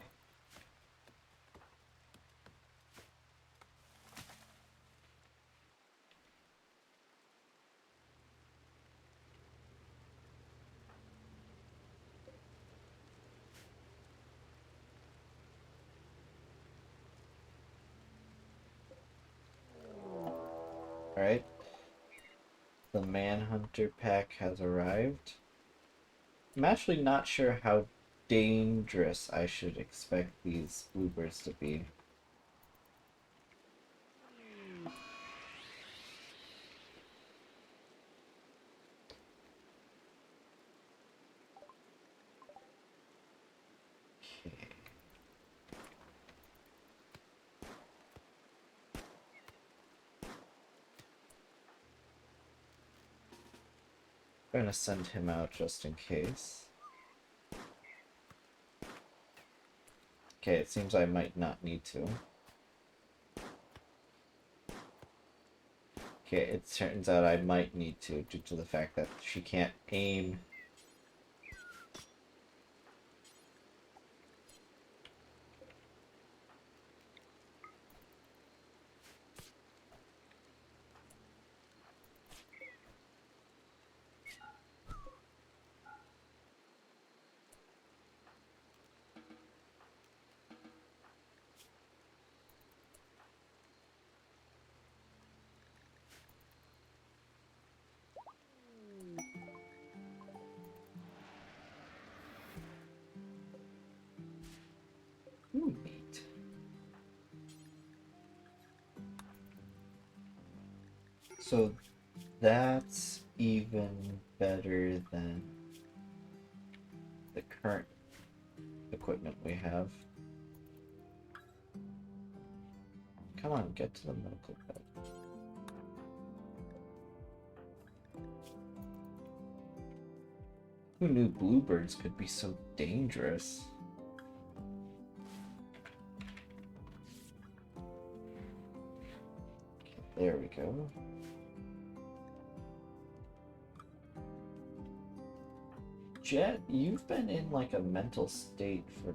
Alright. The Manhunter pack has arrived. I'm actually not sure how dangerous I should expect these bluebirds to be. Okay. I'm gonna send him out just in case. Okay, it seems I might not need to. Okay, it turns out I might need to due to the fact that she can't aim. Ooh, neat. So that's even better than the current equipment we have. Come on, get to the medical bed. Who knew bluebirds could be so dangerous? Okay, there we go. Jet, you've been in like a mental state for...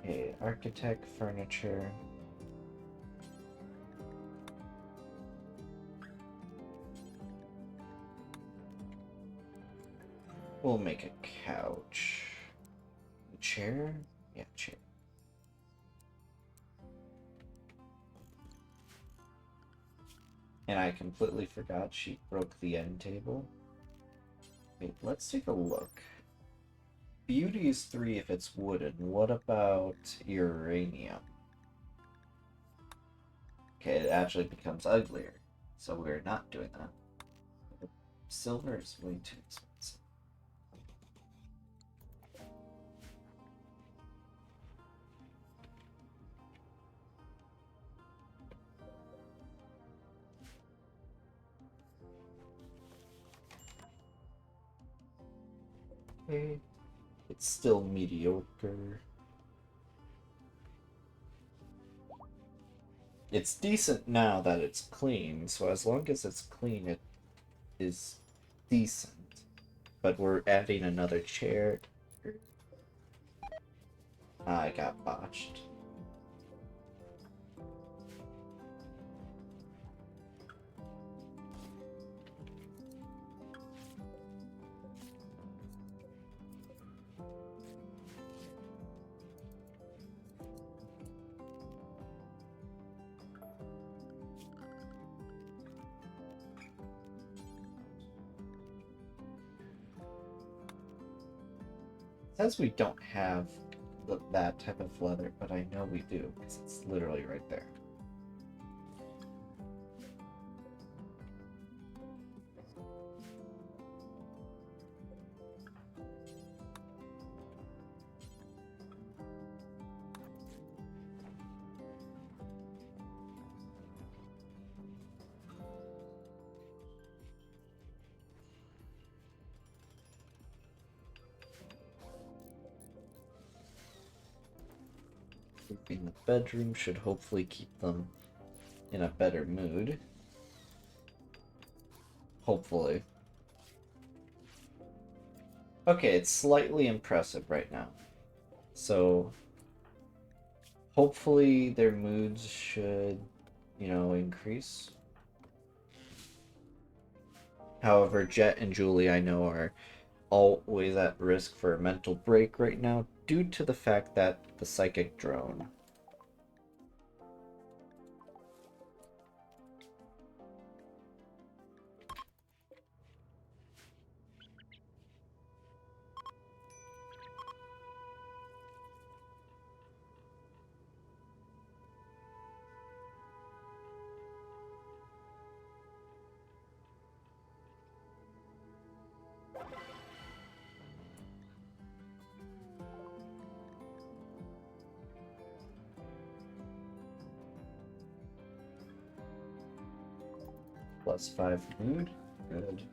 Okay, architect, furniture. We'll make a couch. Chair? Yeah, chair. And I completely forgot she broke the end table. Wait, let's take a look. Beauty is 3 if it's wooden. What about uranium? Okay, it actually becomes uglier. So we're not doing that. Silver is way too expensive. Okay. It's still mediocre. It's decent now that it's clean, so as long as it's clean, it is decent. But we're adding another chair. I got botched. Says we don't have that type of leather, but I know we do, because it's literally right there. In the bedroom should hopefully keep them in a better mood. Hopefully. Okay, it's slightly impressive right now. So hopefully their moods should, increase. However, Jet and Julie, I know, are always at risk for a mental break right now due to the fact that the psychic drone. +5 mood. Good.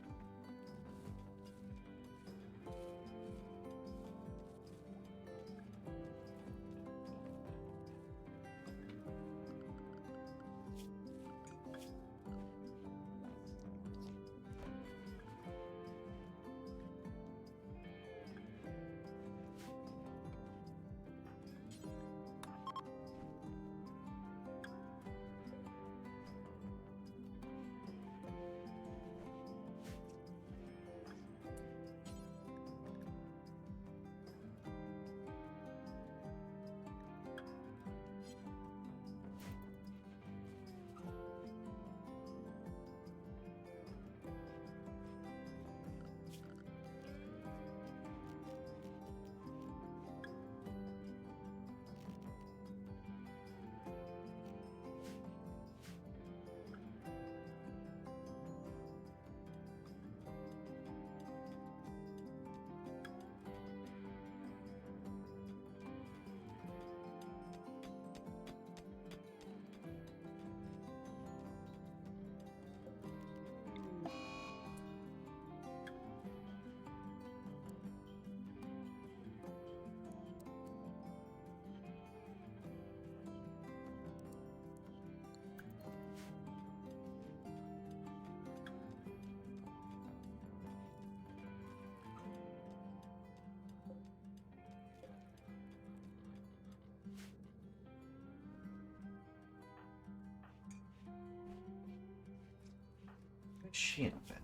She in a bed.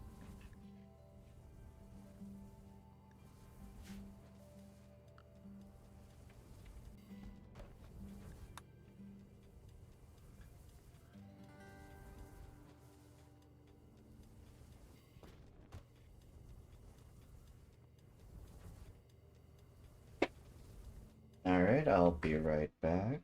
Alright, I'll be right back.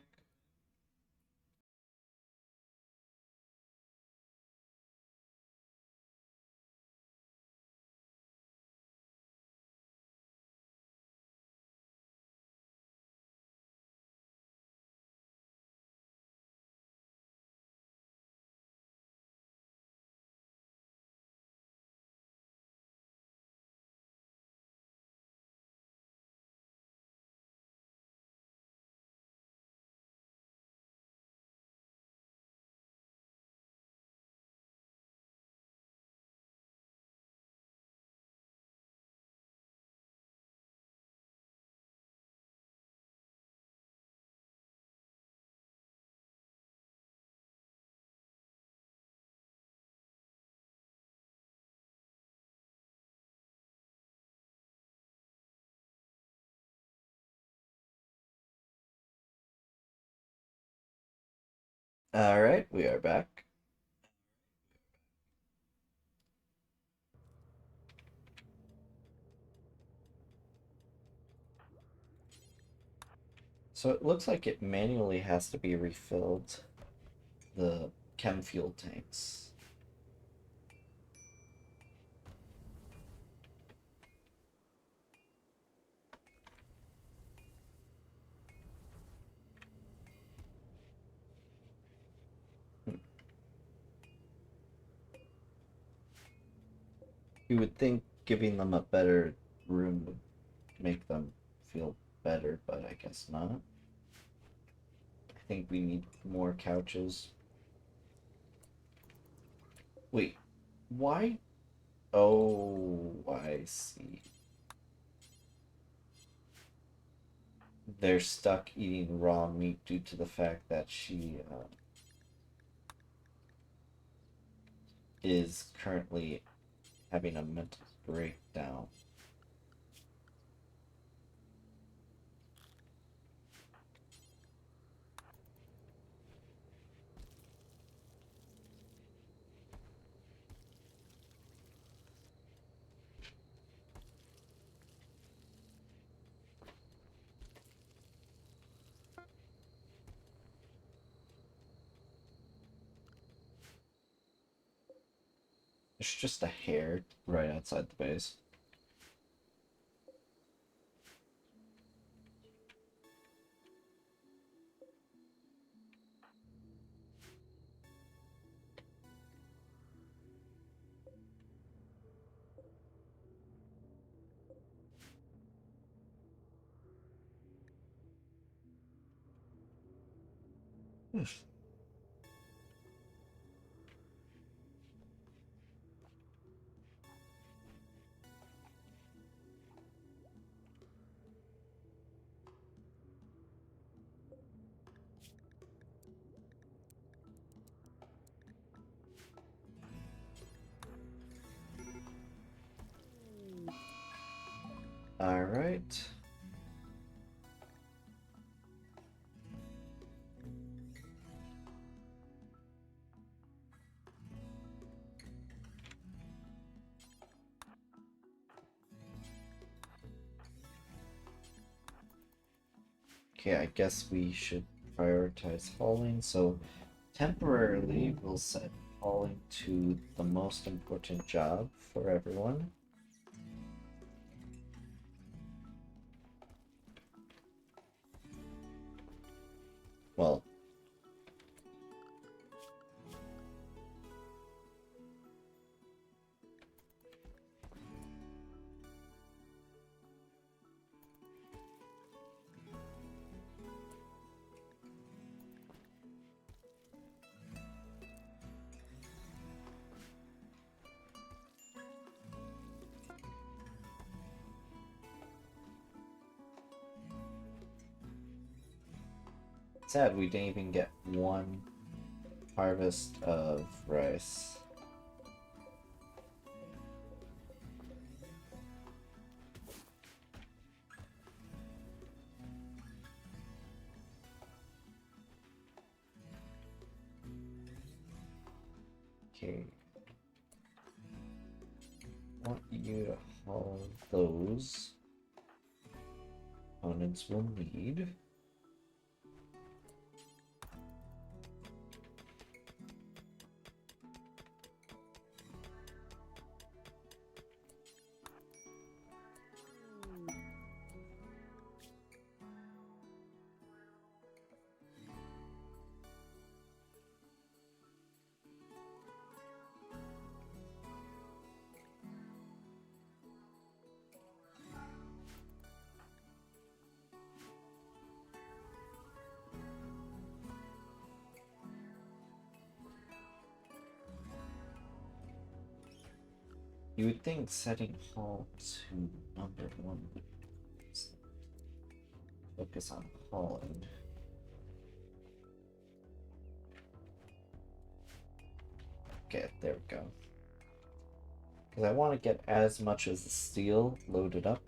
Alright, we are back. So it looks like it manually has to be refilled, the chem fuel tanks. You would think giving them a better room would make them feel better, but I guess not. I think we need more couches. Wait, why? Oh, I see. They're stuck eating raw meat due to the fact that she is currently having a mental breakdown. There's just a hair right outside the base. All right. Okay, I guess we should prioritize hauling. So temporarily, we'll set hauling to the most important job for everyone. Well, sad we didn't even get one harvest of rice. Okay. I want you to haul those components we'll need. You would think setting haul to number 1 would focus on hauling. Okay, there we go. Because I want to get as much as the steel loaded up.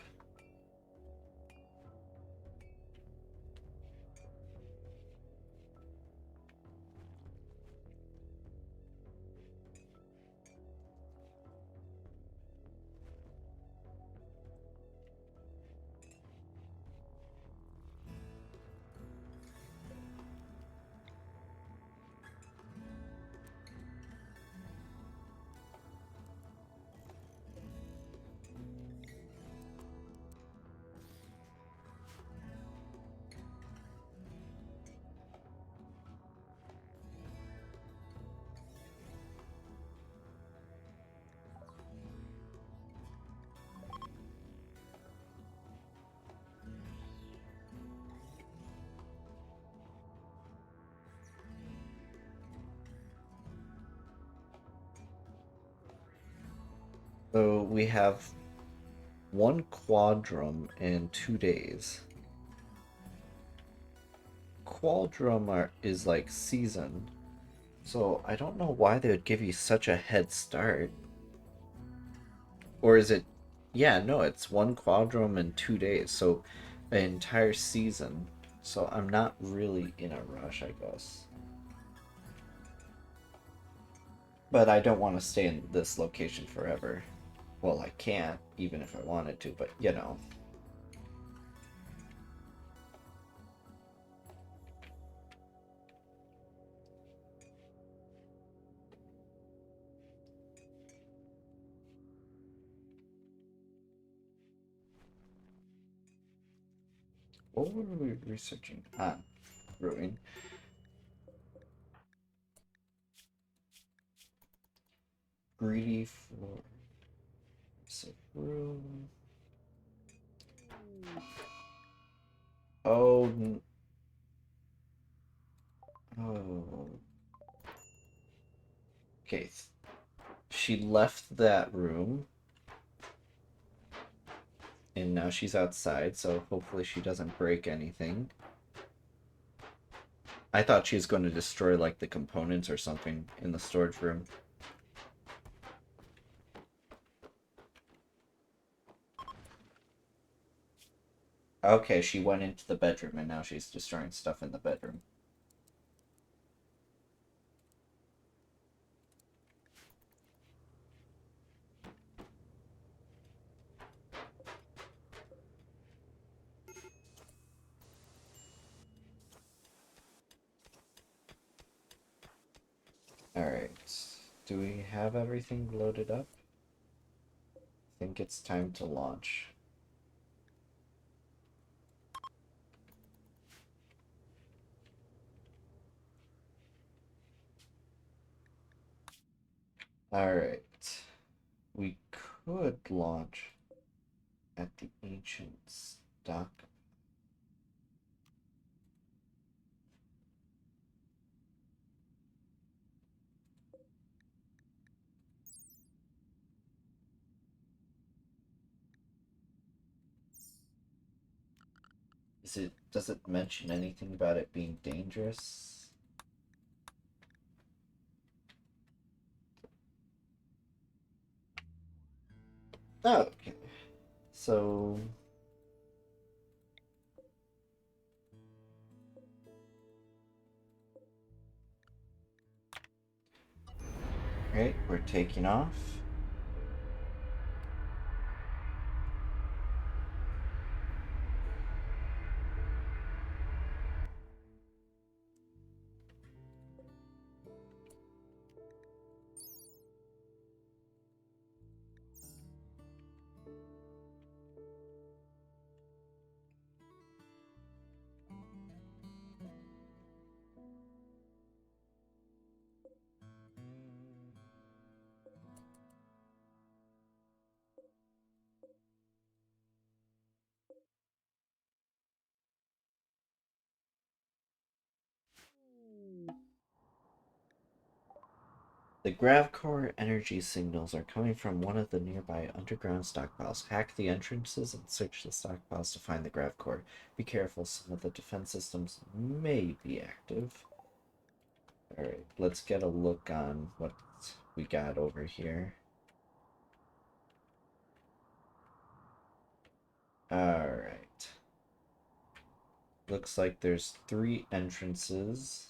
So we have 1 quadrum and 2 days. Quadrum is like season, so I don't know why they would give you such a head start. Or is it? Yeah, no, it's 1 quadrum and 2 days, so an entire season. So I'm not really in a rush, I guess. But I don't want to stay in this location forever. Well, I can't, even if I wanted to, but you know. What were we researching? Ah, brewing. Greedy for room. Oh, oh. Okay, she left that room, and now she's outside, so hopefully she doesn't break anything. I thought she was going to destroy, like, the components or something in the storage room. Okay, she went into the bedroom, and now she's destroying stuff in the bedroom. Alright. Do we have everything loaded up? I think it's time to launch. Alright. We could launch at the ancient stock. Does it mention anything about it being dangerous? Oh, okay. So Alright, we're taking off. The Gravcore energy signals are coming from one of the nearby underground stockpiles. Hack the entrances and search the stockpiles to find the Gravcore. Be careful, some of the defense systems may be active. Alright, let's get a look on what we got over here. Alright. Looks like there's 3 entrances.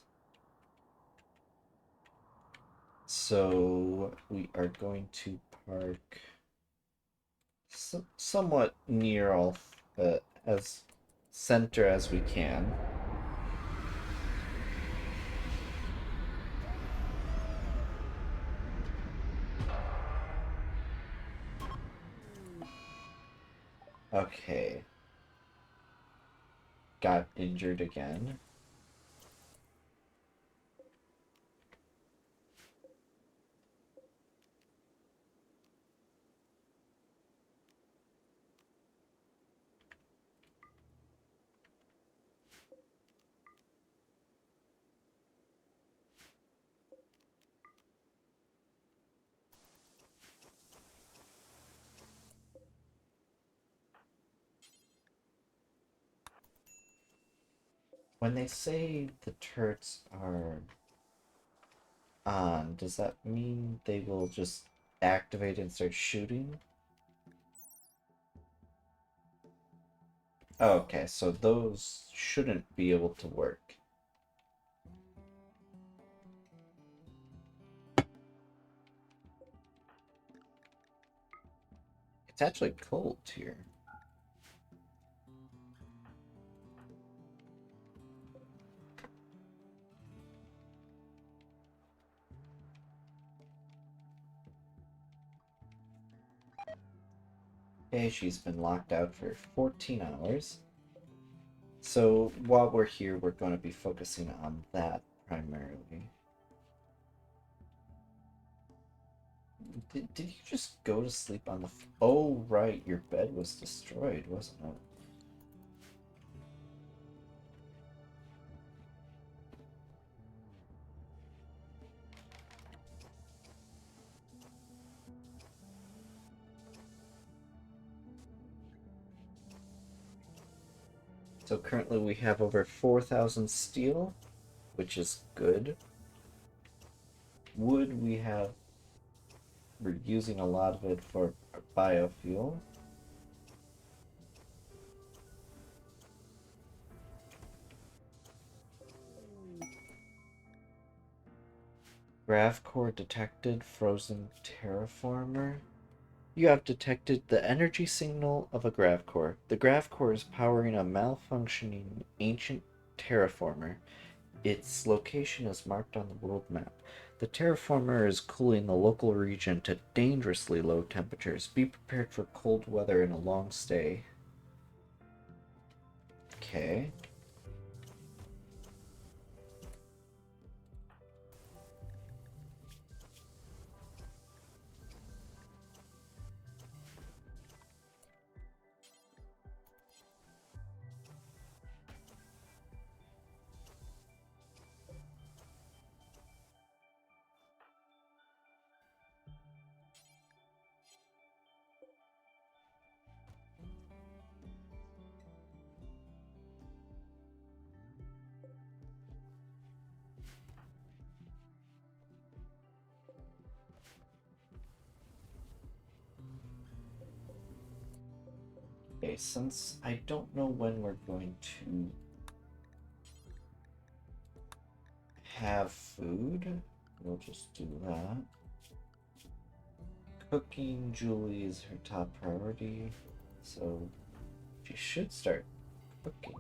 So we are going to park somewhat near all as center as we can. Okay. Got injured again. When they say the turrets are on, does that mean they will just activate and start shooting? Okay, so those shouldn't be able to work. It's actually cold here. Okay, she's been locked out for 14 hours. So while we're here, we're going to be focusing on that primarily. Did you just go to sleep on the... Oh, right, your bed was destroyed, wasn't it? So currently we have over 4,000 steel, which is good. Wood, we're using a lot of it for biofuel. Gravcore detected, frozen terraformer. You have detected the energy signal of a Gravcore. The Gravcore is powering a malfunctioning ancient terraformer. Its location is marked on the world map. The terraformer is cooling the local region to dangerously low temperatures. Be prepared for cold weather and a long stay. Okay. Okay, since I don't know when we're going to have food, we'll just do that. Cooking Julie is her top priority, so she should start cooking.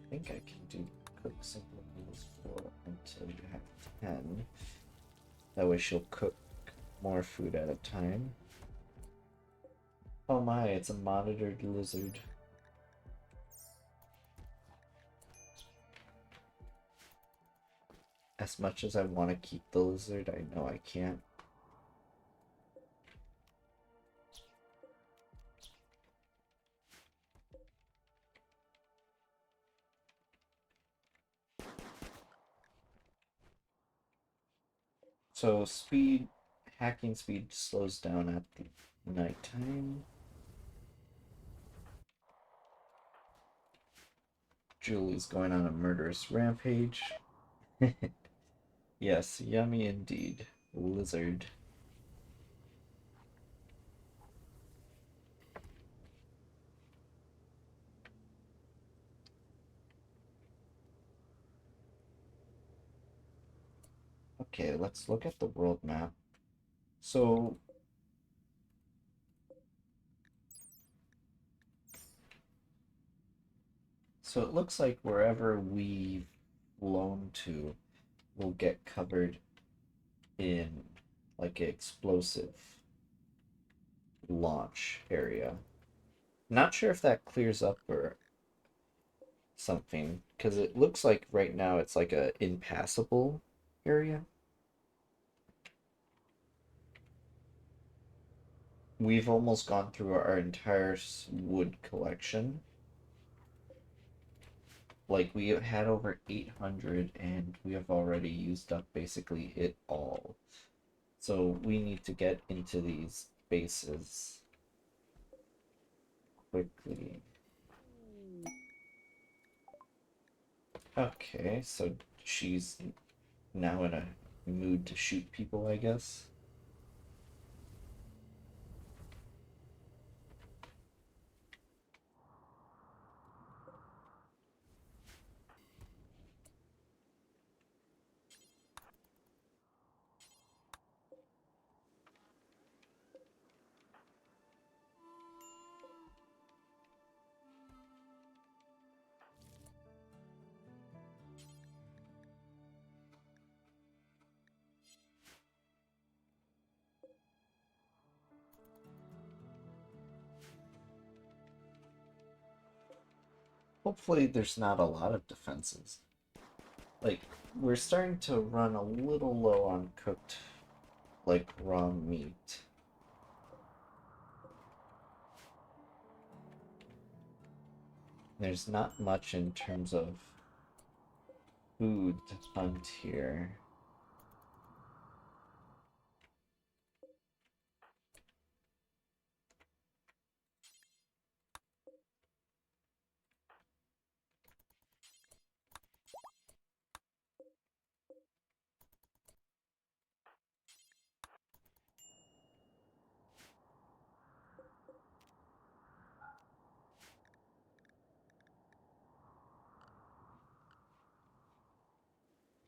I think I can do cook simple meals 4 until you have 10. That way she'll cook more food at a time. Oh my, it's a monitored lizard. As much as I want to keep the lizard, I know I can't. So hacking speed slows down at the nighttime. Julie's going on a murderous rampage. Yes, yummy indeed. Lizard. Okay, let's look at the world map. So it looks like wherever we've flown to will get covered in like an explosive launch area. Not sure if that clears up or something, because it looks like right now it's like a impassable area. We've almost gone through our entire wood collection. Like we had over 800 and we have already used up basically it all. So we need to get into these bases quickly. Okay, so she's now in a mood to shoot people, I guess. Hopefully there's not a lot of defenses. Like, we're starting to run a little low on cooked, like, raw meat. There's not much in terms of food to hunt here.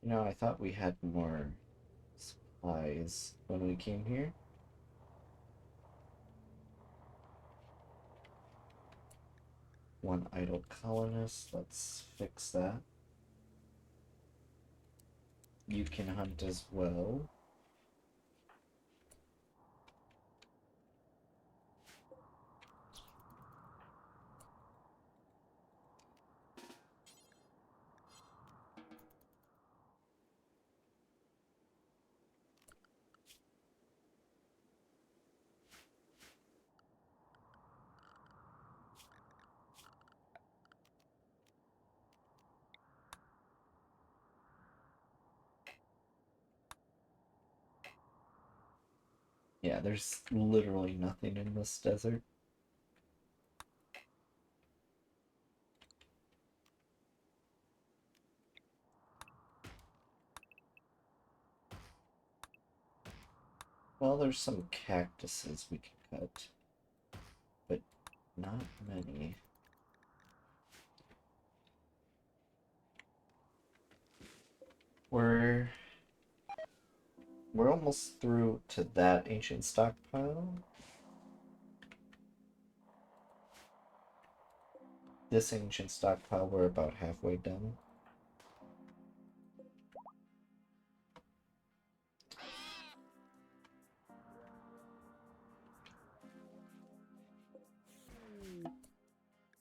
You know, I thought we had more supplies when we came here. One idle colonist, let's fix that. You can hunt as well. Yeah, there's literally nothing in this desert. Well, there's some cactuses we can cut, but not many. We're we're almost through to that ancient stockpile. This ancient stockpile, we're about halfway done.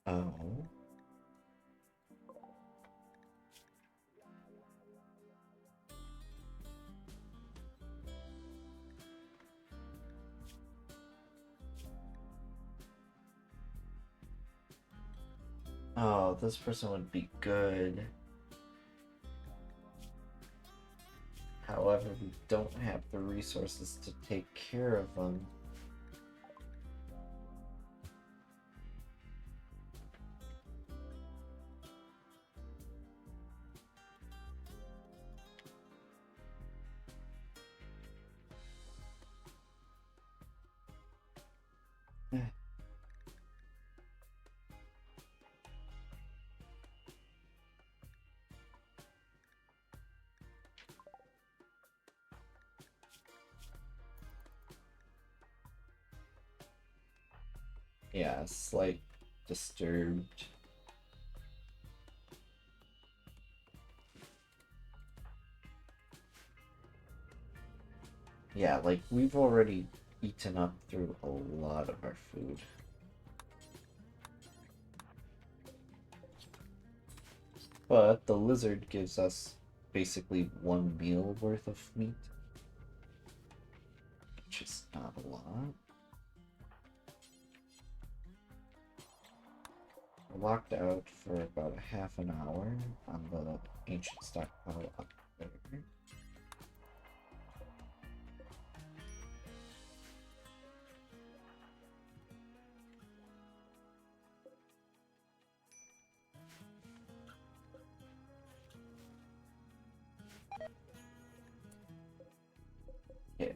Oh. Oh, this person would be good. However, we don't have the resources to take care of them. Yeah, slight disturbed. Yeah, like we've already eaten up through a lot of our food. But the lizard gives us basically 1 meal worth of meat, which is not a lot. We're locked out for about a half an hour on the ancient stockpile up there. Yeah.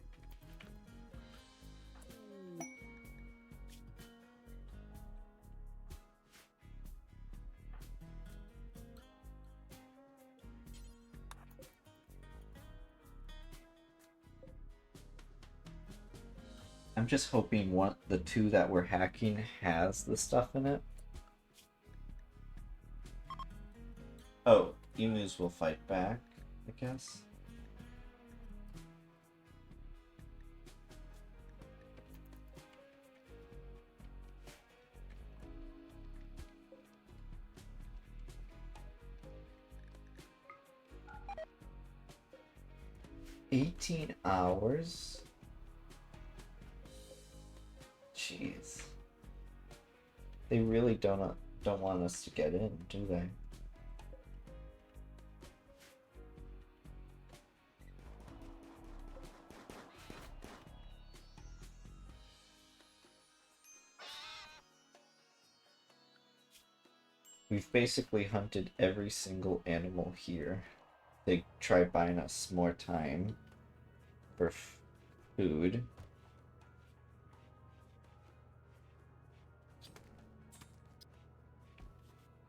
I'm just hoping the two that we're hacking has the stuff in it. Oh, emus will fight back, I guess. $18? Jeez. They really don't want us to get in, do they? We've basically hunted every single animal here. They try buying us more time for food.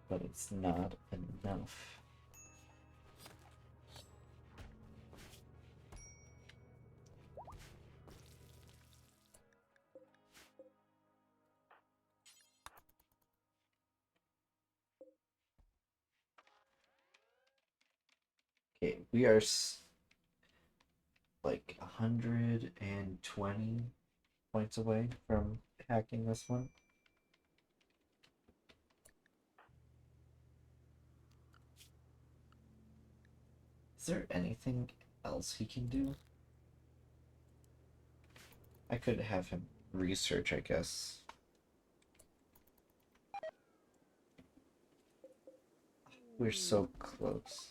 But it's not enough. Okay, we are like 120 points away from hacking this one. Is there anything else he can do? I could have him research, I guess. We're so close.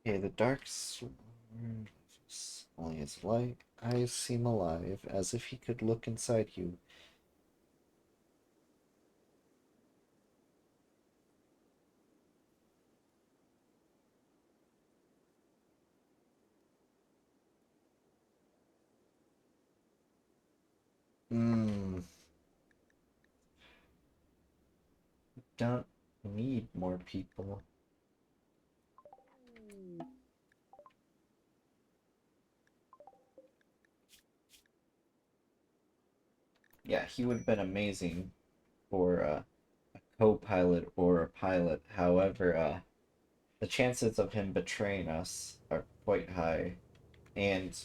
Okay, the dark sword only his light eyes seem alive, as if he could look inside you. Hmm. Don't need more people. Yeah, he would have been amazing for a co-pilot or a pilot. However, the chances of him betraying us are quite high, and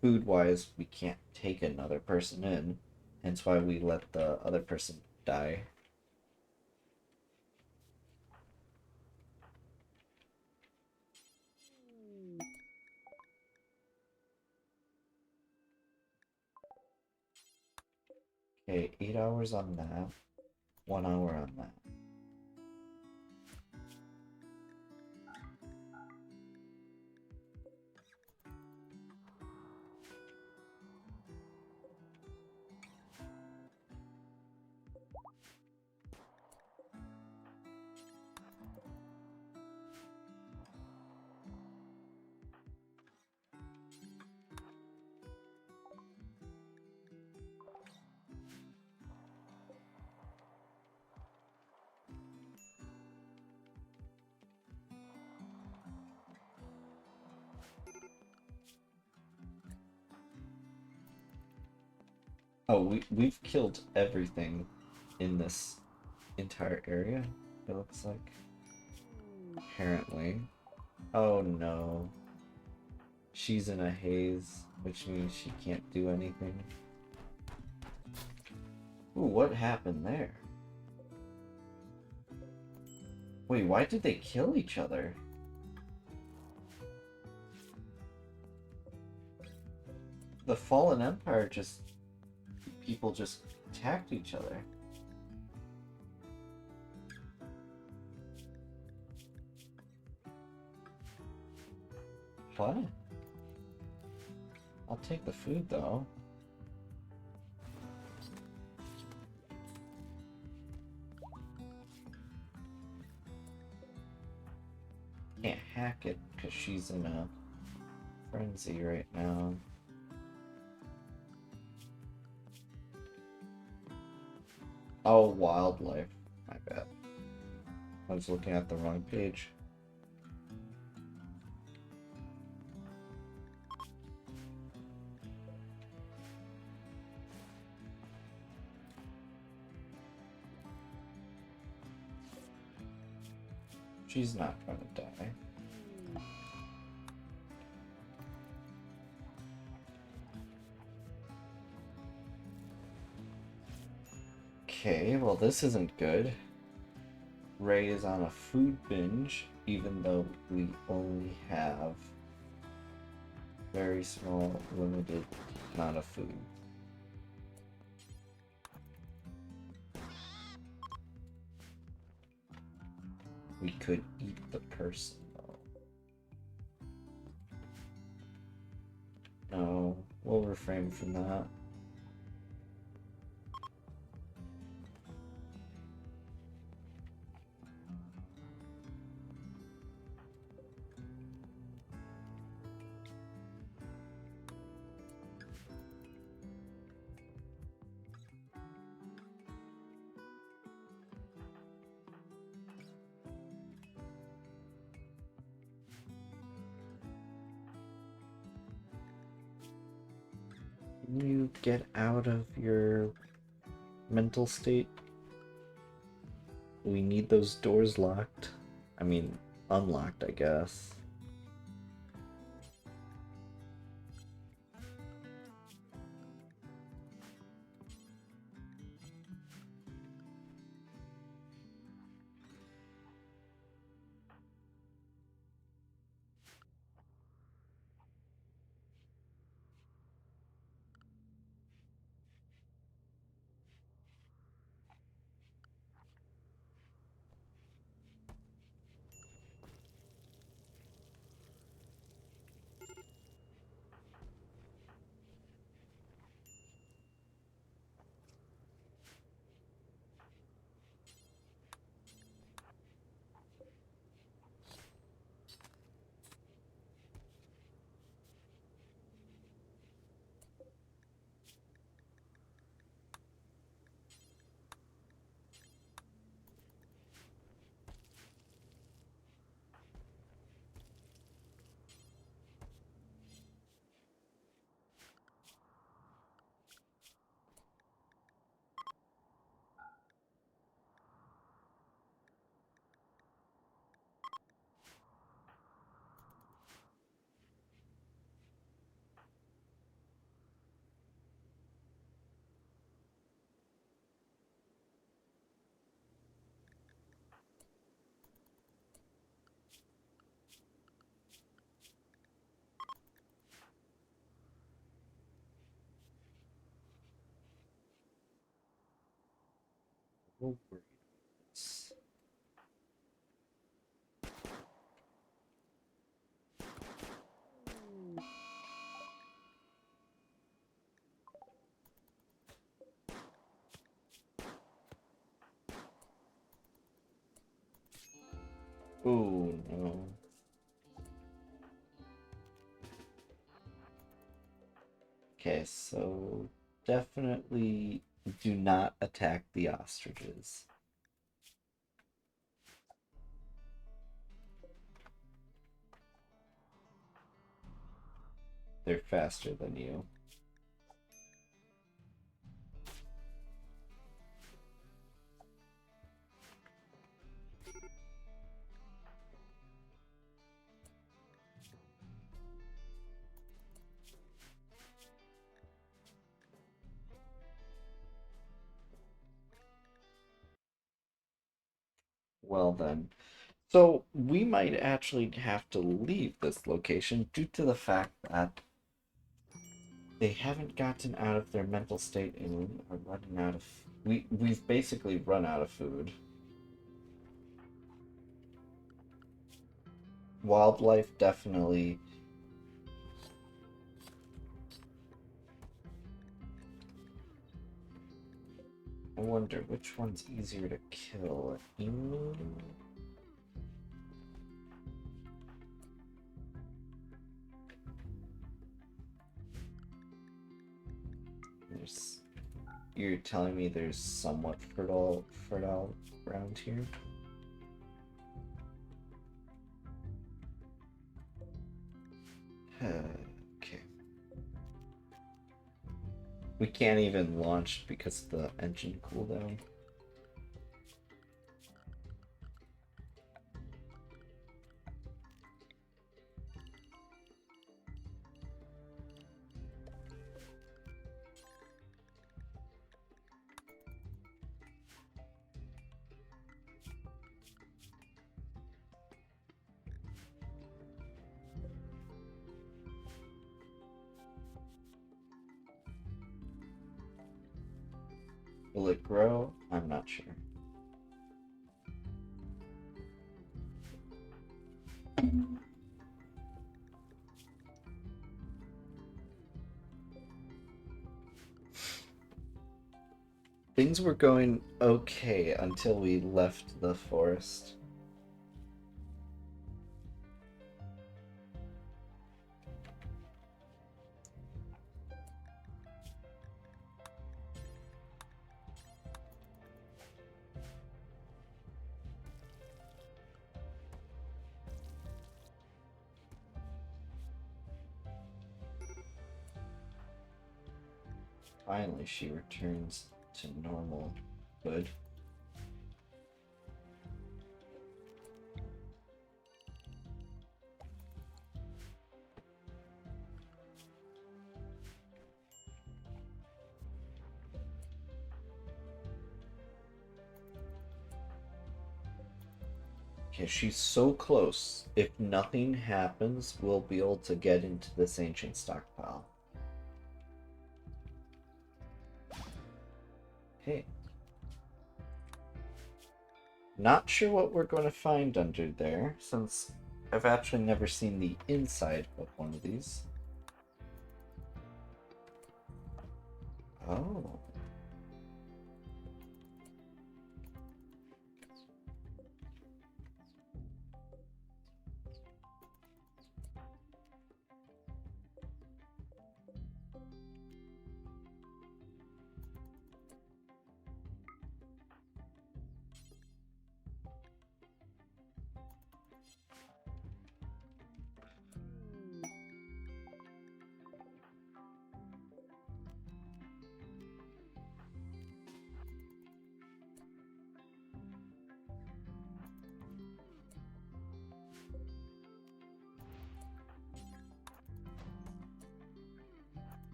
food-wise, we can't take another person in. Hence why we let the other person die. Okay, 8 hours on that, 1 hour on that. Oh, we've killed everything in this entire area, it looks like. Apparently. Oh no. She's in a haze, which means she can't do anything. Ooh, what happened there? Wait, why did they kill each other? The Fallen Empire just... people just attacked each other. What? I'll take the food though. Can't hack it because she's in a frenzy right now. Oh, wildlife. My bad. I was looking at the wrong page. She's not gonna die. Okay, well this isn't good. Ray is on a food binge, even though we only have very small, limited amount of food. We could eat the person, though. No, we'll refrain from that. Can you get out of your mental state? We need those doors locked. I mean, unlocked, I guess. little worried about this. Ooh, no. Okay, so definitely do not attack the ostriches. They're faster than you. Well then. So we might actually have to leave this location due to the fact that they haven't gotten out of their mental state and are running out of we've basically run out of food. Wildlife definitely. I wonder which one's easier to kill. Emu? There's, you're telling me there's somewhat fertile around here? Okay. We can't even launch because of the engine cooldown. Will it grow? I'm not sure. Things were going okay until we left the forest. Finally, she returns to normal. Good. Okay, she's so close. If nothing happens, we'll be able to get into this ancient stockpile. Hey. Not sure what we're going to find under there, since I've actually never seen the inside of one of these. Oh.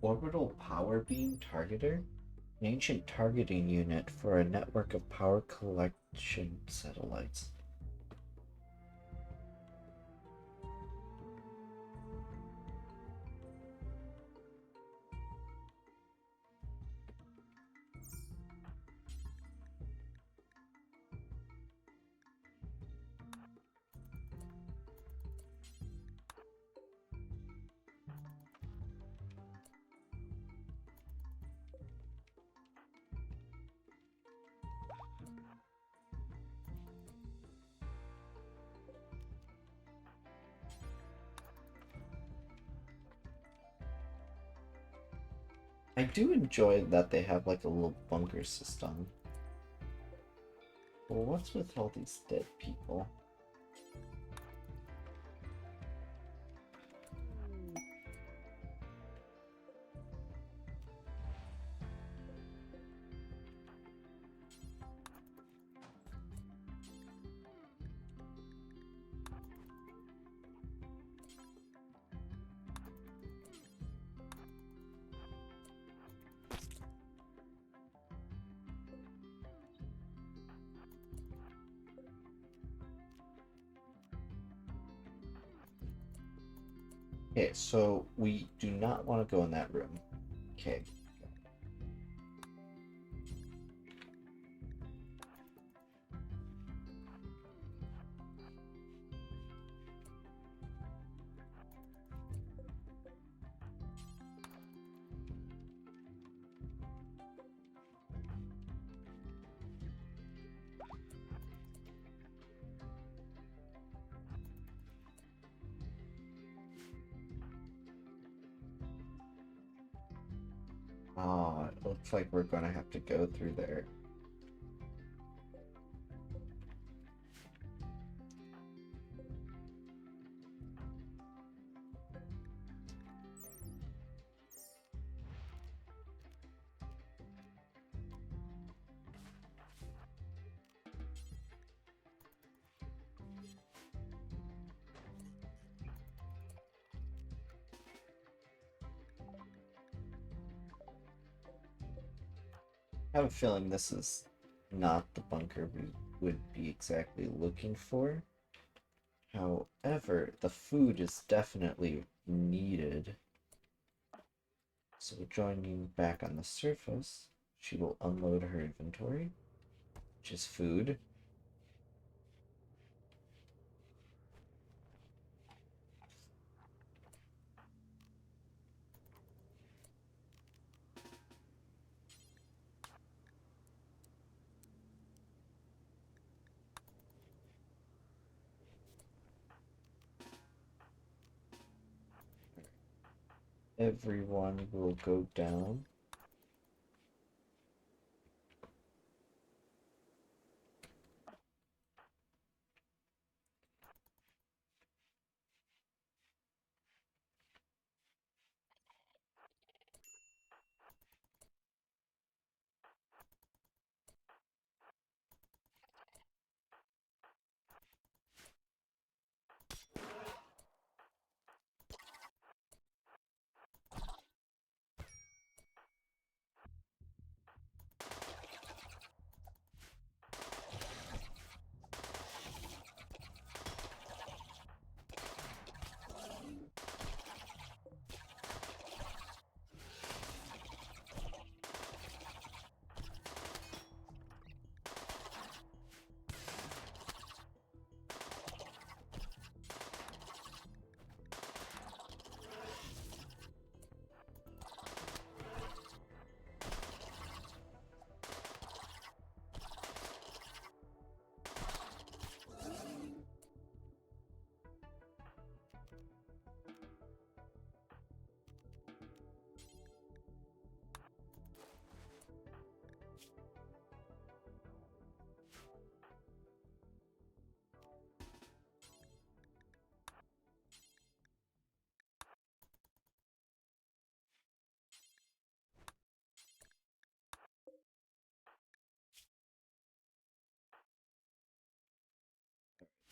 Orbital power beam targeter? An ancient targeting unit for a network of power collection satellites. I do enjoy that they have like a little bunker system. Well, what's with all these dead people? Okay, so we do not want to go in that room. Okay. Oh, it looks like we're gonna have to go through there. I have a feeling this is not the bunker we would be exactly looking for. However, the food is definitely needed. So joining back on the surface, she will unload her inventory, which is food. Everyone will go down.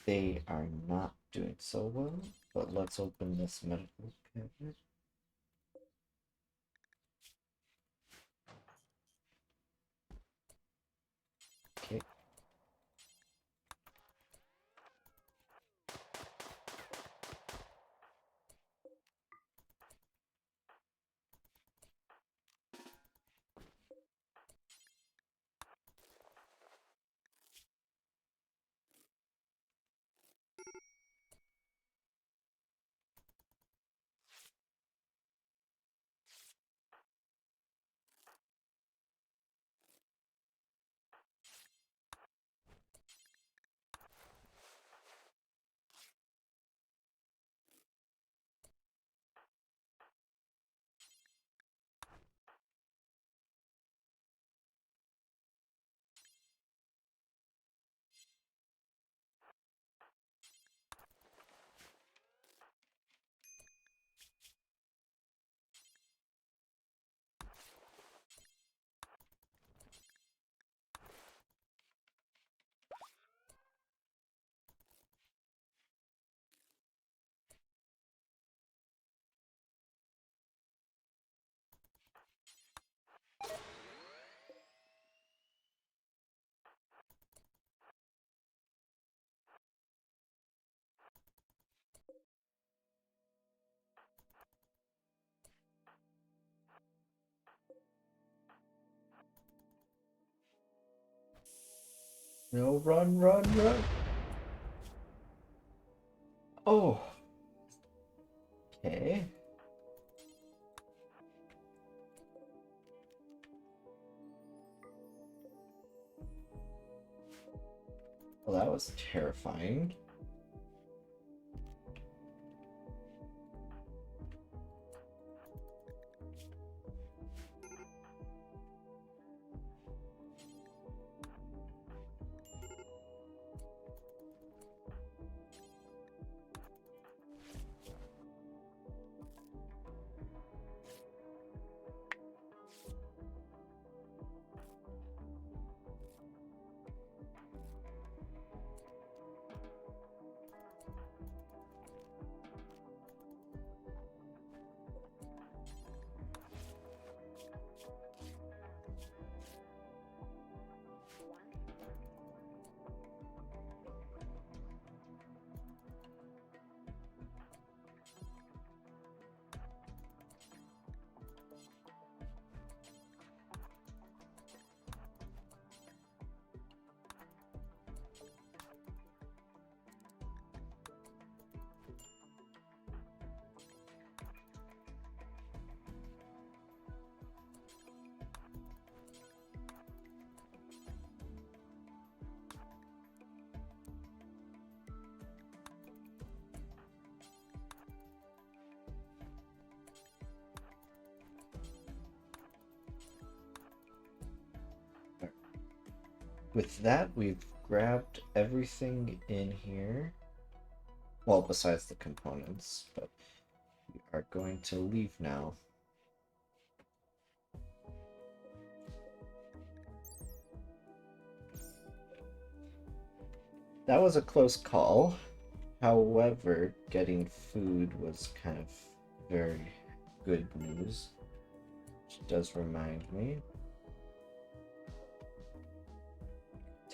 They are not doing so well, but let's open this medical cabinet. No, run, run, run. Oh. Okay. Well, that was terrifying. With that, we've grabbed everything in here. Well, besides the components, but we are going to leave now. That was a close call. However, getting food was kind of very good news. Which does remind me.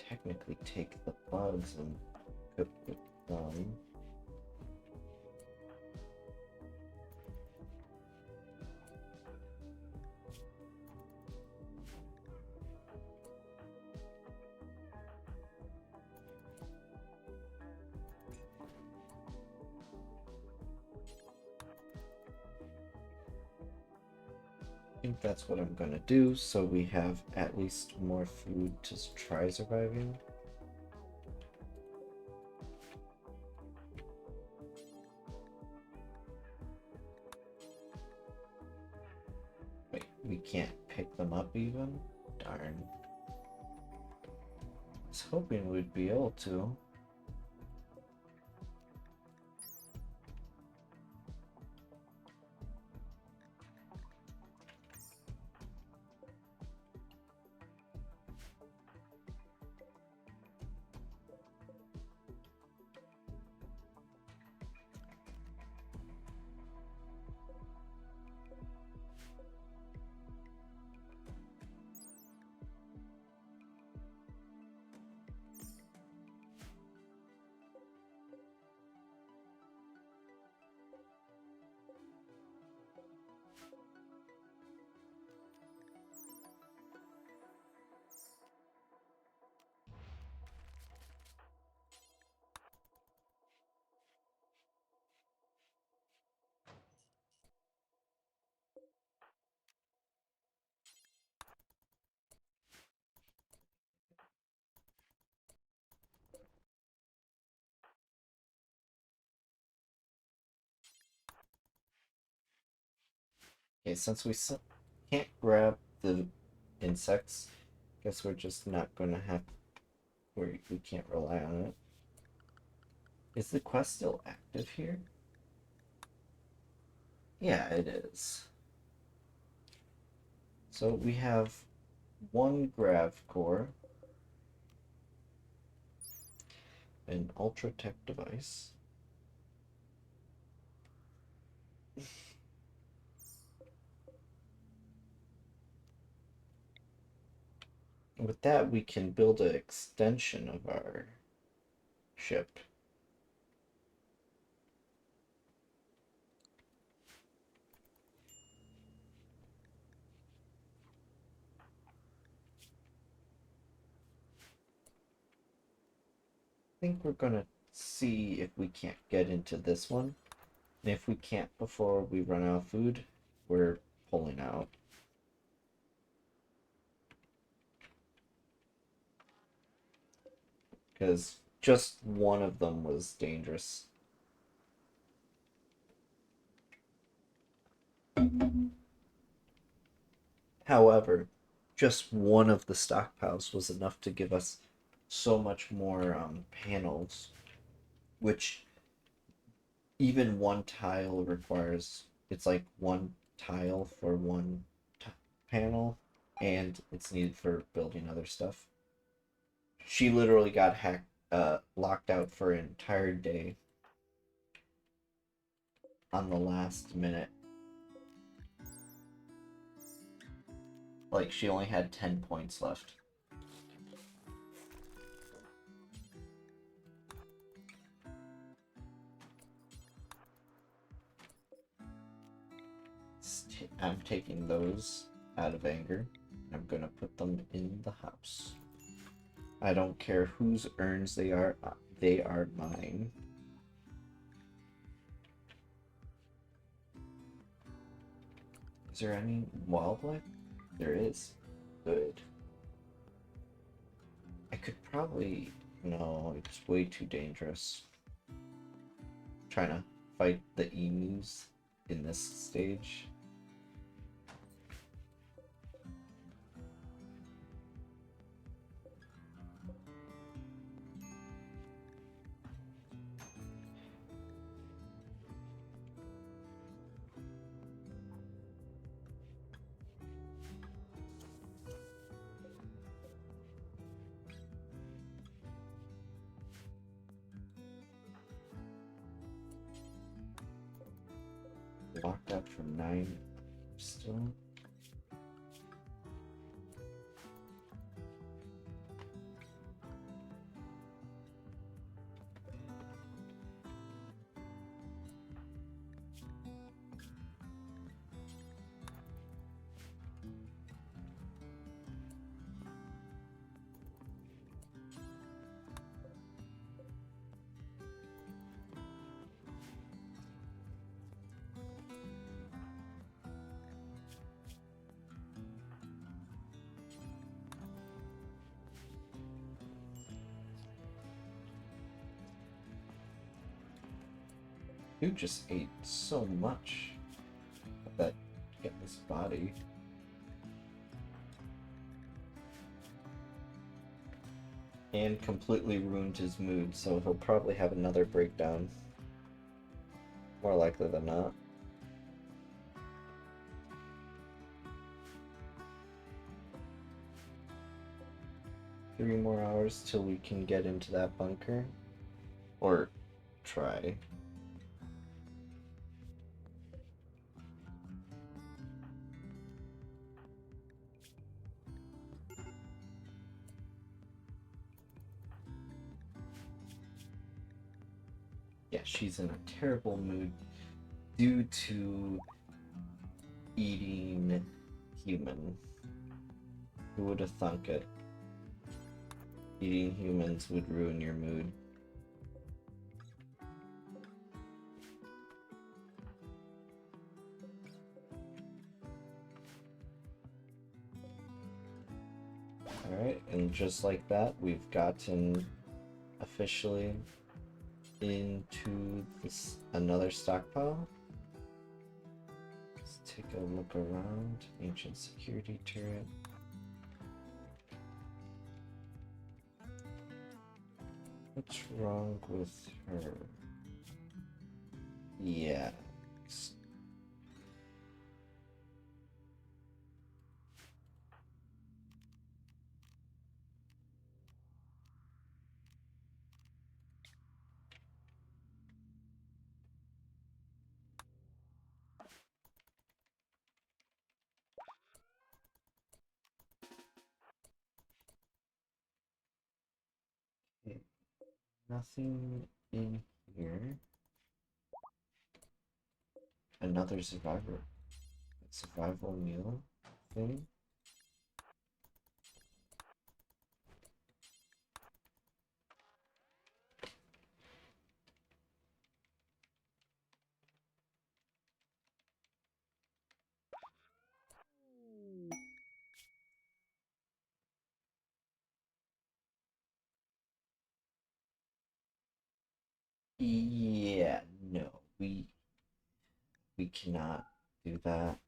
Technically take the bugs and cook with them. I think that's what I'm gonna do, so we have at least more food to try surviving. Wait, we can't pick them up even? Darn. I was hoping we'd be able to. Okay, since we can't grab the insects, guess we're just not gonna have. We can't rely on it. Is the quest still active here? Yeah, it is. So we have one grav core, an ultra tech device. With that, we can build an extension of our ship. think we're gonna see if we can't get into this one. And if we can't before we run out of food, we're pulling out. Because just one of them was dangerous. However, just one of the stockpiles was enough to give us so much more panels, which even one tile requires, it's like one tile for one panel, and it's needed for building other stuff. She literally got locked out for an entire day on the last minute. Like, she only had 10 points left. I'm taking those out of anger. I'm gonna put them in the house. I don't care whose urns they are mine. Is there any wildlife? There is. Good. I could probably... No, it's way too dangerous. Trying to fight the emus in this stage. Locked up for 9 still. You just ate so much of that his body. And completely ruined his mood, so he'll probably have another breakdown. More likely than not. Three more hours till we can get into that bunker. Or try. Yeah, she's in a terrible mood due to eating human. Who would have thunk it? Eating humans would ruin your mood. Alright, and just like that, we've gotten officially into this another stockpile. Let's take a look around. Ancient security turret. What's wrong with her? Yeah. Nothing in here. Another survival meal thing. Yeah, no, we cannot do that.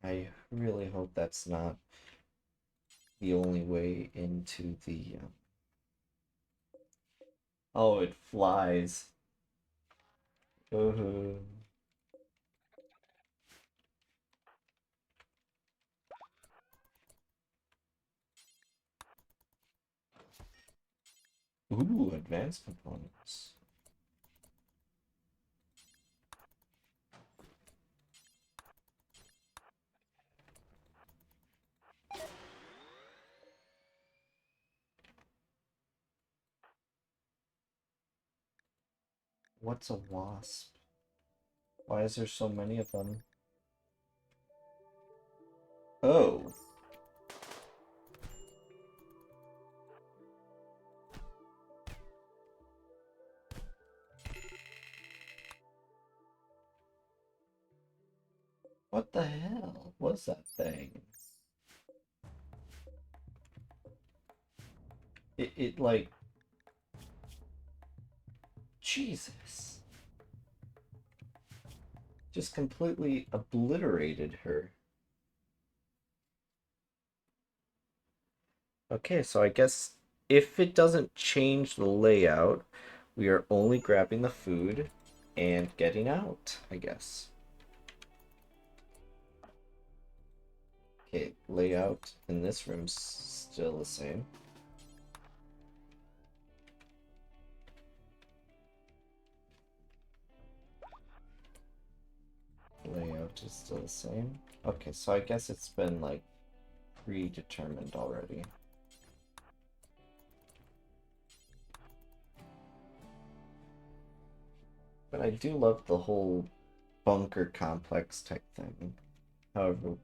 I really hope that's not the only way into the. Oh, it flies. Uh, ooh, advanced components. What's a wasp? Why is there so many of them? Oh, what the hell was that thing? It like, Jesus. Just completely obliterated her. Okay, so I guess if it doesn't change the layout, we are only grabbing the food and getting out, I guess. Okay, layout in this room's still the same. Layout is still the same. Okay, so I guess it's been like predetermined already. But I do love the whole bunker complex type thing. However,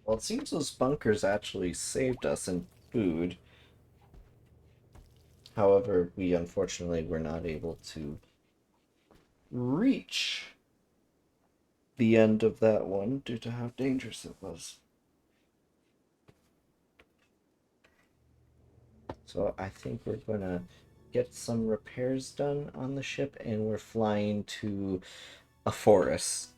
well, it seems those bunkers actually saved us in food. However, we unfortunately were not able to reach the end of that one due to how dangerous it was. So I think we're gonna get some repairs done on the ship and we're flying to a forest.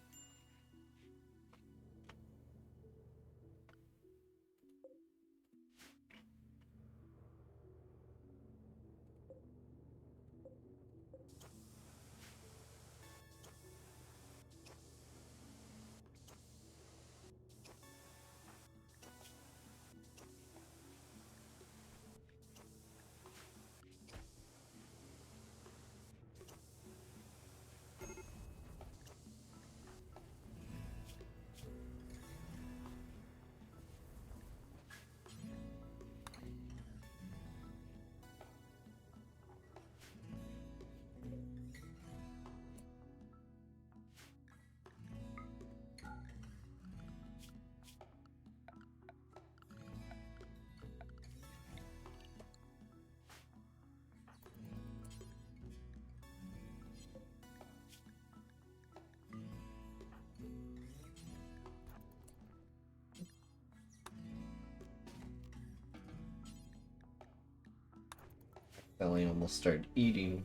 Ellie almost started eating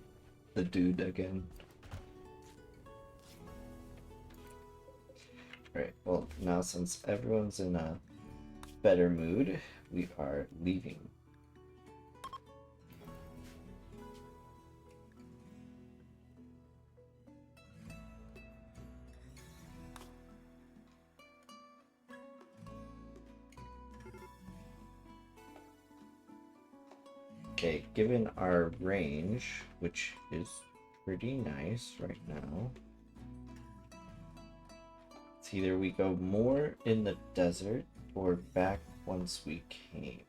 the dude again. Right, well, now since everyone's in a better mood, we are leaving. Okay, given our range, which is pretty nice right now, it's either we go more in the desert or back once we came.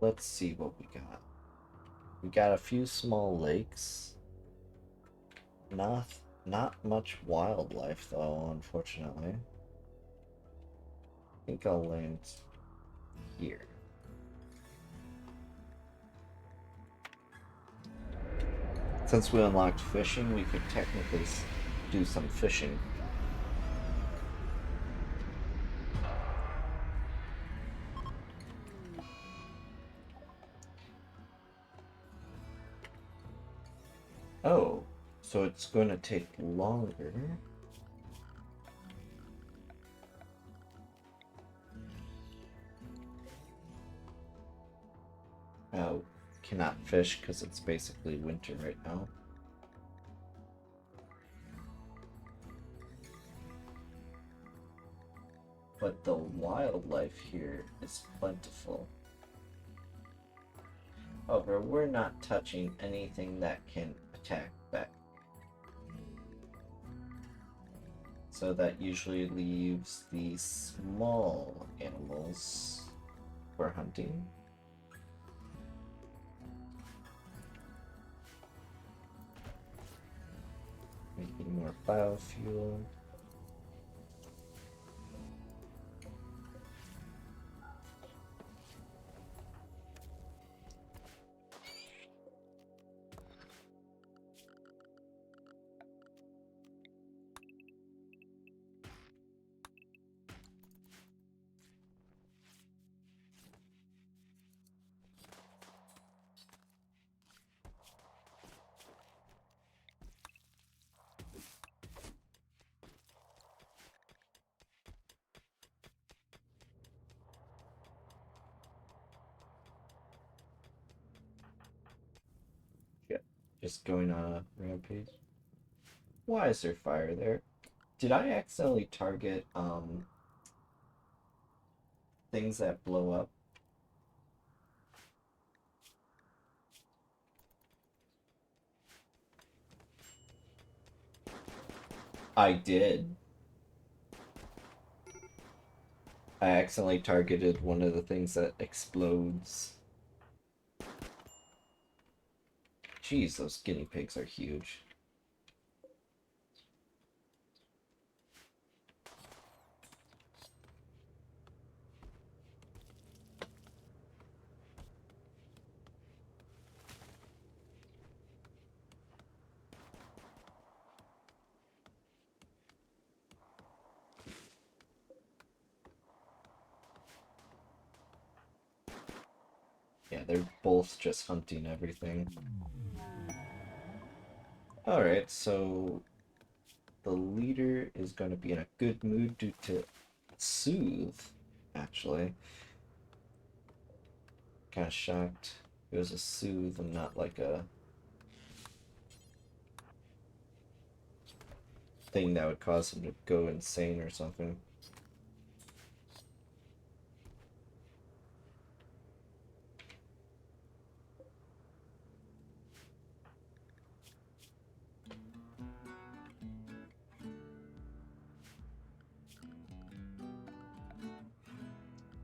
Let's see what we got. We got a few small lakes. Not much wildlife though, unfortunately. I think I'll land here. Since we unlocked fishing, we could technically do some fishing. Oh, so it's going to take longer. Oh, cannot fish because it's basically winter right now. But the wildlife here is plentiful. However, we're not touching anything that can attack back. So that usually leaves the small animals for hunting. Making more biofuel. Just going on a rampage. Why is there fire there? Did I accidentally target things that blow up? I did. I accidentally targeted one of the things that explodes. Jeez, those guinea pigs are huge. Yeah, they're both just hunting everything. Alright, so the leader is going to be in a good mood due to Soothe, actually. Kind of shocked it was a Soothe and not like a thing that would cause him to go insane or something.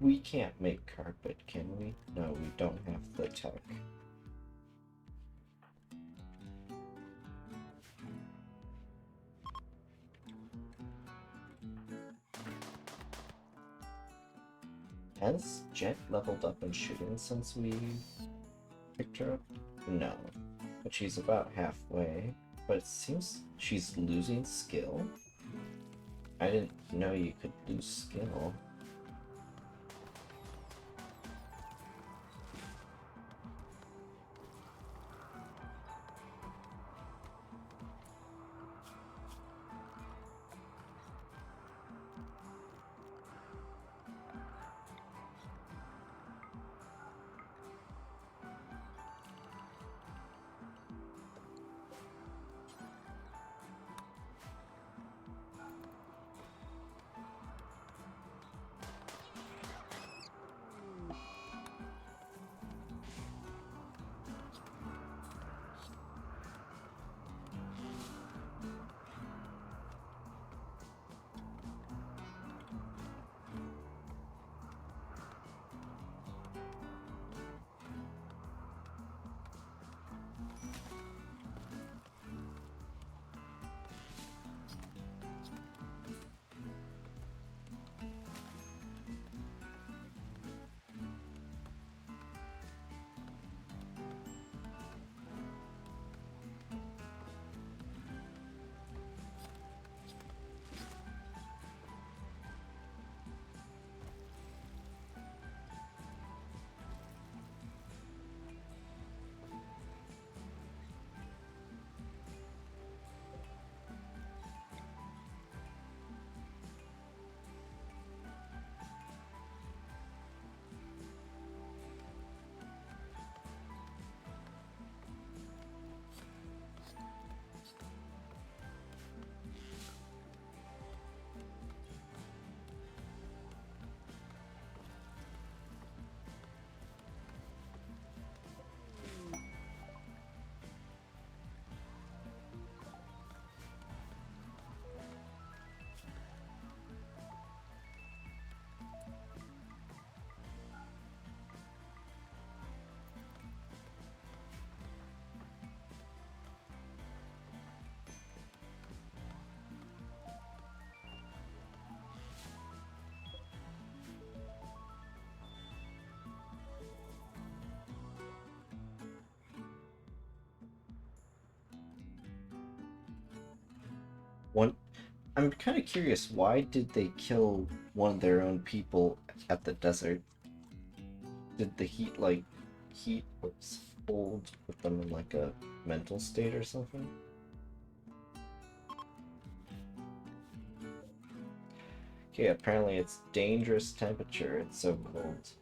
We can't make carpet, can we? No, we don't have the tech. Has Jet leveled up in shooting since we picked her up? No, but she's about halfway. But it seems she's losing skill. I didn't know you could lose skill. One, I'm kind of curious, why did they kill one of their own people at the desert? Did the heat hold with them in like a mental state or something? Okay, apparently it's dangerous temperature, it's so cold.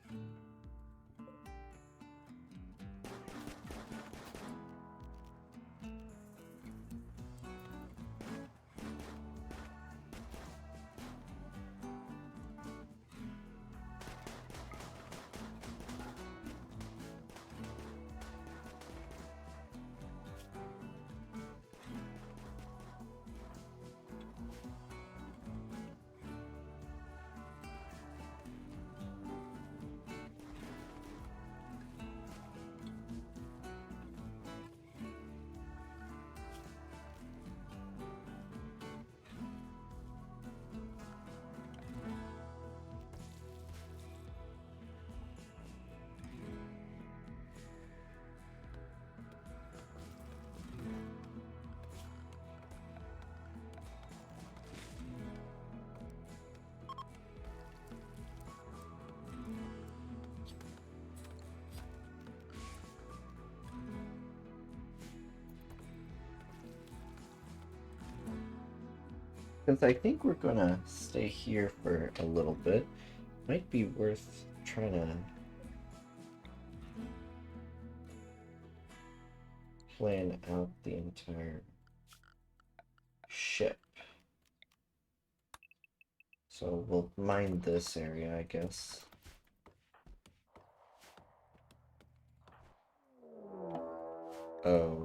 Since I think we're gonna stay here for a little bit, might be worth trying to plan out the entire ship. So we'll mine this area, I guess. Oh.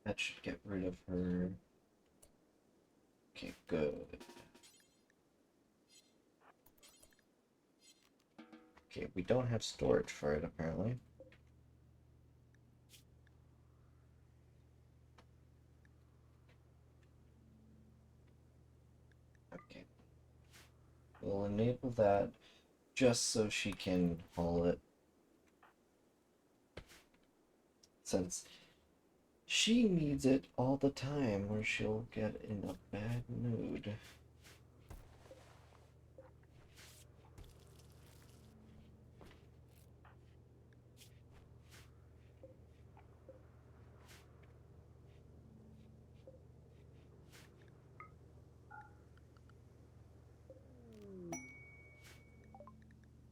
That should get rid of her. Okay, good. Okay, we don't have storage for it, apparently. Okay. We'll enable that just so she can haul it. Since she needs it all the time or she'll get in a bad mood.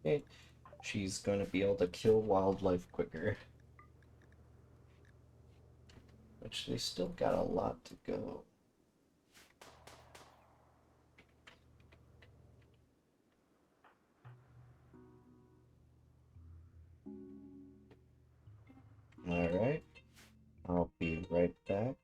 Okay, she's going to be able to kill wildlife quicker. Which they still got a lot to go. Alright, I'll be right back.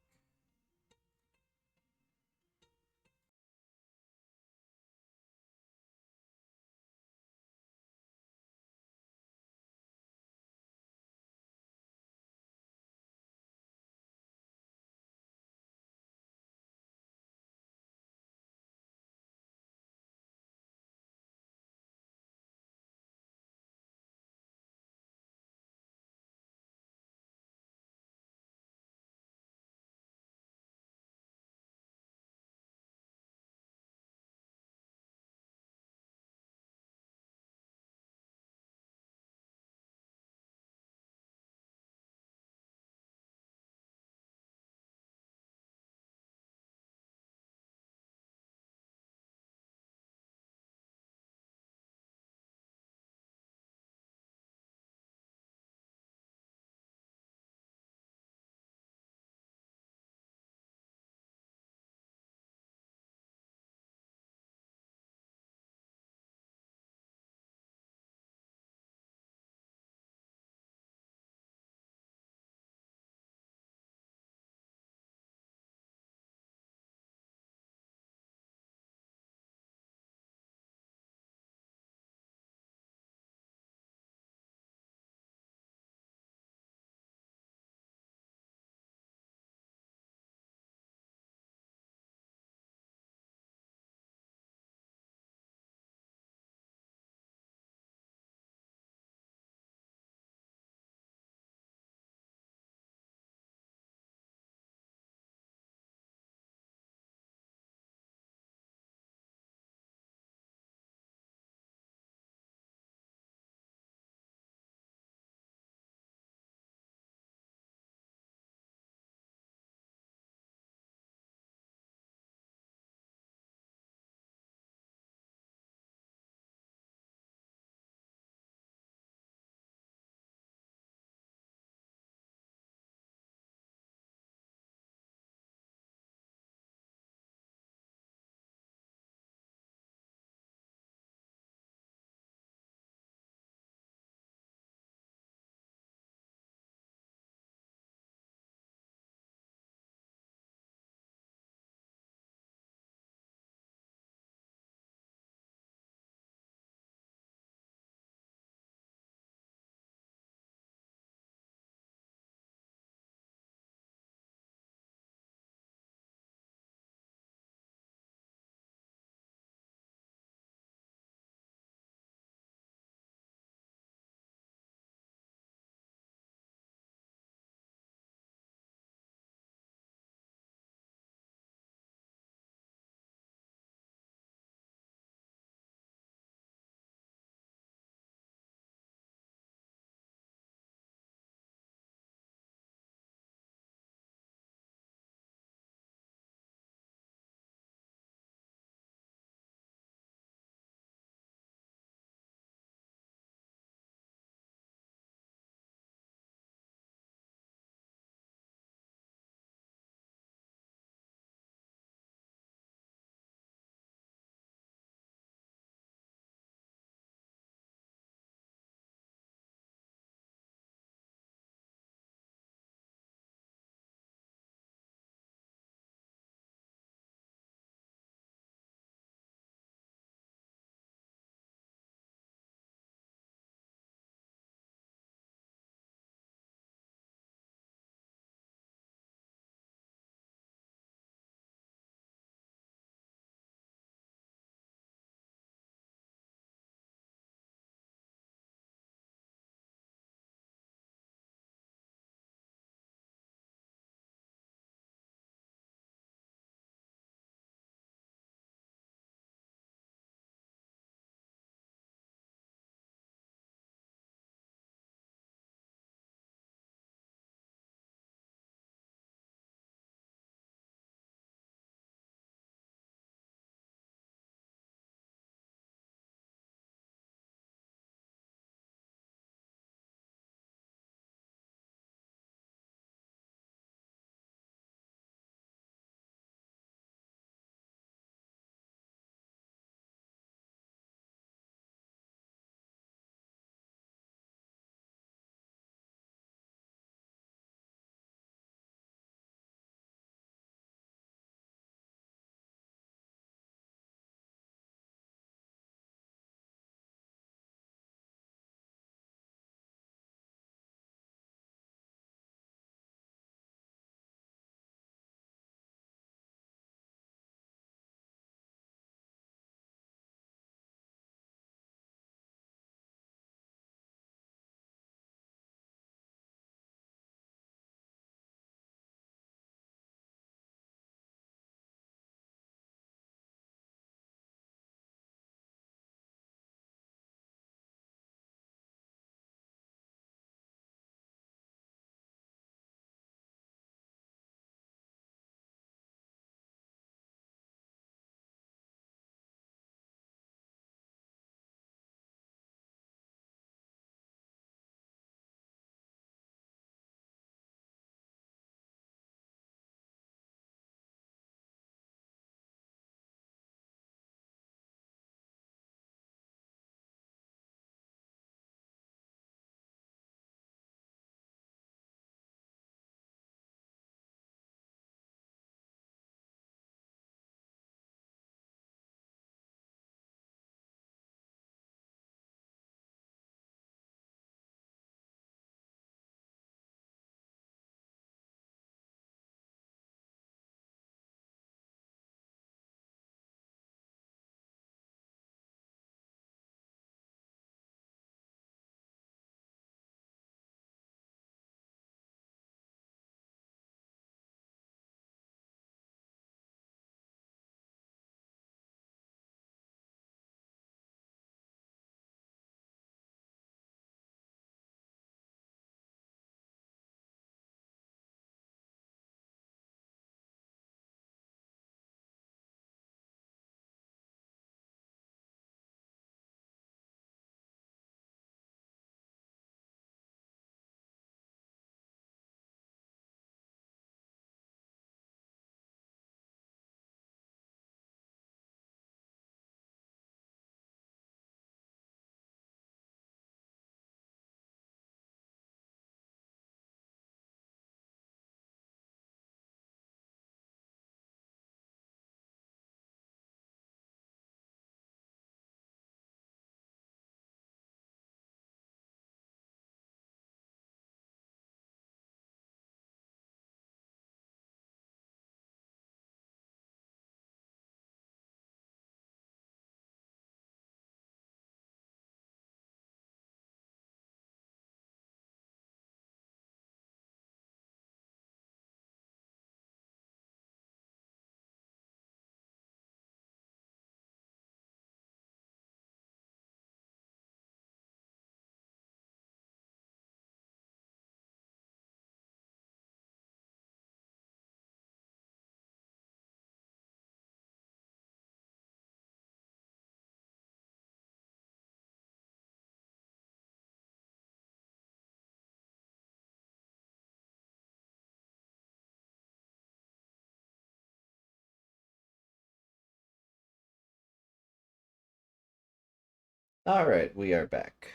Alright, we are back.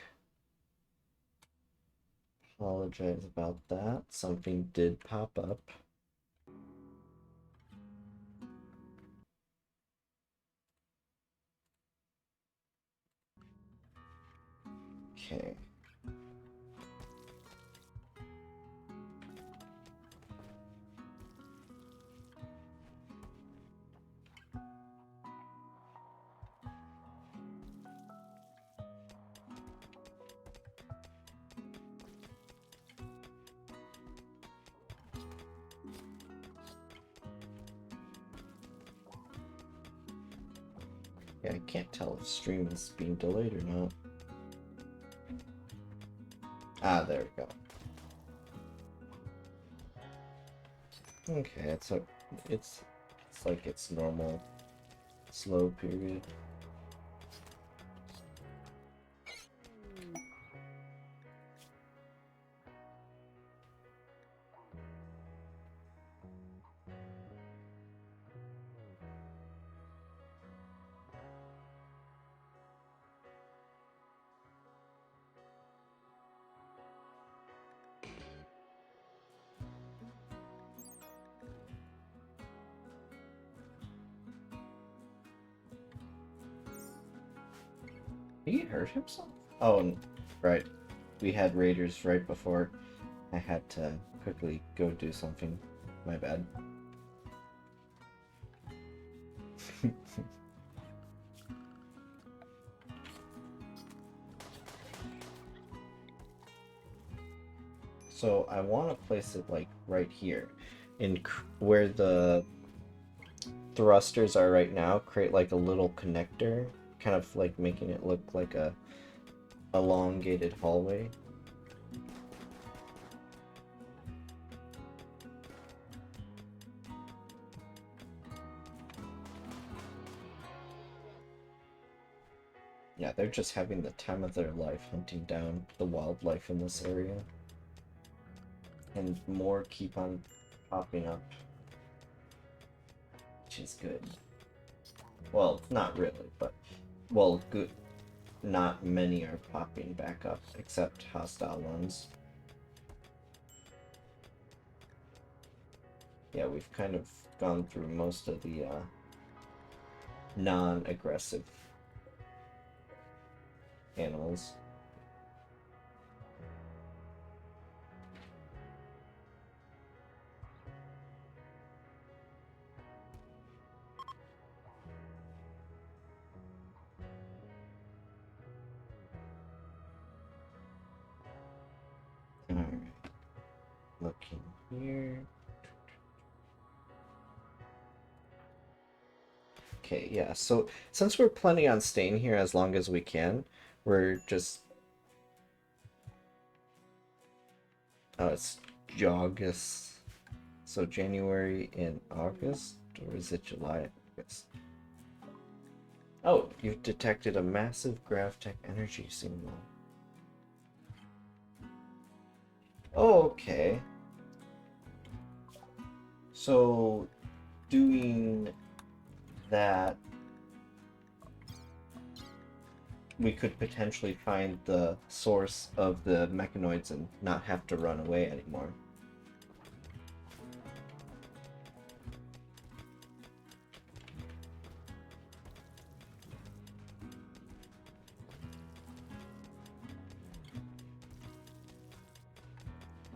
Apologize about that. Something did pop up. Okay. Yeah, I can't tell if stream is being delayed or not. Ah, there we go. Okay, it's like its normal slow period. Did he hurt himself? Oh, right. We had raiders right before I had to quickly go do something. My bad. So I want to place it like right here, in where the thrusters are right now. Create like a little connector, kind of like making it look like a elongated hallway. Yeah, they're just having the time of their life hunting down the wildlife in this area. And more keep on popping up, which is good. Well, not really, but, well, good. Not many are popping back up, except hostile ones. Yeah, we've kind of gone through most of the non-aggressive animals. Alright. Looking here. Okay, yeah, so since we're planning on staying here as long as we can, we're just... Oh, it's August. So January and August? Or is it July and August? Oh, you've detected a massive Gravtech energy signal. Oh, okay. So, doing that, we could potentially find the source of the mechanoids and not have to run away anymore.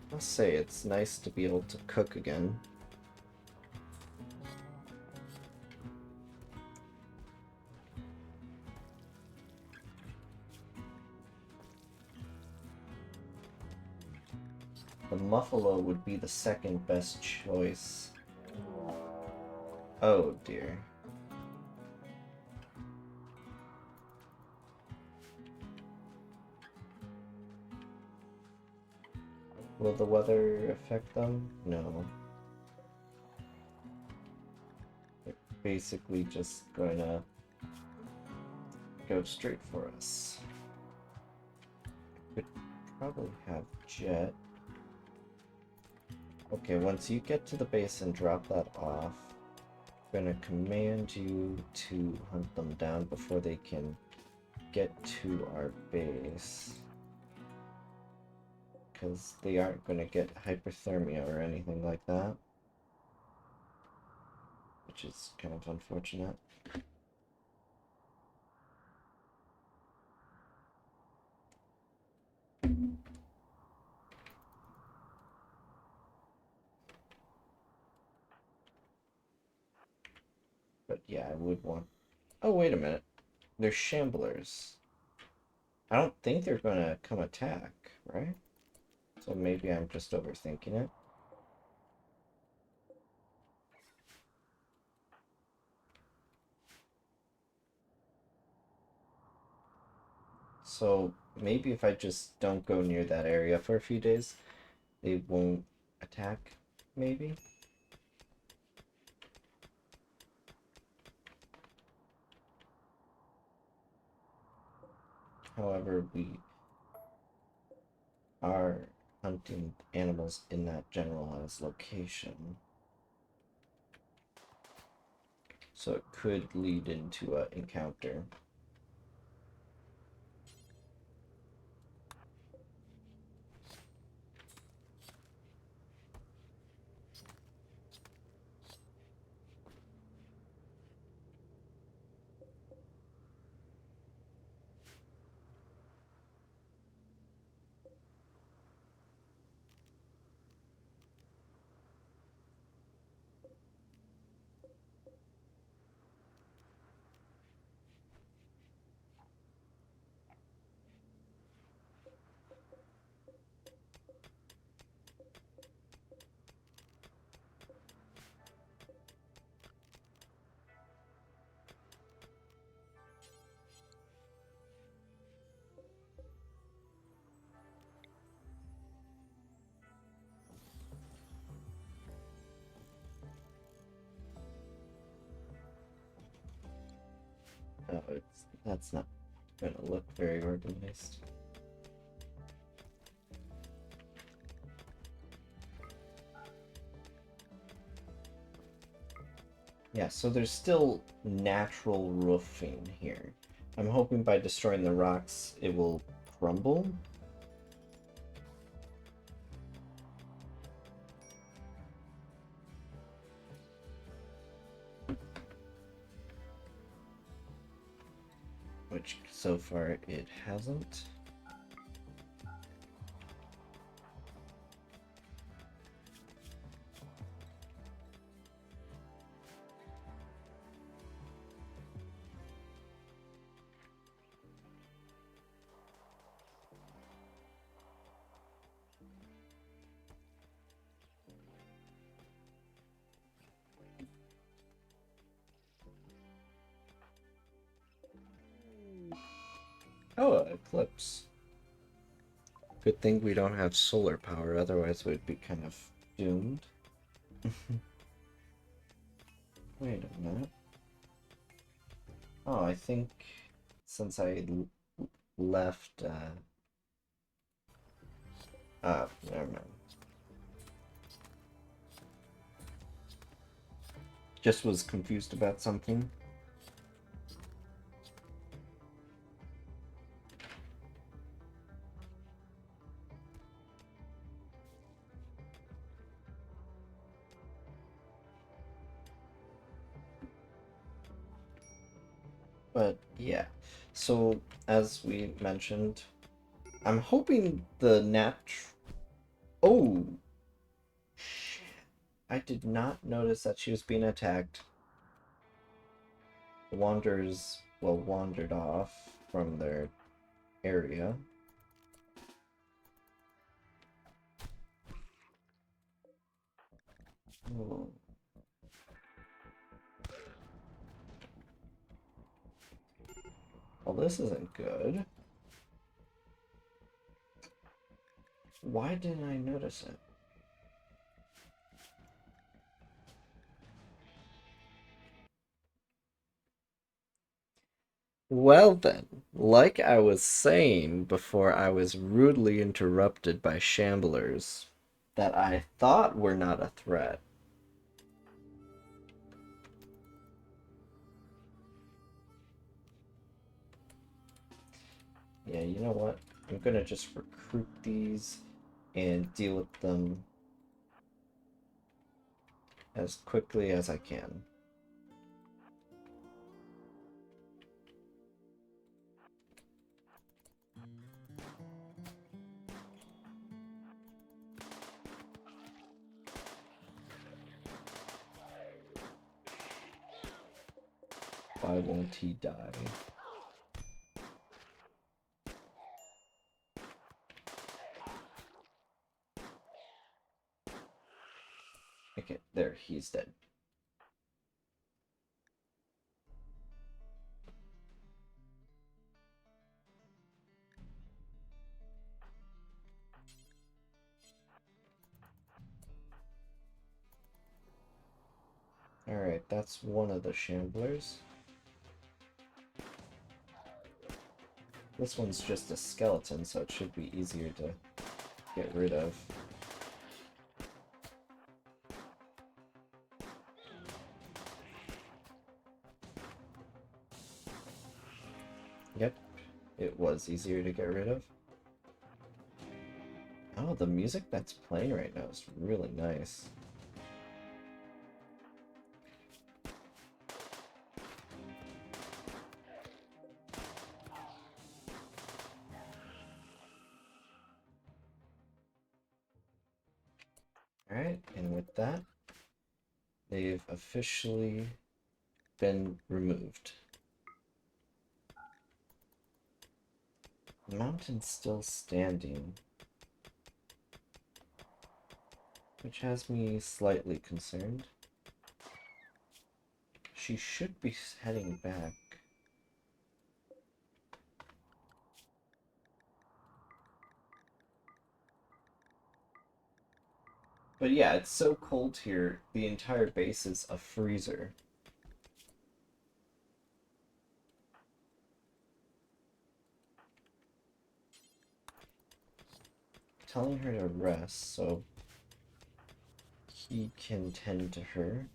I must say, it's nice to be able to cook again. The Muffalo would be the second best choice. Oh dear. Will the weather affect them? No. They're basically just going to go straight for us. Could probably have Jet. Okay, once you get to the base and drop that off, I'm gonna command you to hunt them down before they can get to our base. Because they aren't going to get hypothermia or anything like that. Which is kind of unfortunate. But yeah, I would want... Oh, wait a minute. They're shamblers. I don't think they're going to come attack, right? So maybe I'm just overthinking it. So maybe if I just don't go near that area for a few days, they won't attack, maybe? However, we are hunting animals in that generalized location. So it could lead into an encounter. Oh, that's not gonna look very organized. Yeah, so there's still natural roofing here. I'm hoping by destroying the rocks it will crumble. Which so far it hasn't. Oh, eclipse. Good thing we don't have solar power, otherwise we'd be kind of doomed. Wait a minute. Oh, I think since I left, never mind. Just was confused about something. But yeah, so as we mentioned, I'm hoping the Oh, shit. I did not notice that she was being attacked. The wanderers, well, wandered off from their area. Oh. Well, this isn't good. Why didn't I notice it? Well then, like I was saying before I was rudely interrupted by shamblers that I thought were not a threat. Yeah, you know what? I'm gonna just recruit these and deal with them as quickly as I can. Why won't he die? Okay, there, he's dead. Alright, that's one of the shamblers. This one's just a skeleton, so it should be easier to get rid of. Yep, it was easier to get rid of. Oh, the music that's playing right now is really nice. Alright, and with that, they've officially been removed. The mountain's still standing, which has me slightly concerned. She should be heading back. But yeah, it's so cold here, the entire base is a freezer. Telling her to rest so he can tend to her.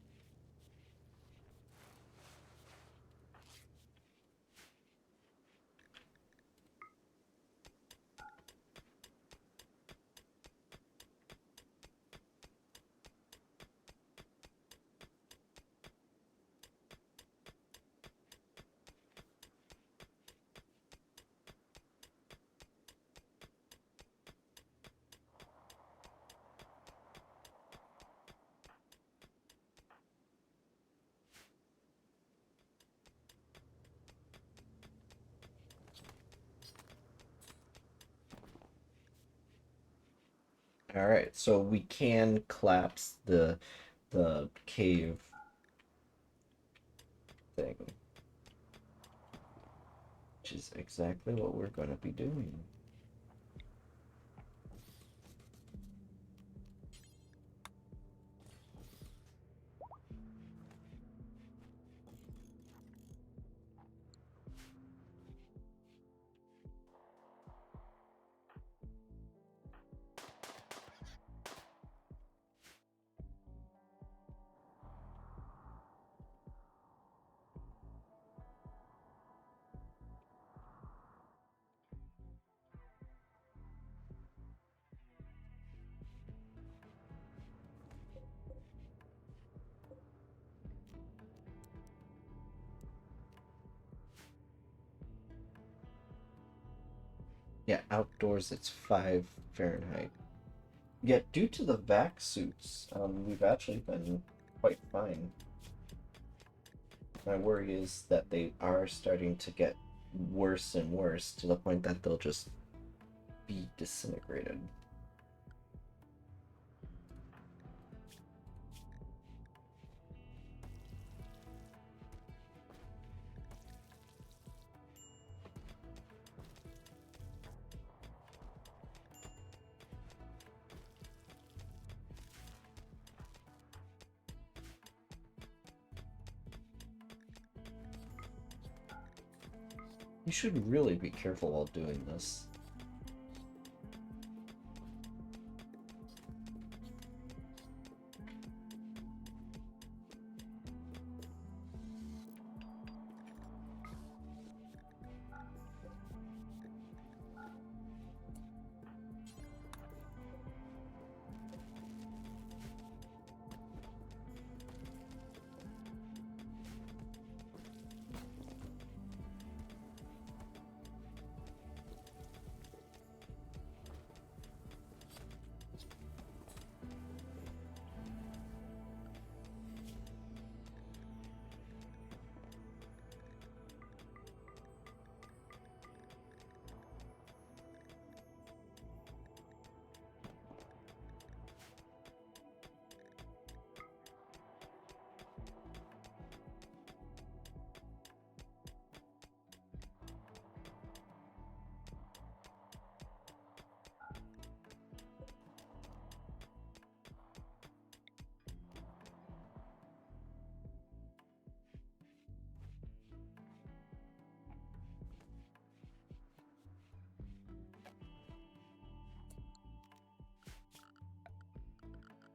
Alright, so we can collapse the cave thing, which is exactly what we're going to be doing. Yeah, outdoors it's 5 Fahrenheit. Yet, due to the vac suits, we've actually been quite fine. My worry is that they are starting to get worse and worse to the point that they'll just be disintegrated. You should really be careful while doing this.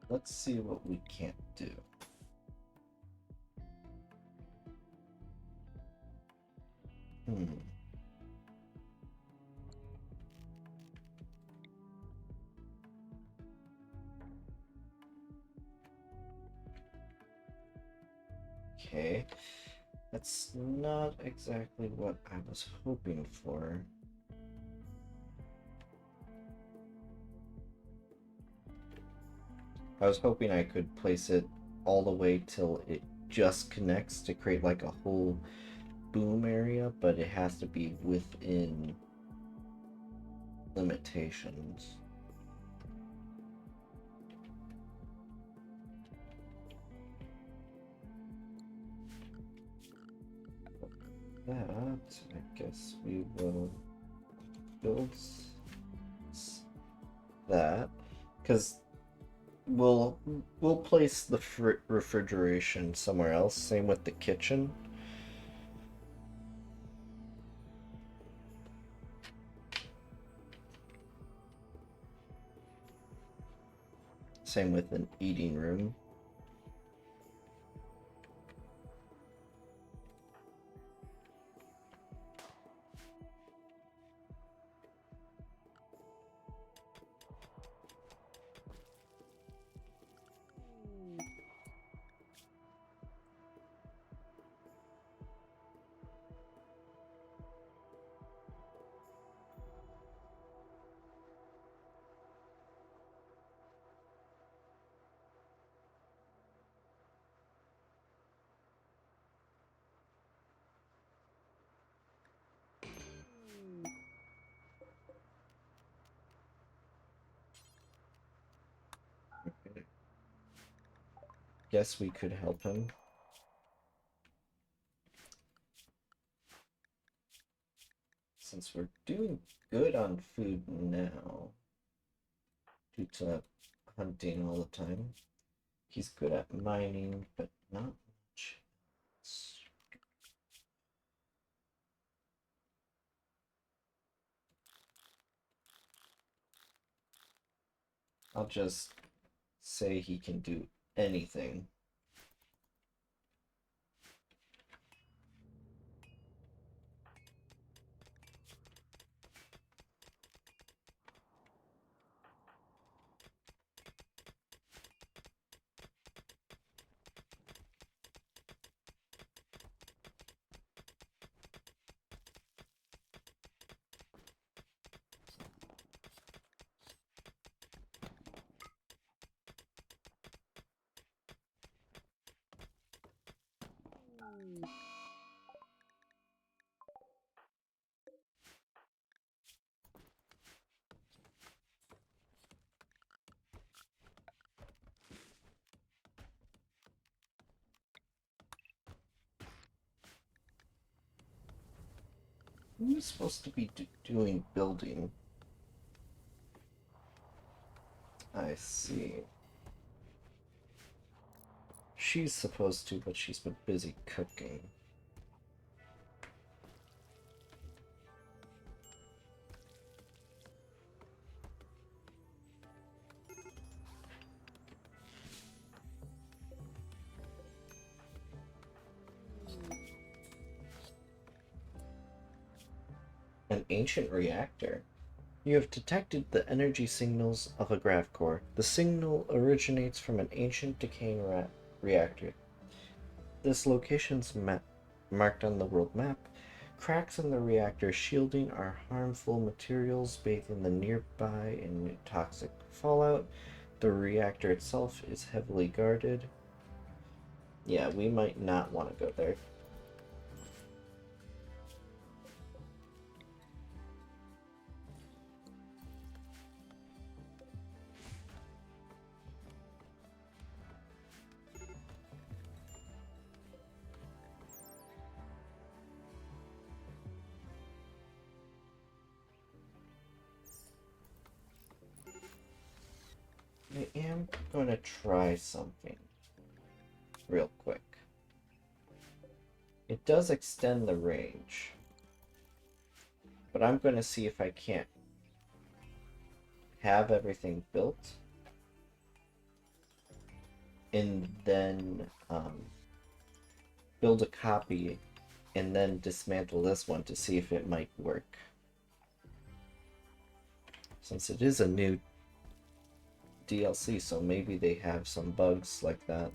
Let's see what we can't do. Okay, that's not exactly what I was hoping for. I was hoping I could place it all the way till it just connects to create like a whole boom area, but it has to be within limitations. That, I guess we will build that, because we'll place the refrigeration somewhere else. Same with the kitchen. Same with an eating room. Guess we could help him. Since we're doing good on food now, due to hunting all the time. He's good at mining, but not much else. I'll just say he can do anything. Who's supposed to be doing building? I see. She's supposed to, but she's been busy cooking. An ancient reactor. You have detected the energy signals of a grav core. The signal originates from an ancient decaying reactor. This location's marked on the world map. Cracks in the reactor shielding are harmful materials bathing the nearby in toxic fallout. The reactor itself is heavily guarded. Yeah, we might not want to go there. I am going to try something real quick. It does extend the range, but I'm going to see if I can't have everything built and then build a copy and then dismantle this one to see if it might work. Since it is a new DLC, so maybe they have some bugs like that.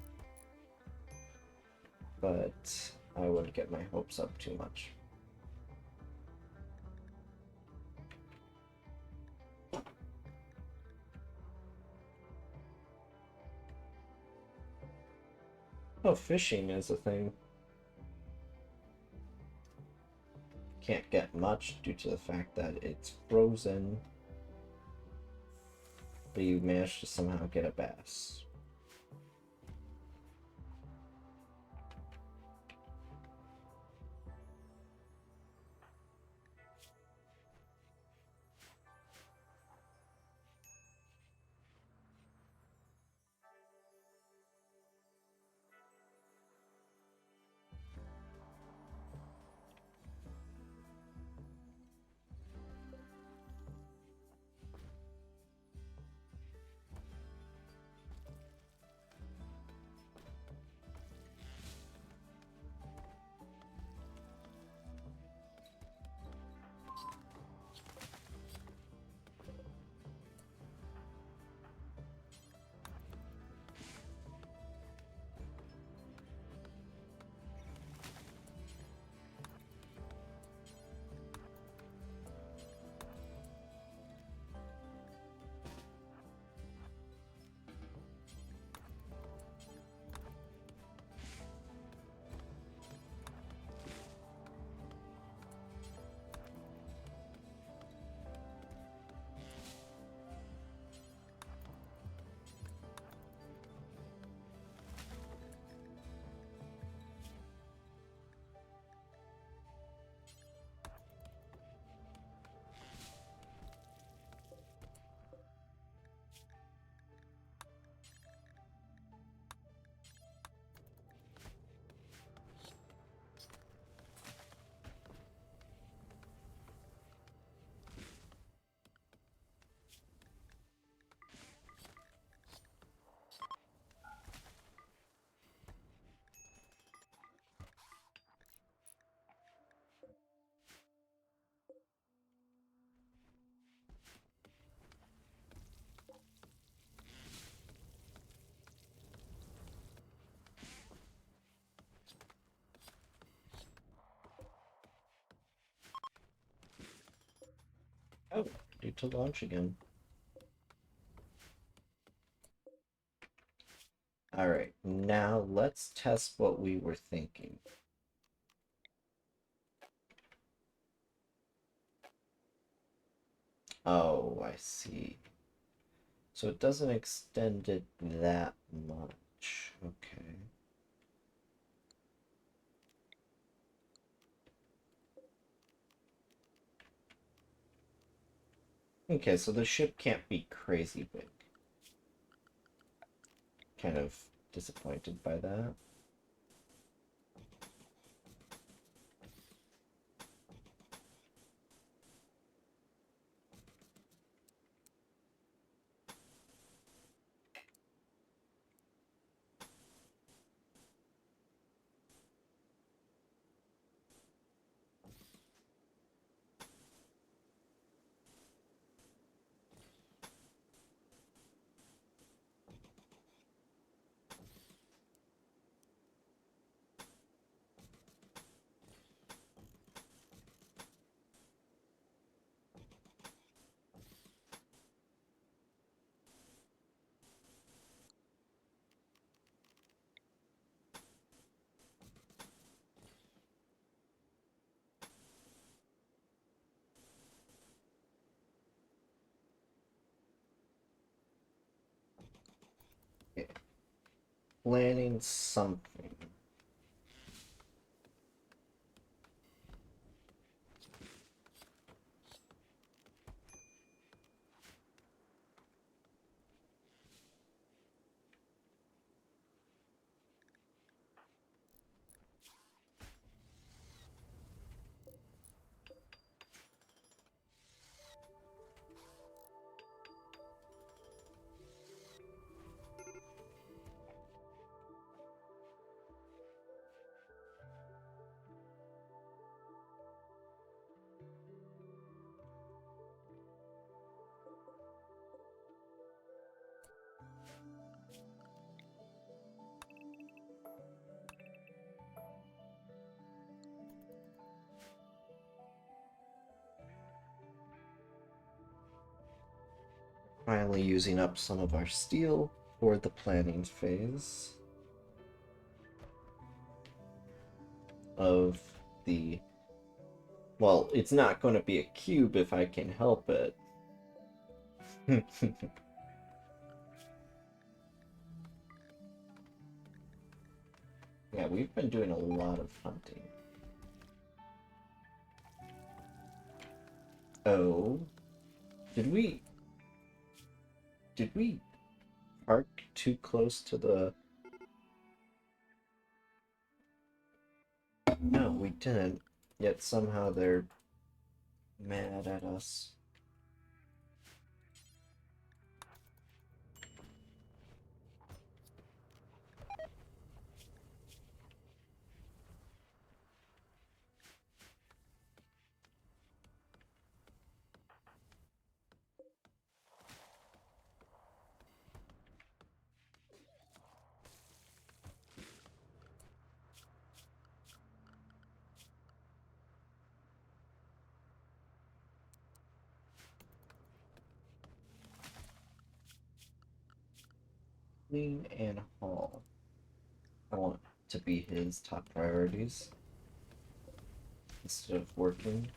But I wouldn't get my hopes up too much. Oh, fishing is a thing. Can't get much due to the fact that it's frozen. But you managed to somehow get a bass. Oh, need to launch again. Alright, now let's test what we were thinking. Oh, I see. So it doesn't extend it that much. Okay. Okay, so the ship can't be crazy big. Kind of disappointed by that. Okay. Planning something. Finally using up some of our steel for the planning phase of the... Well, it's not going to be a cube if I can help it. Yeah, we've been doing a lot of hunting. Oh, did we park too close to the... No, we didn't. Yet somehow they're mad at us. Clean and haul. I want to be his top priorities instead of working.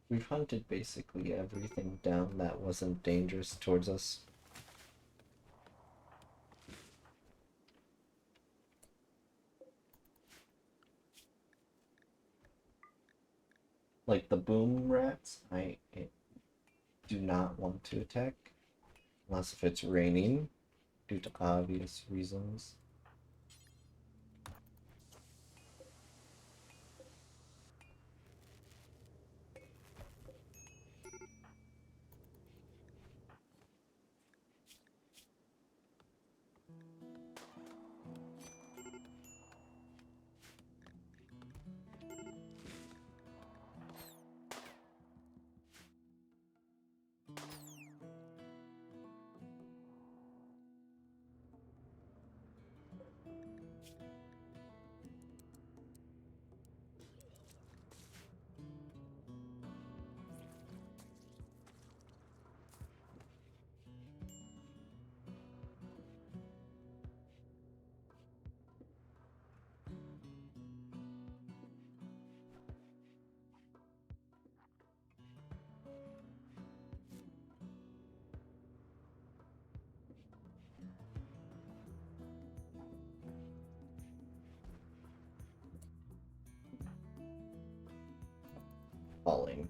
We've hunted basically everything down that wasn't dangerous towards us. Like the boom rats, I do not want to attack unless if it's raining due to obvious reasons. Falling.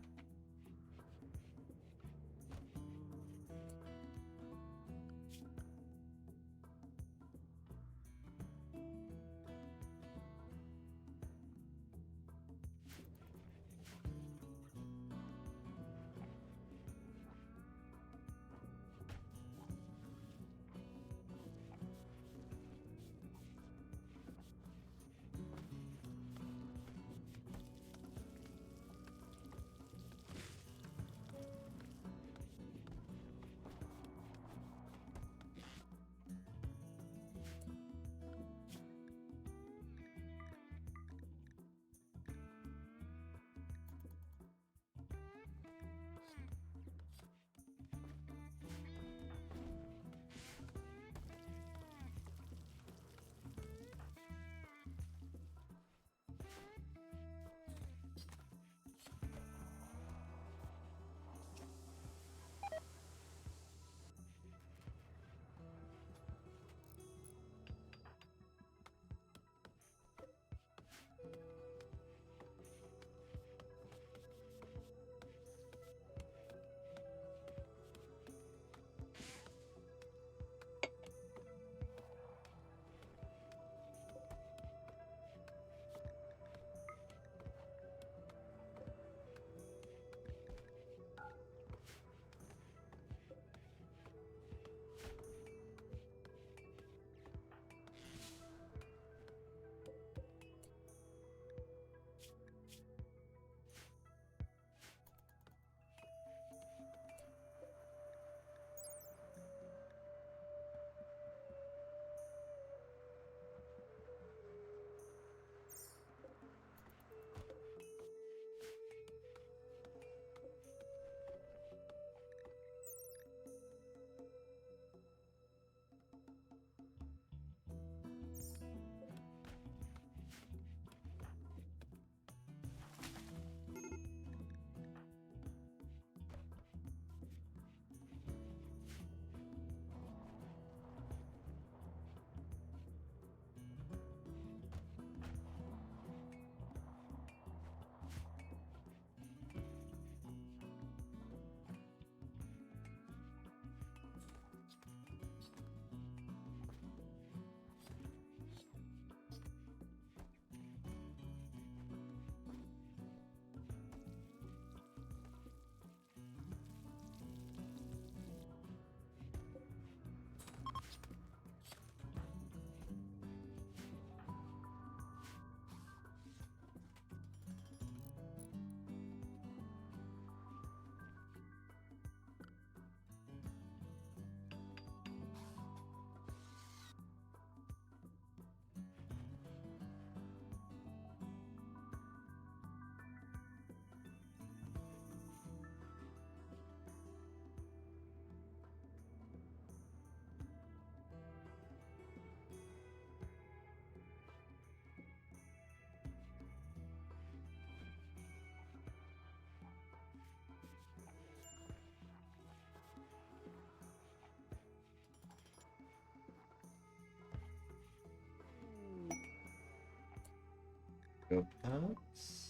Go pets.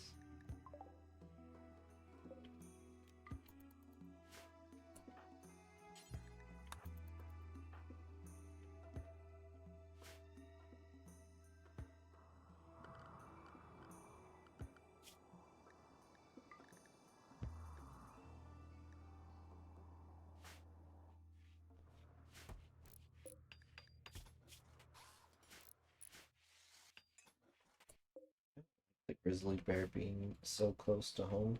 The grizzly bear being so close to home.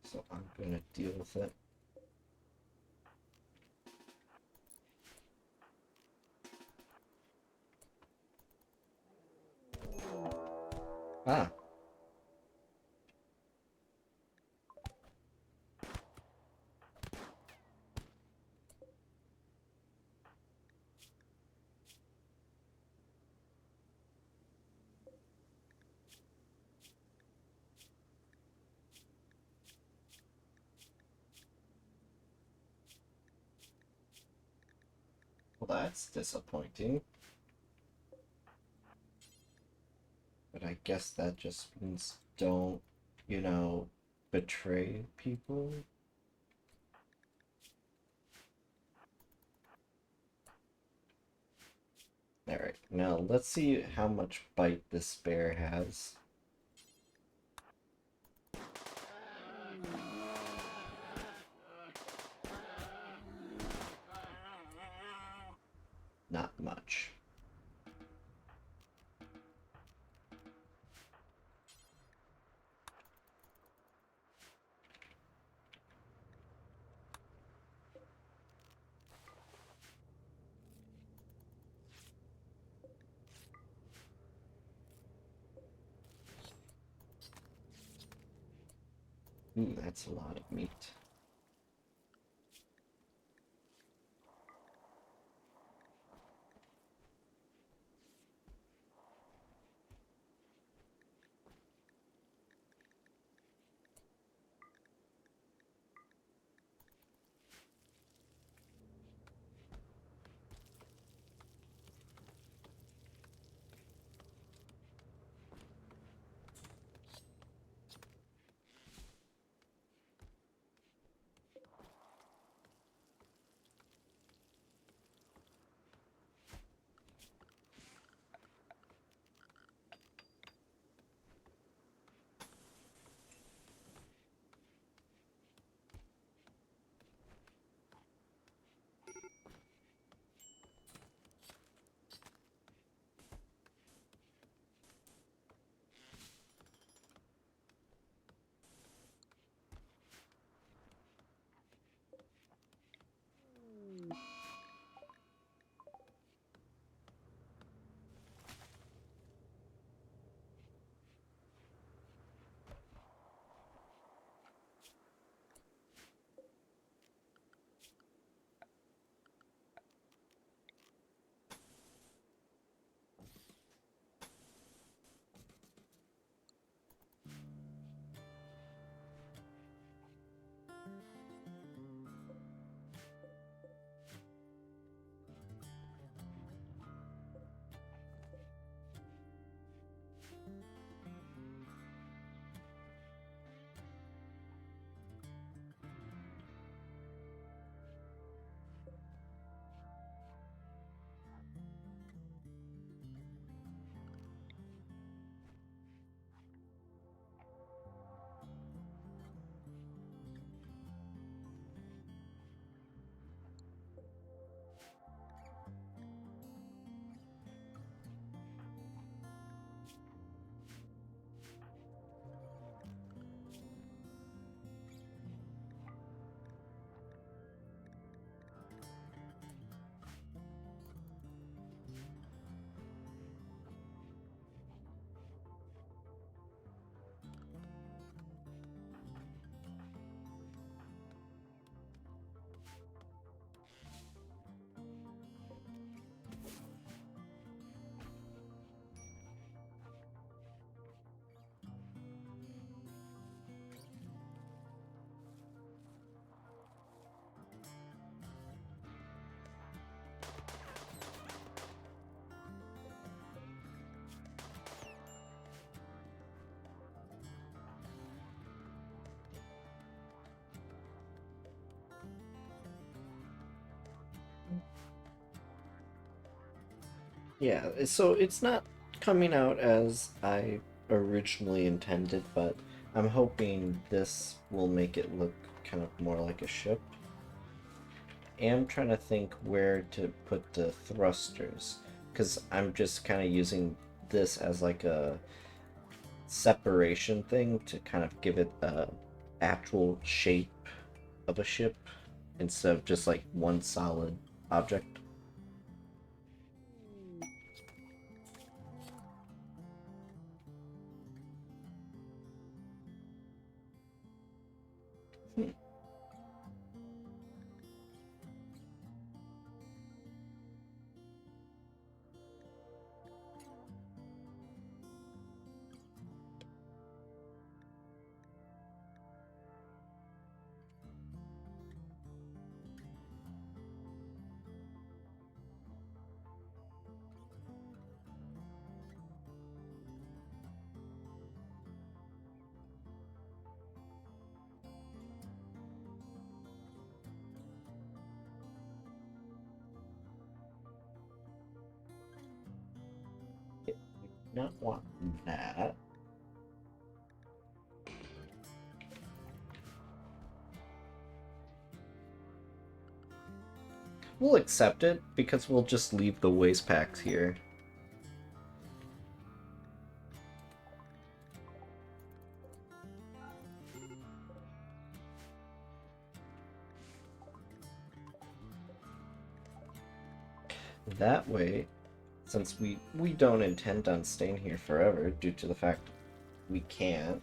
So I'm gonna deal with it. Ah. Well, that's disappointing. But I guess that just means don't, betray people. Alright, now let's see how much bite this bear has. Not much. That's a lot of meat. Yeah, so it's not coming out as I originally intended, but I'm hoping this will make it look kind of more like a ship. Am trying to think where to put the thrusters, because I'm just kind of using this as like a separation thing to kind of give it a actual shape of a ship instead of just like one solid object. Hmm. Yeah, I do not want that. We'll accept it because we'll just leave the waste packs here. That way, since we don't intend on staying here forever due to the fact we can't.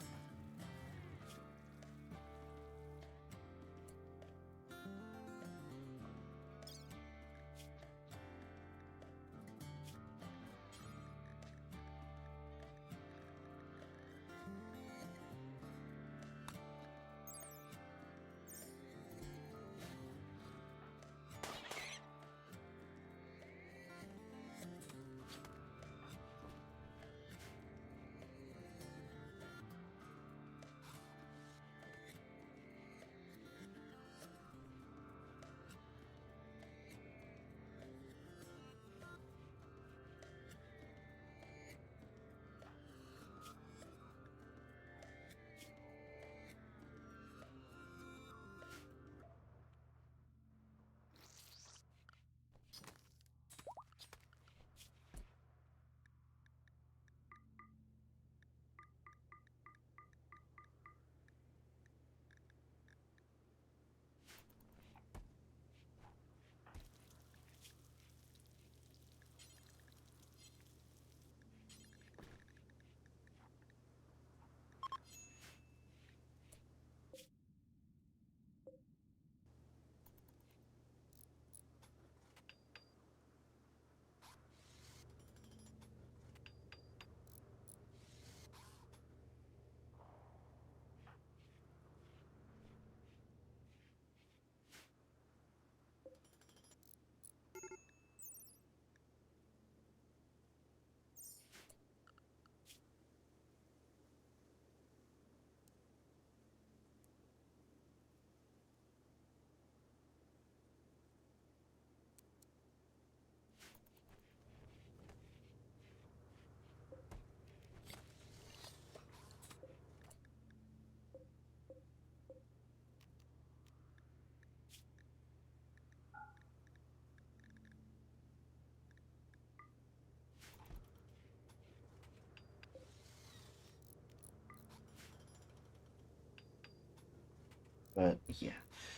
But yeah.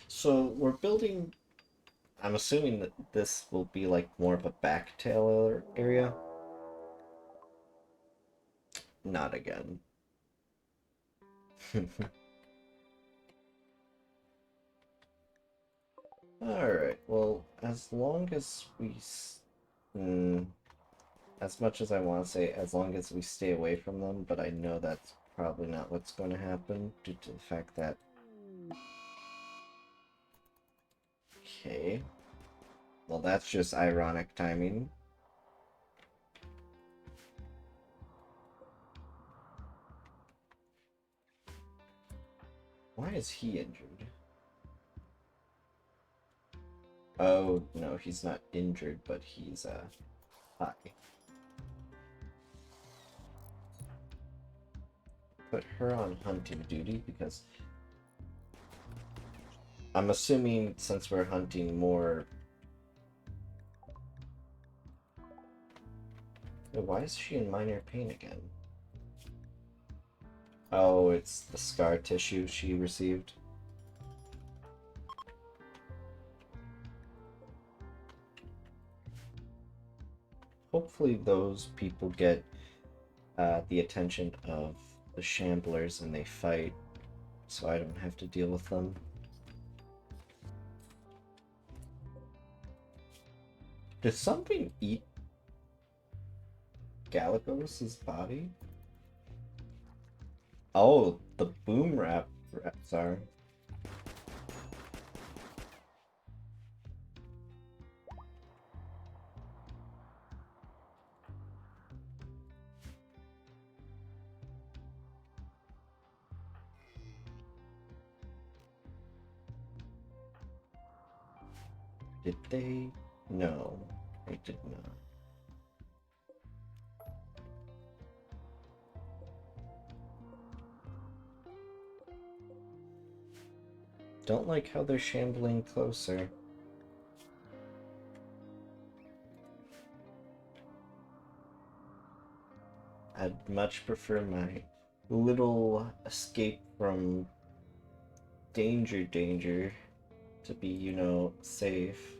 So we're building. I'm assuming that this will be like more of a backtail area. Not again. Alright, well, as long as mm, as much as I want to say, as long as we stay away from them, but I know that's probably not what's going to happen due to the fact that. Okay. Well, that's just ironic timing. Why is he injured? Oh, no, he's not injured, but he's Hi. Put her on hunting duty because I'm assuming since we're hunting more... Why is she in minor pain again? Oh, it's the scar tissue she received. Hopefully those people get the attention of the Shamblers and they fight, so I don't have to deal with them. Did something eat Galagos' body? Oh, the boom rats are. Did they? No, they did not. Don't like how they're shambling closer. I'd much prefer my little escape from danger to be, you know, safe.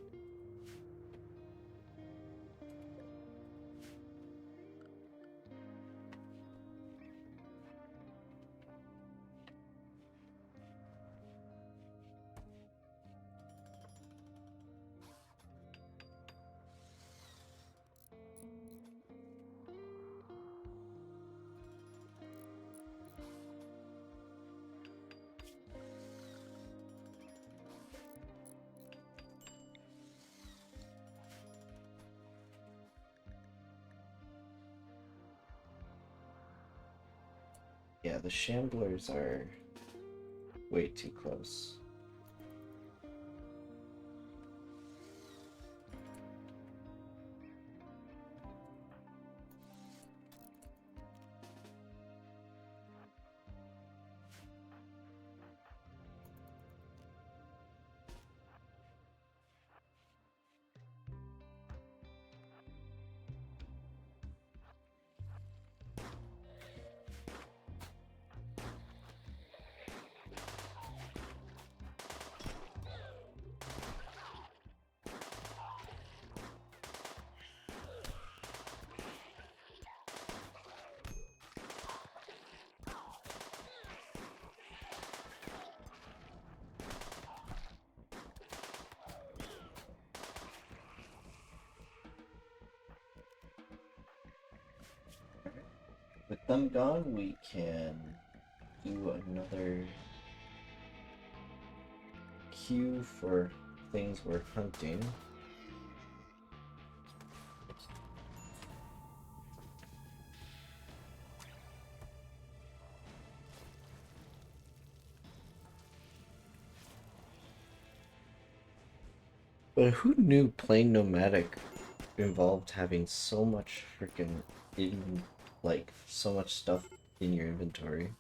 Yeah, the Shamblers are way too close. With them gone, we can do another queue for things we're hunting. But who knew playing nomadic involved having so much freaking like so much stuff in your inventory?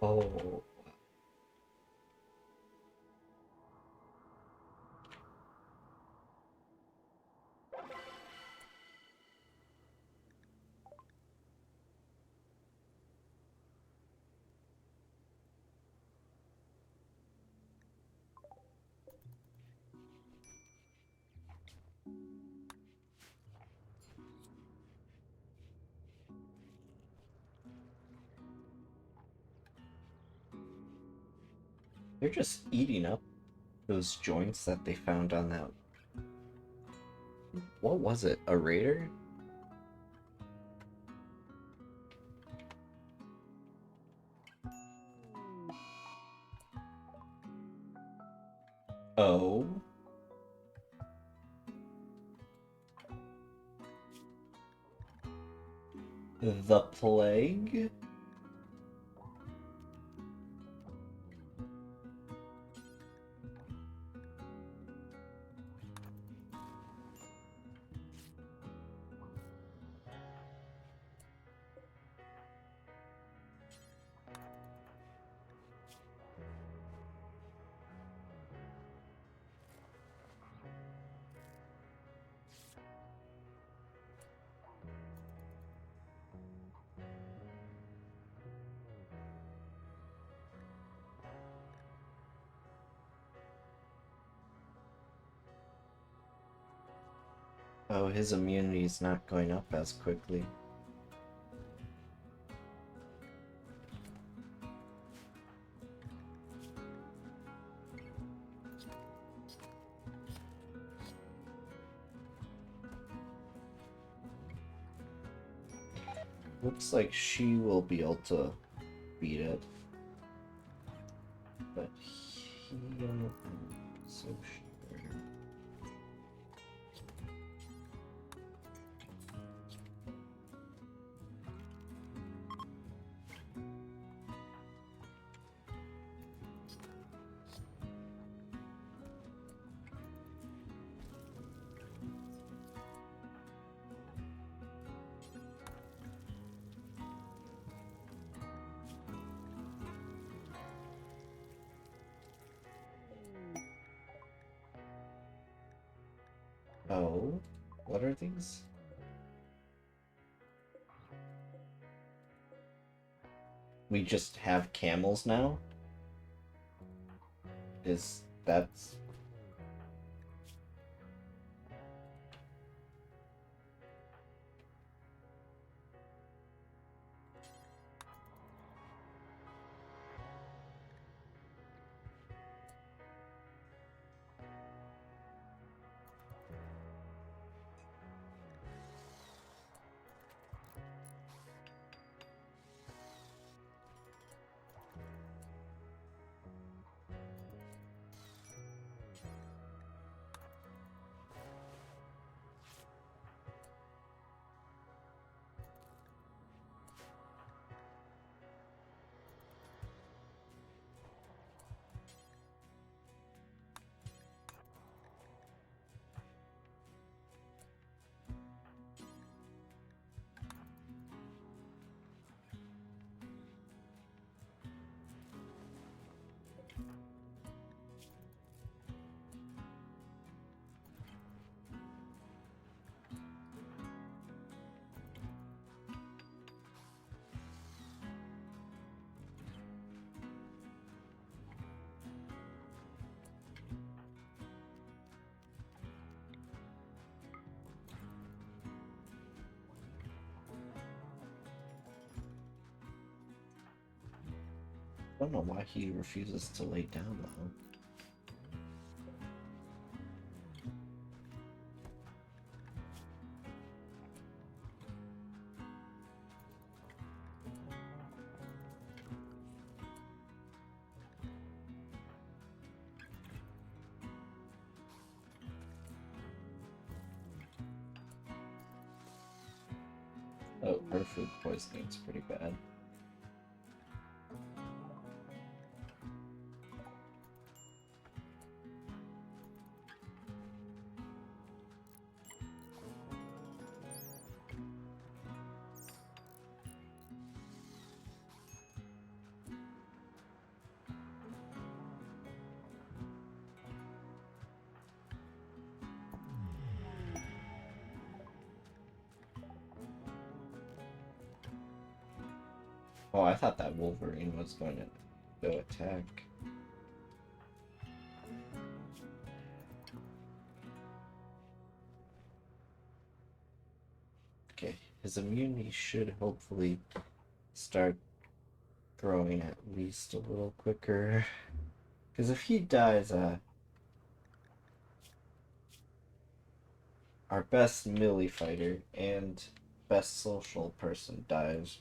Oh, They're just eating up those joints that they found on that. What was it? A raider? Oh. The plague? Oh, his immunity is not going up as quickly. Looks like she will be able to beat it. But he isn't so sure. Oh, what are these? We just have camels now? That's... I don't know why he refuses to lay down, though. Oh, her food poisoning's pretty bad. Oh, I thought that Wolverine was going to go attack. Okay, his immunity should hopefully start growing at least a little quicker. Because if he dies, our best melee fighter and best social person dies.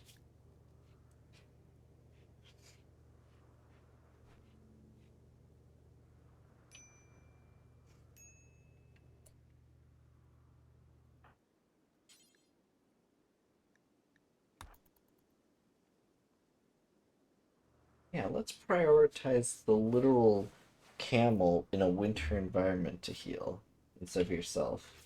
Yeah, let's prioritize the literal camel in a winter environment to heal instead of yourself.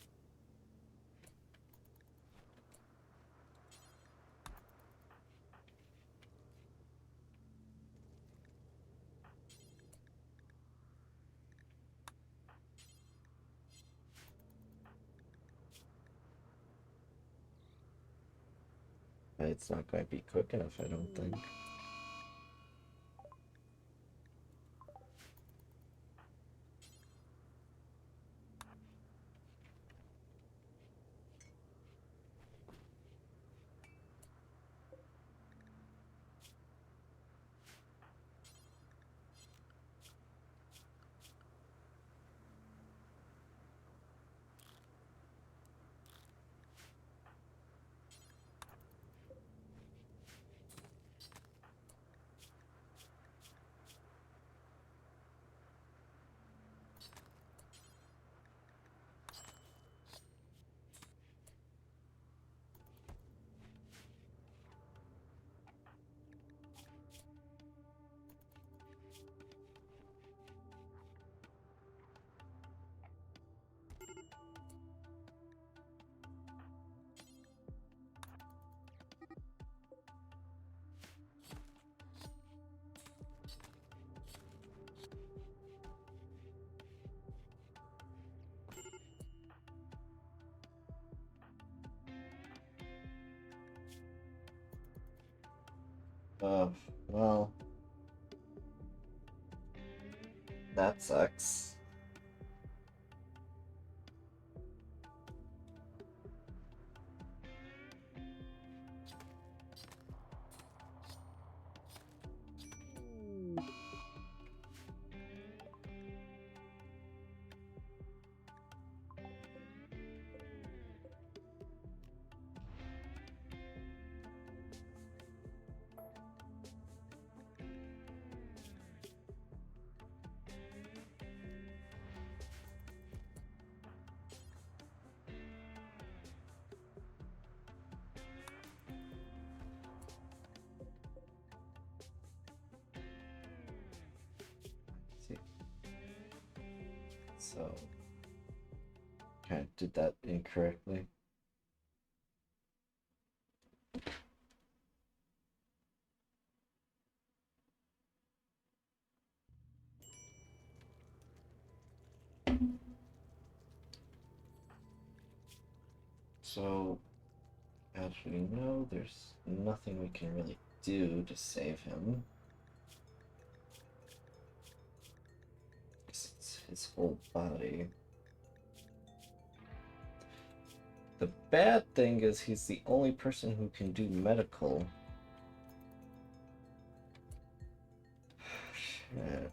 It's not going to be quick enough, I don't think. Uh, well, that sucks. See, so kind of did that incorrectly. So, actually, no, there's nothing we can really do to save him. It's his whole body. The bad thing is he's the only person who can do medical. Shit.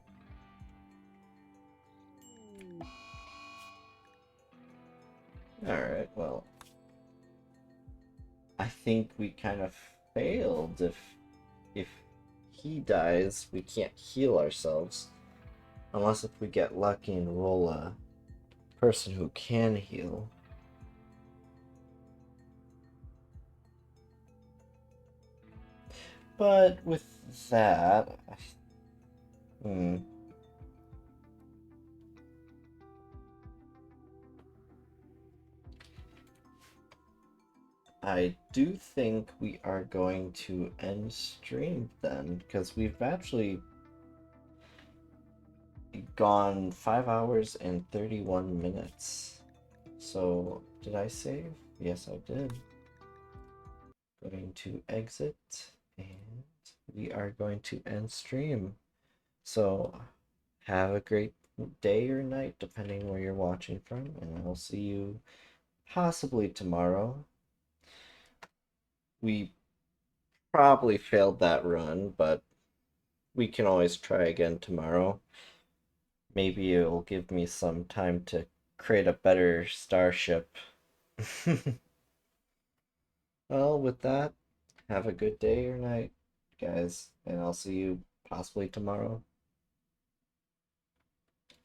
Alright, well, I think we kind of failed. If he dies, we can't heal ourselves. Unless if we get lucky and roll a person who can heal. But with that, hmm, I do think we are going to end stream then, because we've actually gone 5 hours and 31 minutes. So, did I save? Yes, I did. Going to exit, and we are going to end stream. So, have a great day or night, depending where you're watching from, and I'll see you possibly tomorrow. We probably failed that run, but we can always try again tomorrow. Maybe it'll give me some time to create a better starship. Well, with that, have a good day or night, guys, and I'll see you possibly tomorrow.